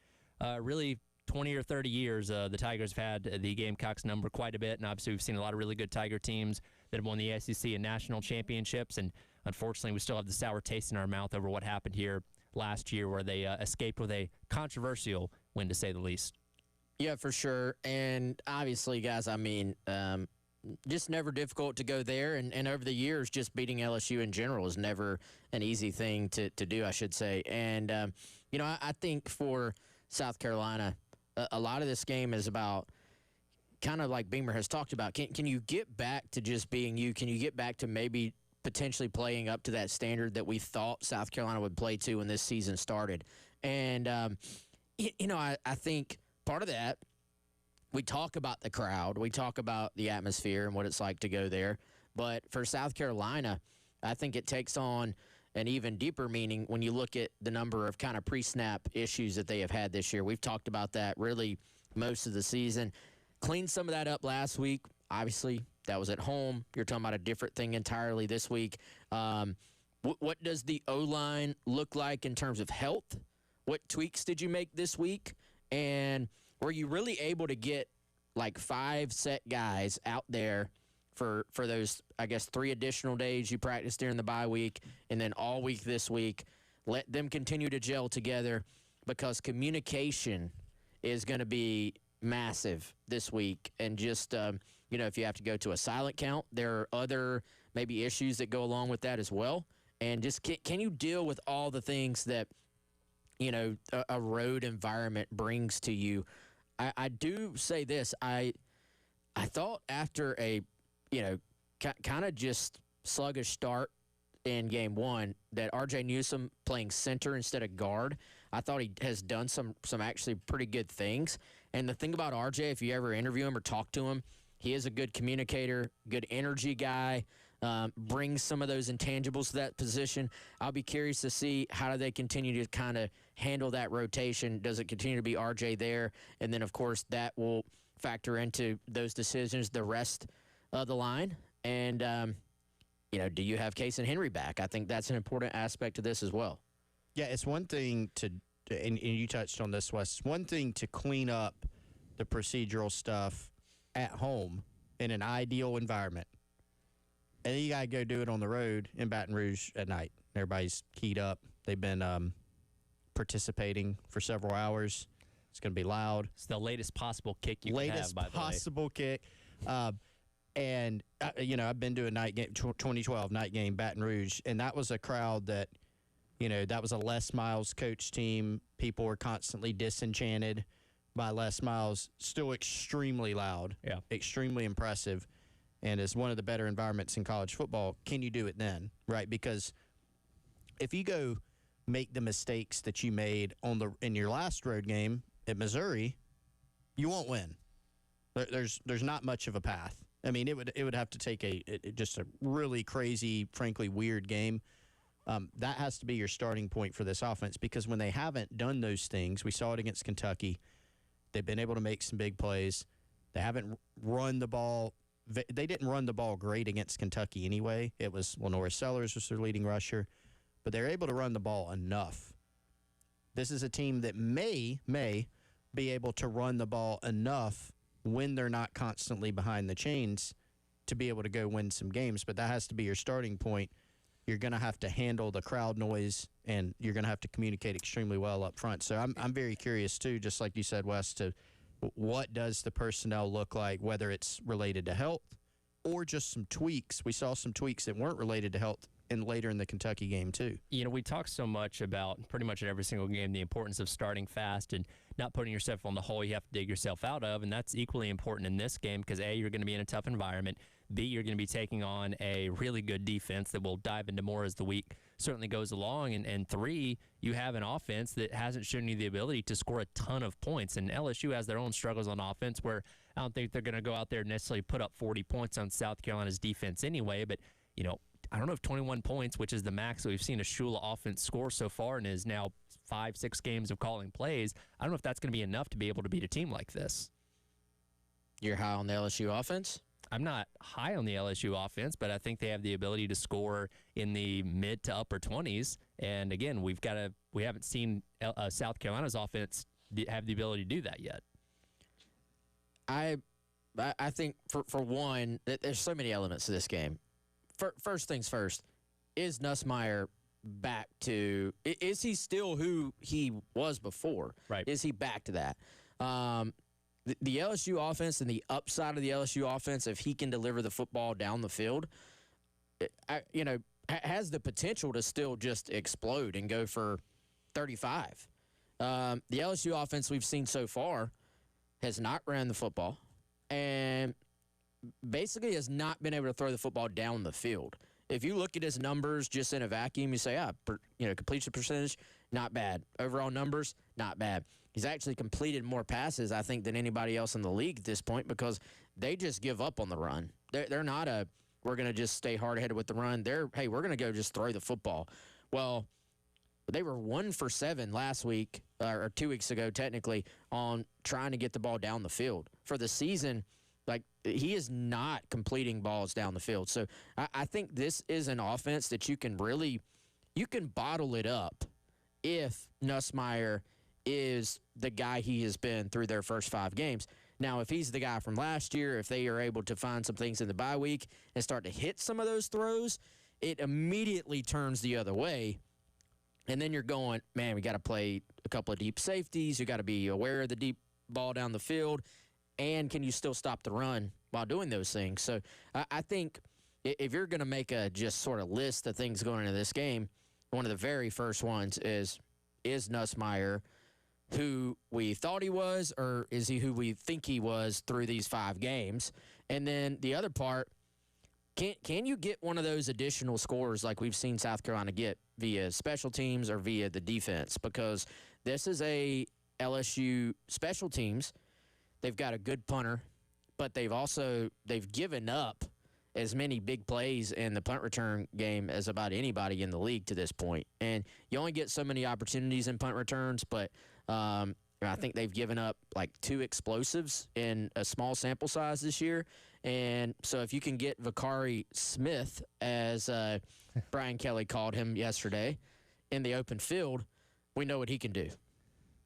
really 20 or 30 years, the Tigers have had the Gamecocks number quite a bit, and obviously we've seen a lot of really good Tiger teams that have won the SEC and national championships, and unfortunately we still have the sour taste in our mouth over what happened here last year where they escaped with a controversial win, to say the least. Yeah, for sure. And obviously, guys, I mean, just never difficult to go there. And over the years, just beating LSU in general is never an easy thing to do, I should say. And, I think for South Carolina, a lot of this game is about kind of like Beamer has talked about. Can you get back to just being you? Can you get back to maybe potentially playing up to that standard that we thought South Carolina would play to when this season started? And, I think part of that, we talk about the crowd, we talk about the atmosphere and what it's like to go there. But for South Carolina, I think it takes on an even deeper meaning when you look at the number of kind of pre-snap issues that they have had this year. We've talked about that really most of the season. Cleaned some of that up last week. Obviously, that was at home. You're talking about a different thing entirely this week. What does the O-line look like in terms of health? What tweaks did you make this week? And were you really able to get like 5 set guys out there for those, I guess, 3 additional days you practiced during the bye week and then all week this week? Let them continue to gel together because communication is going to be massive this week. And just, if you have to go to a silent count, there are other maybe issues that go along with that as well. And just can you deal with all the things that, a road environment brings to you? I do say this. I thought after a, kind of just sluggish start in game 1 that R.J. Newsome playing center instead of guard, I thought he has done some actually pretty good things. And the thing about R.J., if you ever interview him or talk to him, he is a good communicator, good energy guy, brings some of those intangibles to that position. I'll be curious to see how do they continue to kind of handle that rotation. Does it continue to be R.J. there? And then, of course, that will factor into those decisions, the rest of the line. And, do you have Case and Henry back? I think that's an important aspect to this as well. Yeah, it's one thing and you touched on this, Wes, it's one thing to clean up the procedural stuff at home in an ideal environment. And then you got to go do it on the road in Baton Rouge at night. Everybody's keyed up. They've been participating for several hours. It's going to be loud. It's the latest possible kick you can have, by the way. Latest possible kick. And, I've been to a night game, 2012 night game, Baton Rouge, and that was a crowd that, that was a Les Miles coach team. People were constantly disenchanted by Les Miles. Still extremely loud. Yeah. Extremely impressive. And is one of the better environments in college football. Can you do it then, right? Because if you go make the mistakes that you made in your last road game at Missouri, you won't win. There's not much of a path. I mean, it would have to take just a really crazy, frankly, weird game. That has to be your starting point for this offense because when they haven't done those things, we saw it against Kentucky. They've been able to make some big plays. They haven't run the ball they didn't run the ball great against Kentucky anyway. It was Lenora Sellers was their leading rusher, but they're able to run the ball enough. This is a team that may be able to run the ball enough when they're not constantly behind the chains to be able to go win some games, but that has to be your starting point. You're going to have to handle the crowd noise, and you're going to have to communicate extremely well up front. So I'm very curious, too, just like you said, Wes, to what does the personnel look like, whether it's related to health or just some tweaks. We saw some tweaks that weren't related to health and later in the Kentucky game, too. You know, we talk so much about pretty much in every single game the importance of starting fast and not putting yourself on the hole you have to dig yourself out of, and that's equally important in this game because, A, you're going to be in a tough environment. B, you're going to be taking on a really good defense that we'll dive into more as the week certainly goes along. And 3, you have an offense that hasn't shown you the ability to score a ton of points. And LSU has their own struggles on offense where I don't think they're going to go out there and necessarily put up 40 points on South Carolina's defense anyway. But, you know, I don't know if 21 points, which is the max that we've seen a Shula offense score so far and is now 5-6 games of calling plays, I don't know if that's going to be enough to be able to beat a team like this. You're high on the LSU offense? I'm not high on the LSU offense, but I think they have the ability to score in the mid to upper 20s. And again, we haven't seen South Carolina's offense have the ability to do that yet. I think for one, there's so many elements to this game. First things first, is Nussmeier back to? Is he still who he was before? Right. Is he back to that? The LSU offense and the upside of the LSU offense, if he can deliver the football down the field, has the potential to still just explode and go for 35. The LSU offense we've seen so far has not ran the football and basically has not been able to throw the football down the field. If you look at his numbers just in a vacuum, you say, completion percentage, not bad. Overall numbers, not bad. He's actually completed more passes, I think, than anybody else in the league at this point because they just give up on the run. They're not we're going to just stay hard-headed with the run. Hey, we're going to go just throw the football. Well, they were 1 for 7 last week, or 2 weeks ago, technically, on trying to get the ball down the field. For the season, he is not completing balls down the field. So I think this is an offense that you can bottle it up if Nussmeier is the guy he has been through their first 5 games. Now, if he's the guy from last year, if they are able to find some things in the bye week and start to hit some of those throws, it immediately turns the other way. And then you're going, man, we got to play a couple of deep safeties. You got to be aware of the deep ball down the field. And can you still stop the run while doing those things? So I think if you're going to make a just sort of list of things going into this game, one of the very first ones is Nussmeier who we thought he was, or is he who we think he was through these 5 games? And then the other part, can you get one of those additional scores like we've seen South Carolina get via special teams or via the defense? Because this is a LSU special teams. They've got a good punter, but they've given up as many big plays in the punt return game as about anybody in the league to this point. And you only get so many opportunities in punt returns, but I think they've given up like 2 explosives in a small sample size this year. And so if you can get Vakari Smith, as Brian Kelly called him yesterday, in the open field, we know what he can do.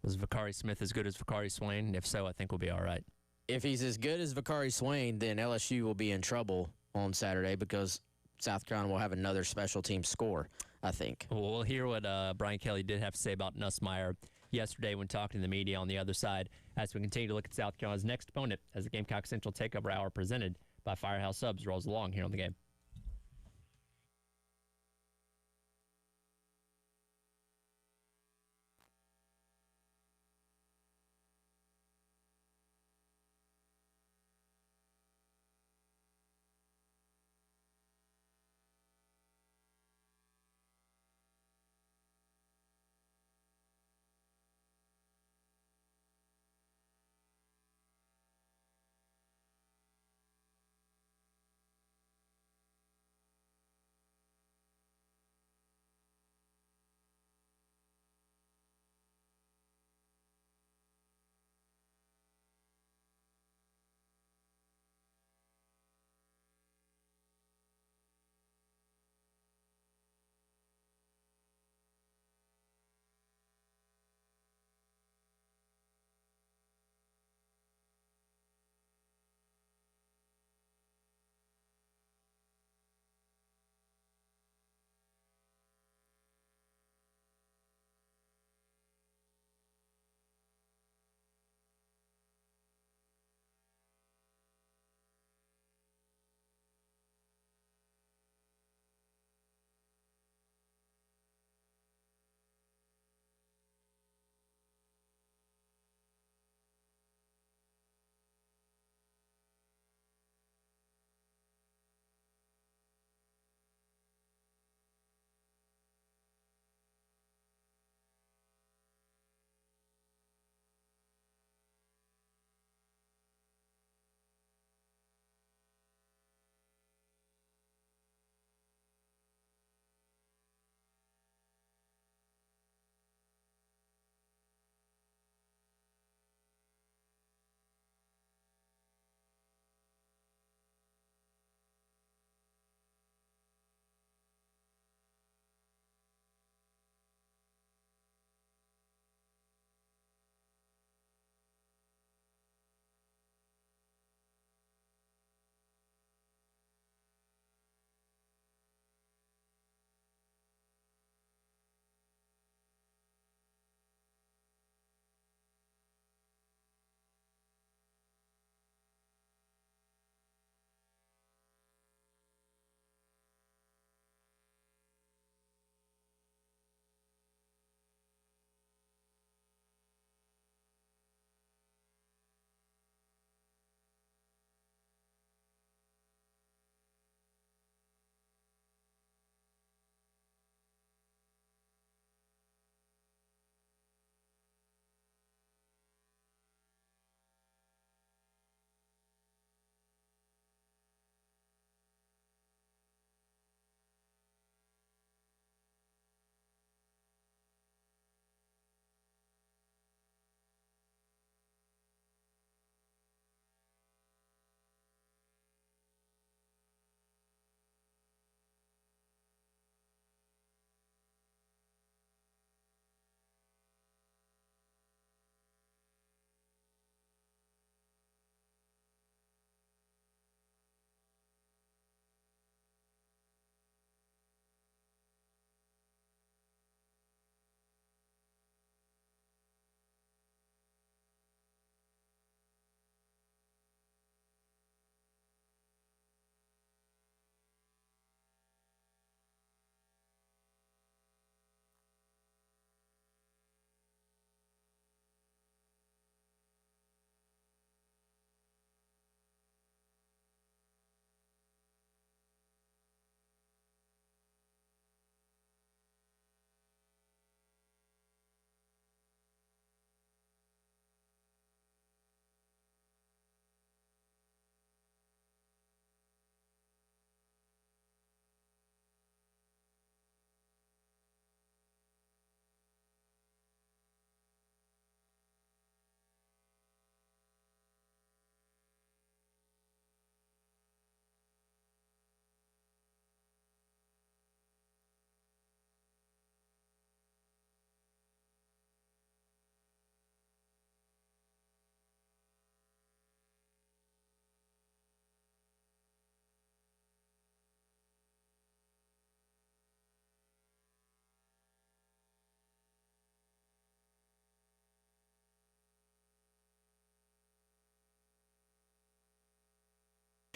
Was Vakari Smith as good as Vakari Swain? If so, I think we'll be all right. If he's as good as Vakari Swain, then LSU will be in trouble on Saturday because South Carolina will have another special team score, I think. Well, we'll hear what Brian Kelly did have to say about Nussmeier yesterday when talking to the media on the other side as we continue to look at South Carolina's next opponent as the Gamecock Central Takeover Hour presented by Firehouse Subs rolls along here on the game.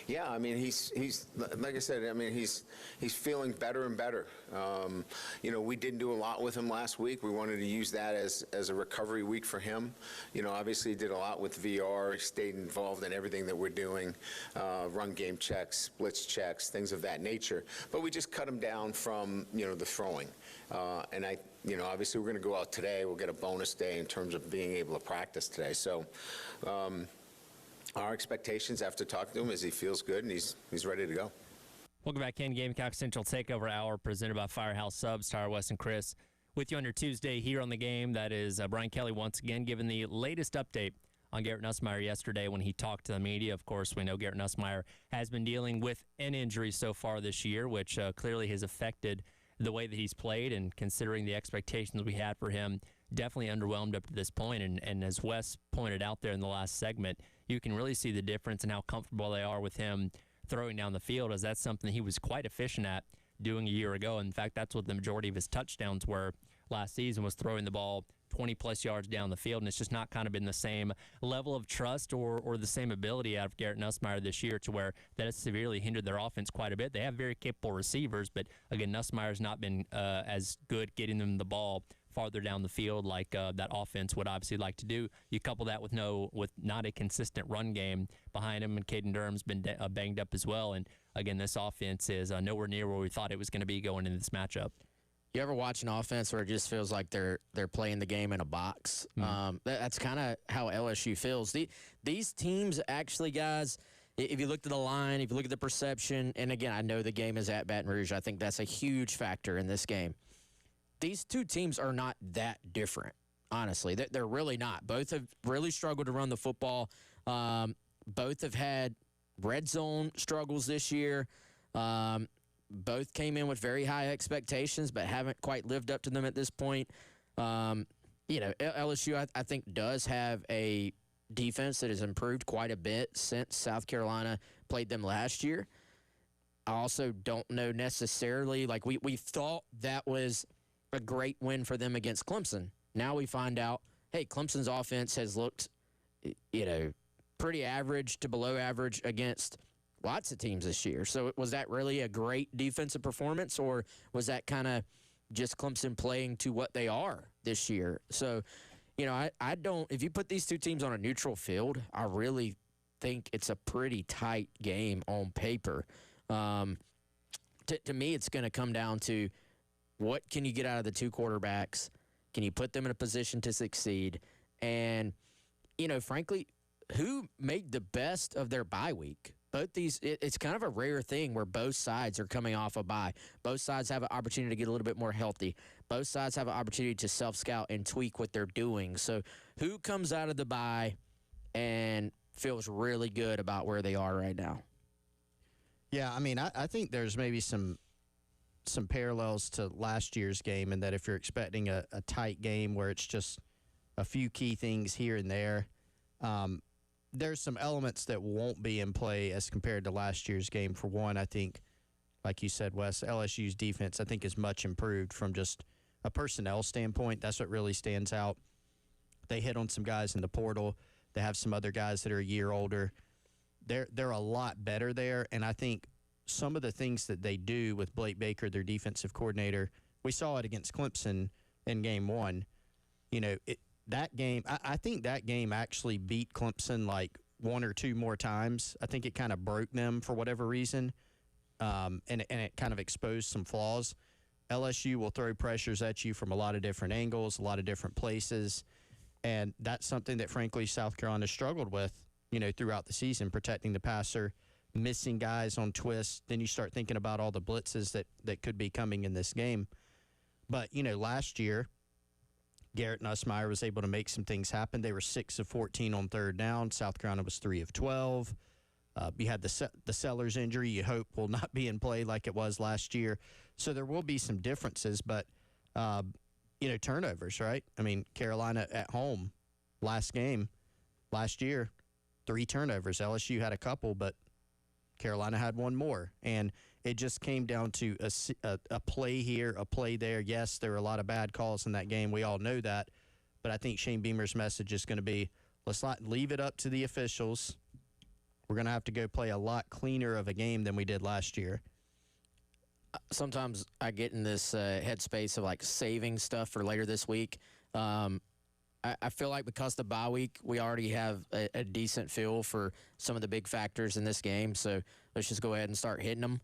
Yeah, I mean, he's like I said, I mean, he's feeling better and better. We didn't do a lot with him last week. We wanted to use that as a recovery week for him. Obviously he did a lot with VR. He stayed involved in everything that we're doing, run game checks, blitz checks, things of that nature. But we just cut him down from, the throwing. And obviously we're going to go out today. We'll get a bonus day in terms of being able to practice today. So, our expectations after talking to him is he feels good and he's ready to go. Welcome back in Gamecock Central Takeover Hour presented by Firehouse Subs. Tyler, West, and Chris with you on your Tuesday here on the game. That is Brian Kelly once again giving the latest update on Garrett Nussmeier yesterday when he talked to the media. Of course, we know Garrett Nussmeier has been dealing with an injury so far this year, which clearly has affected the way that he's played, and considering the expectations we had for him, definitely underwhelmed up to this point. And as Wes pointed out there in the last segment, you can really see the difference in how comfortable they are with him throwing down the field, as that's something he was quite efficient at doing a year ago. In fact, that's what the majority of his touchdowns were last season, was throwing the ball 20-plus yards down the field, and it's just not kind of been the same level of trust or the same ability out of Garrett Nussmeier this year, to where that has severely hindered their offense quite a bit. They have very capable receivers, but again, Nussmeier's not been as good getting them the ball farther down the field like that offense would obviously like to do. You couple that with not a consistent run game behind him, and Caden Durham's been banged up as well. And again, this offense is nowhere near where we thought it was going to be going into this matchup. You ever watch an offense where it just feels like they're playing the game in a box? Mm-hmm. That's kind of how LSU feels. These teams actually, guys, if you look at the line, if you look at the perception, and again, I know the game is at Baton Rouge. I think that's a huge factor in this game. These two teams are not that different, honestly. They're really not. Both have really struggled to run the football. Both have had red zone struggles this year. Both came in with very high expectations, but haven't quite lived up to them at this point. LSU, I think, does have a defense that has improved quite a bit since South Carolina played them last year. I also don't know necessarily, like we thought that was a great win for them against Clemson. Now we find out, hey, Clemson's offense has looked, pretty average to below average against lots of teams this year. So was that really a great defensive performance, or was that kind of just Clemson playing to what they are this year? So, I don't – if you put these two teams on a neutral field, I really think it's a pretty tight game on paper. To me, it's going to come down to what can you get out of the two quarterbacks? Can you put them in a position to succeed? And, frankly, who made the best of their bye week? Both these, it's kind of a rare thing where both sides are coming off a bye. Both sides have an opportunity to get a little bit more healthy. Both sides have an opportunity to self-scout and tweak what they're doing. So who comes out of the bye and feels really good about where they are right now? Yeah, I mean, I think there's maybe some parallels to last year's game, in that if you're expecting a tight game where it's just a few key things here and there, there's some elements that won't be in play as compared to last year's game. For one, I think, like you said, Wes, LSU's defense, I think, is much improved from just a personnel standpoint. That's what really stands out. They hit on some guys in the portal. They have some other guys that are a year older. They're a lot better there, and I think some of the things that they do with Blake Baker, their defensive coordinator, we saw it against Clemson in game one. That game, I think that game actually beat Clemson like one or two more times. I think it kind of broke them for whatever reason, and it kind of exposed some flaws. LSU will throw pressures at you from a lot of different angles, a lot of different places, and that's something that, frankly, South Carolina struggled with, throughout the season, protecting the passer, missing guys on twists. Then you start thinking about all the blitzes that could be coming in this game. But, last year, Garrett Nussmeier was able to make some things happen. They were 6 of 14 on third down. South Carolina was 3 of 12. You had the Sellers injury, you hope will not be in play like it was last year. So there will be some differences, but, turnovers, right? I mean, Carolina at home, last game, last year, 3 turnovers. LSU had a couple, but Carolina had one more. And it just came down to a play here, a play there. Yes, there were a lot of bad calls in that game. We all know that. But I think Shane Beamer's message is going to be, let's not leave it up to the officials. we're going to have to go play a lot cleaner of a game than we did last year. Sometimes I get in this headspace of like saving stuff for later this week. I feel like because the bye week, we already have a decent feel for some of the big factors in this game. So let's just go ahead and start hitting them.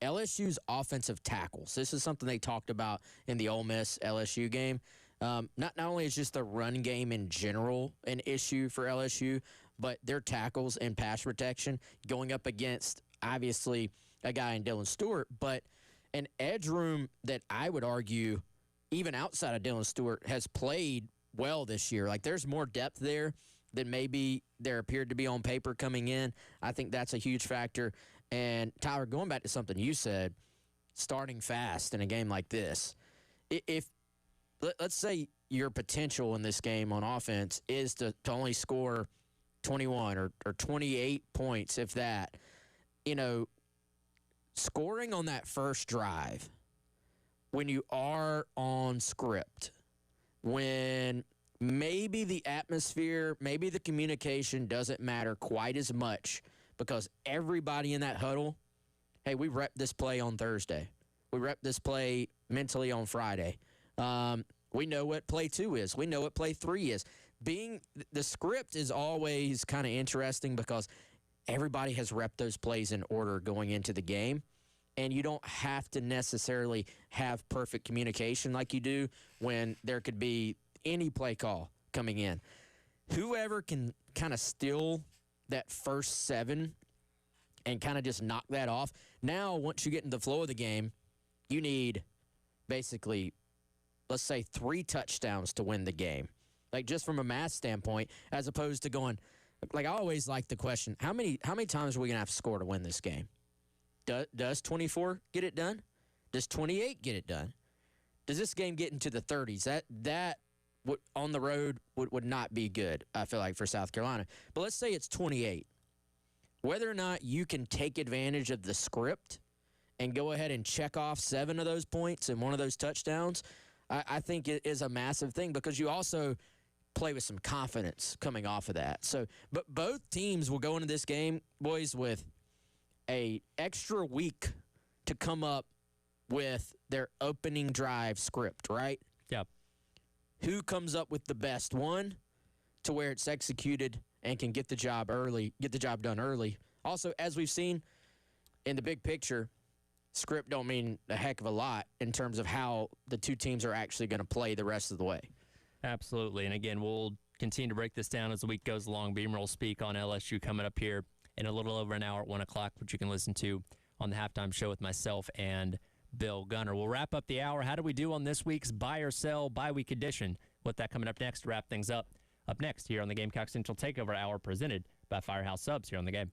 LSU's offensive tackles. This is something they talked about in the Ole Miss LSU game. Not only is just the run game in general an issue for LSU, but their tackles and pass protection going up against, obviously, a guy in Dylan Stewart, but an edge room that I would argue, even outside of Dylan Stewart, has played well this year. Like, there's more depth there than maybe there appeared to be on paper coming in. I think that's a huge factor. And, Tyler, going back to something you said, starting fast in a game like this, let's say your potential in this game on offense is to only score 21 or 28 points, if that, scoring on that first drive when you are on script, when maybe the atmosphere, maybe the communication doesn't matter quite as much because everybody in that huddle, hey, we repped this play on Thursday. We repped this play mentally on Friday. We know what play 2 is. We know what play 3 is. The script is always kind of interesting because everybody has repped those plays in order going into the game, and you don't have to necessarily have perfect communication like you do when there could be any play call coming in. Whoever can kind of steal that first 7 and kind of just knock that off, now once you get in the flow of the game, you need basically, let's say, 3 touchdowns to win the game. Like, just from a math standpoint, as opposed to going, like, I always like the question, how many times are we going to have to score to win this game? Does 24 get it done? Does 28 get it done? Does this game get into the 30s? That would, on the road would not be good, I feel like, for South Carolina. But let's say it's 28. Whether or not you can take advantage of the script and go ahead and check off 7 of those points and 1 of those touchdowns, I think it is a massive thing because you also play with some confidence coming off of that. So, but both teams will go into this game, boys, with a extra week to come up with their opening drive script, right? Yep. Who comes up with the best one to where it's executed and can get the job done early. Also, as we've seen in the big picture, script don't mean a heck of a lot in terms of how the two teams are actually going to play the rest of the way. Absolutely. And again, we'll continue to break this down as the week goes along. Beamer will speak on LSU coming up here in a little over an hour at 1 o'clock, which you can listen to on the halftime show with myself and Bill Gunner. We'll wrap up the hour. How do we do on this week's Buy or Sell Bye-Week edition? With that coming up next to wrap things up. Up next here on the Gamecock Central Takeover Hour presented by Firehouse Subs here on the game.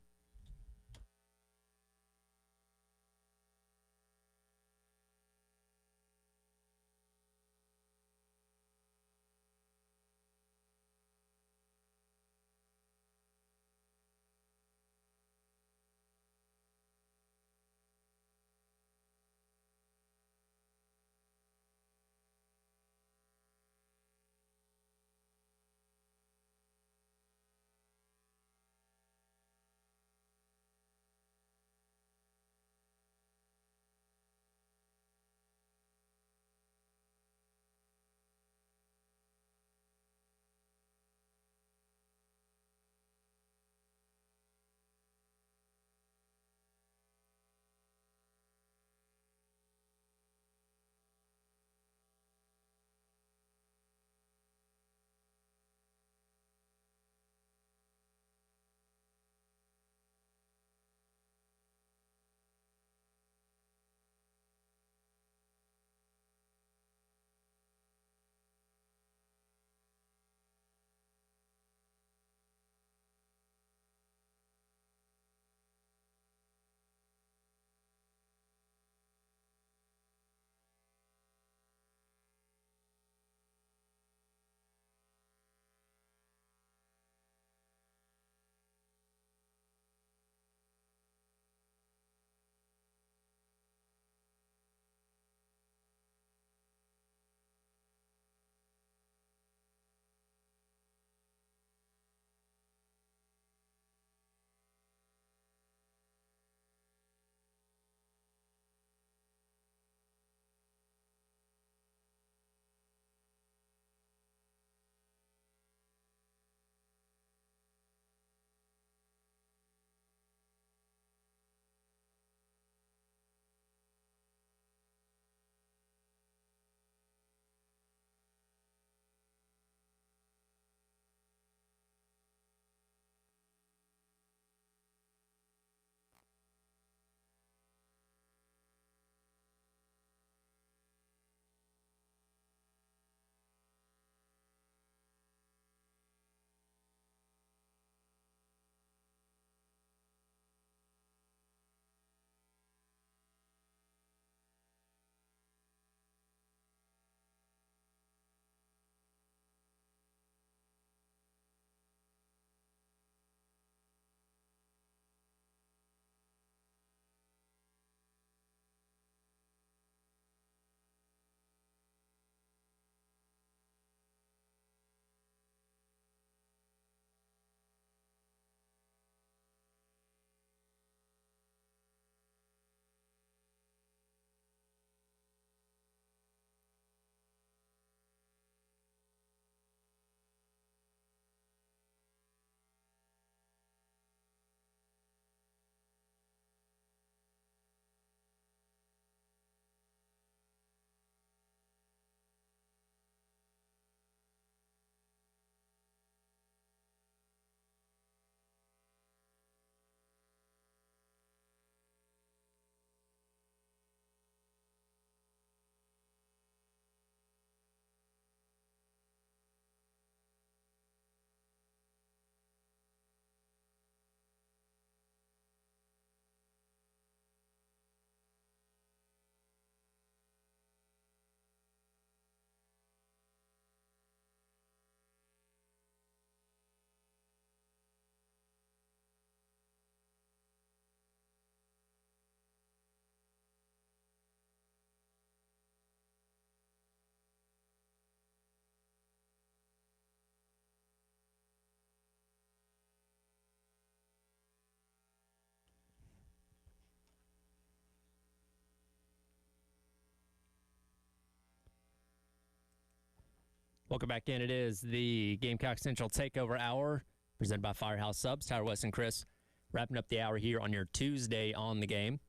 Welcome back in. It is the Gamecock Central Takeover Hour, presented by Firehouse Subs. Tyler West and Chris wrapping up the hour here on your Tuesday on the game.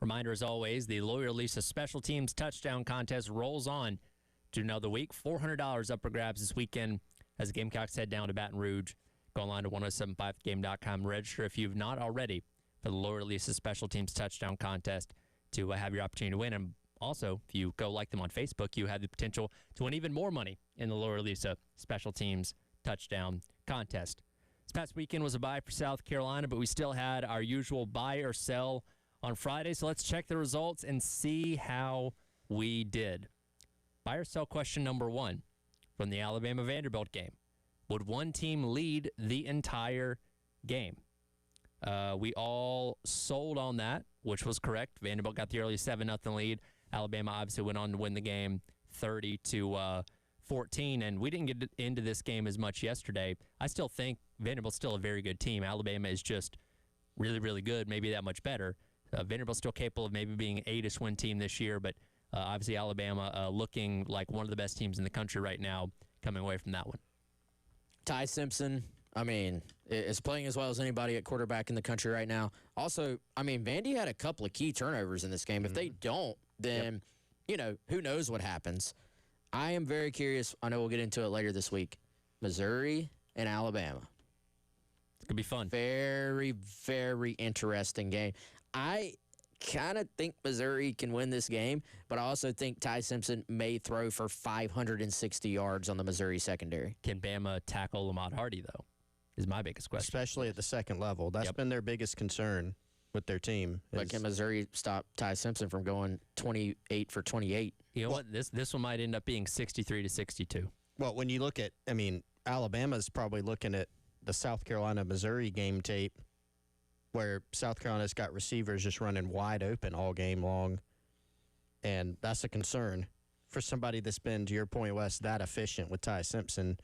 Reminder, as always, the Lawyer Lisa Special Teams Touchdown Contest rolls on to another week. $400 up for grabs this weekend as the Gamecocks head down to Baton Rouge. Go online to 1075thegame.com. Register if you've not already for the Lawyer Lisa Special Teams Touchdown Contest to have your opportunity to win. And also, if you go like them on Facebook, you have the potential to win even more money in the Lower Lisa Special Teams Touchdown Contest. This past weekend was a buy for South Carolina, but we still had our usual buy or sell on Friday. So let's check the results and see how we did. Buy or sell question number 1 from the Alabama-Vanderbilt game. Would one team lead the entire game? We all sold on that, which was correct. Vanderbilt got the early 7-0 lead. Alabama obviously went on to win the game 30-14, and we didn't get into this game as much yesterday. I still think Vanderbilt's still a very good team. Alabama is just really, really good, maybe that much better. Vanderbilt's still capable of maybe being an 8-ish win team this year, but obviously Alabama looking like one of the best teams in the country right now coming away from that one. Ty Simpson, is playing as well as anybody at quarterback in the country right now. Also, Vandy had a couple of key turnovers in this game. If they don't, then, who knows what happens. I am very curious. I know we'll get into it later this week. Missouri and Alabama. It's going to be fun. Very, very interesting game. I kind of think Missouri can win this game, but I also think Ty Simpson may throw for 560 yards on the Missouri secondary. Can Bama tackle Lamont Hardy, though, is my biggest question. Especially at the second level. That's been their biggest concern with their team. But can Missouri stop Ty Simpson from going 28 for 28? You know what? This one might end up being 63-62. Well, when you look at, Alabama's probably looking at the South Carolina-Missouri game tape where South Carolina's got receivers just running wide open all game long, and that's a concern for somebody that's been, to your point, Wes, that efficient with Ty Simpson.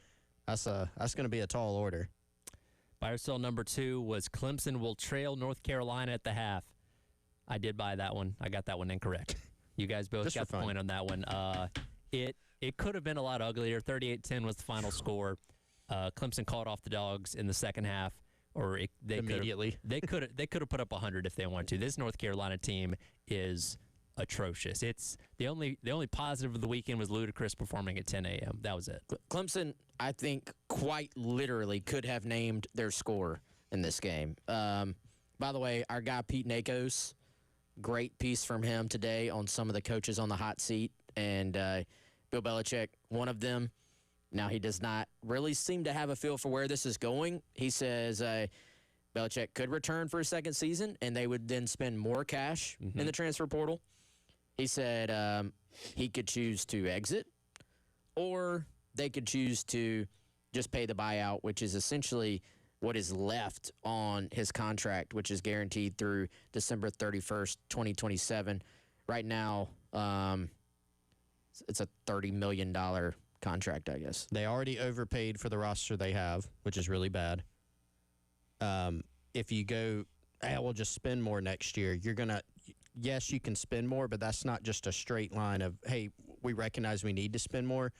That's going to be a tall order. Buy or sell number 2 was Clemson will trail North Carolina at the half. I did buy that one. I got that one incorrect. You guys both Just got the for fun. point on that one. It could have been a lot uglier. 38-10 was the final score. Clemson called off the Dogs in the second half, they Immediately. they could have put up 100 if they wanted to. This North Carolina team is atrocious. It's the only positive of the weekend was Ludacris performing at 10 a.m. That was it. Clemson, I think, quite literally could have named their score in this game. By the way, our guy Pete Nakos, great piece from him today on some of the coaches on the hot seat, and Bill Belichick, one of them. Now, he does not really seem to have a feel for where this is going. He says Belichick could return for a second season, and they would then spend more cash in the transfer portal. He said he could choose to exit, or they could choose to just pay the buyout, which is essentially what is left on his contract, which is guaranteed through December 31st, 2027. Right now, it's a $30 million contract, I guess. They already overpaid for the roster they have, which is really bad. If you go, we'll just spend more next year, you're going to, yes, you can spend more, but that's not just a straight line of, hey, we recognize we need to spend more.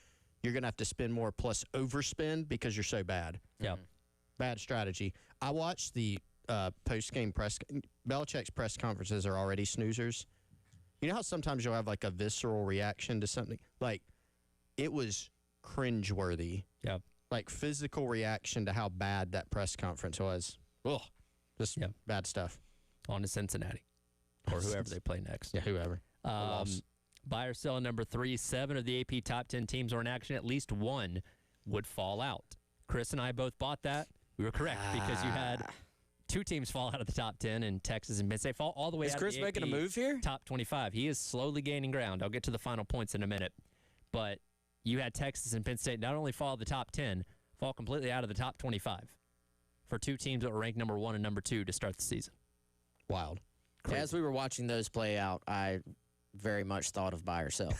You're going to have to spend more plus overspend because you're so bad. Yeah. Bad strategy. I watched the post-game Belichick's press conferences are already snoozers. You know how sometimes you'll have like a visceral reaction to something? Like, it was cringeworthy. Yeah. Like physical reaction to how bad that press conference was. Ugh. Just bad stuff. On to Cincinnati or whoever they play next. Yeah, whoever. Buy or sell number 3, 7 of the AP top 10 teams are in action. At least one would fall out. Chris and I both bought that. We were correct because you had 2 teams fall out of the top 10 in Texas and Penn State. Fall all the way Is out Chris of the making AP a move here? Top 25. He is slowly gaining ground. I'll get to the final points in a minute. But you had Texas and Penn State not only fall out of the top 10, fall completely out of the top 25 for 2 teams that were ranked number 1 and number 2 to start the season. Wild. Crazy. As we were watching those play out, I very much thought of buy or sell.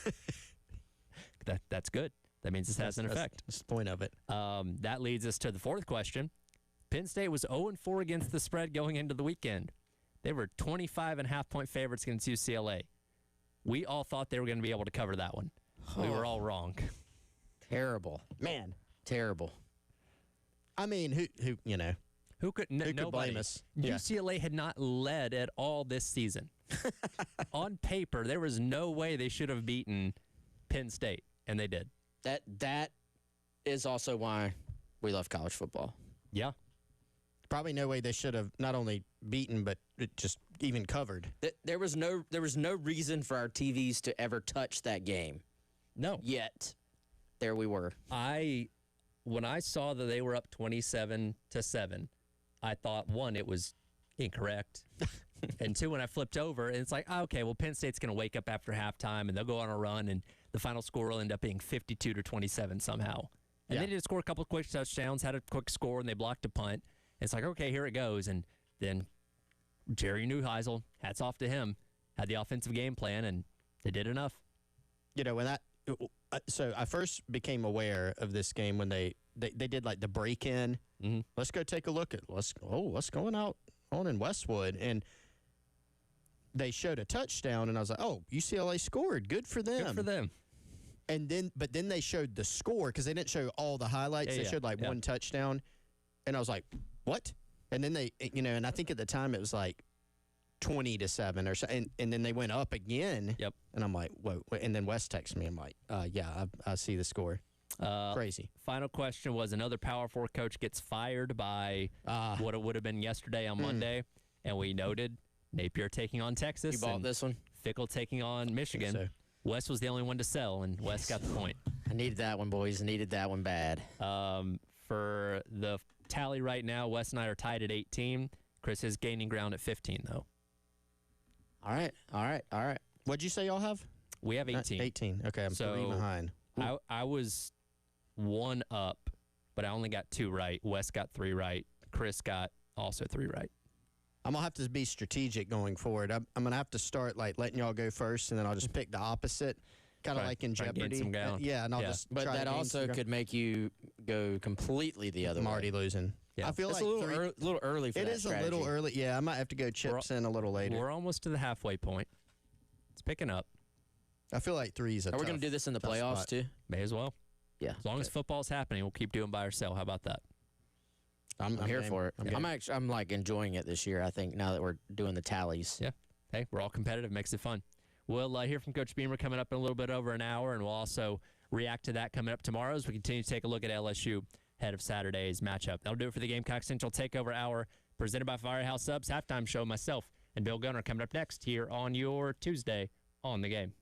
That's good. That means this has an effect. That's the point of it. That leads us to the fourth question. Penn State was 0-4 against the spread going into the weekend. They were 25.5-point favorites against UCLA. We all thought they were going to be able to cover that one. We were all wrong. Terrible. Man, Terrible. I mean, who you know, Who could could nobody. blame us? Yeah. UCLA had not led at all this season. On paper, there was no way they should have beaten Penn State, and they did. That is also why we love college football. Yeah. probably no way they should have not only beaten but just even covered. There was no reason for our TVs to ever touch that game. No. Yet, there we were. When I saw that they were up 27-7, I thought, one, it was incorrect. And two, when I flipped over, and it's like, oh, okay, well, Penn State's going to wake up after halftime, and they'll go on a run, and the final score will end up being 52-27 somehow. And they did score a couple of quick touchdowns, had a quick score, and they blocked a punt. It's like, okay, here it goes. And then Jerry Neuheisel, hats off to him, had the offensive game plan, and they did enough. You know, so I first became aware of this game when they did like the break-in. Mm-hmm. Let's go take a look at what's going on in Westwood, and they showed a touchdown, and I was like, oh, UCLA scored. Good for them. Good for them. And then they showed the score because they didn't show all the highlights. They showed one touchdown, and I was like, what? And then they, and I think at the time it was like 20-7 or so, and then they went up again. Yep. And I'm like, whoa. And then Wes texted me. I'm like, yeah, I see the score. Crazy. Final question was another Power 4 coach gets fired by what it would have been yesterday on Monday, and we noted Napier taking on Texas. You bought this one? Fickle taking on Michigan. So. Wes was the only one to sell, and Wes got the point. I needed that one, boys. I needed that one bad. For the tally right now, Wes and I are tied at 18. Chris is gaining ground at 15, though. All right. What'd you say y'all have? We have 18. 18. Okay, I'm 3 behind. I was 1 up, but I only got 2 right. Wes got 3 right. Chris got also 3 right. I'm going to have to be strategic going forward. I'm going to have to start like letting y'all go first, and then I'll just pick the opposite, kind of like in Jeopardy. Some ground. Yeah, and I'll just But try that to gain also some could make you go completely the other I'm way. already losing. Yeah. I feel It's like a little early for it that is strategy. a little early. Yeah, I might have to go chips in a little later. We're almost to the halfway point. It's picking up. I feel like 3 is a Are we going to do this in the playoffs, spot. too? May as well. Yeah. As long as football's happening, we'll keep doing buy or sell. How about that? I'm here game. for it. game. I'm like enjoying it this year, I think, now that we're doing the tallies. Yeah. Hey, we're all competitive. Makes it fun. We'll hear from Coach Beamer coming up in a little bit over an hour, and we'll also react to that coming up tomorrow as we continue to take a look at LSU ahead of Saturday's matchup. That'll do it for the Gamecock Central Takeover Hour presented by Firehouse Subs. Halftime show, myself and Bill Gunner coming up next here on your Tuesday on the Game.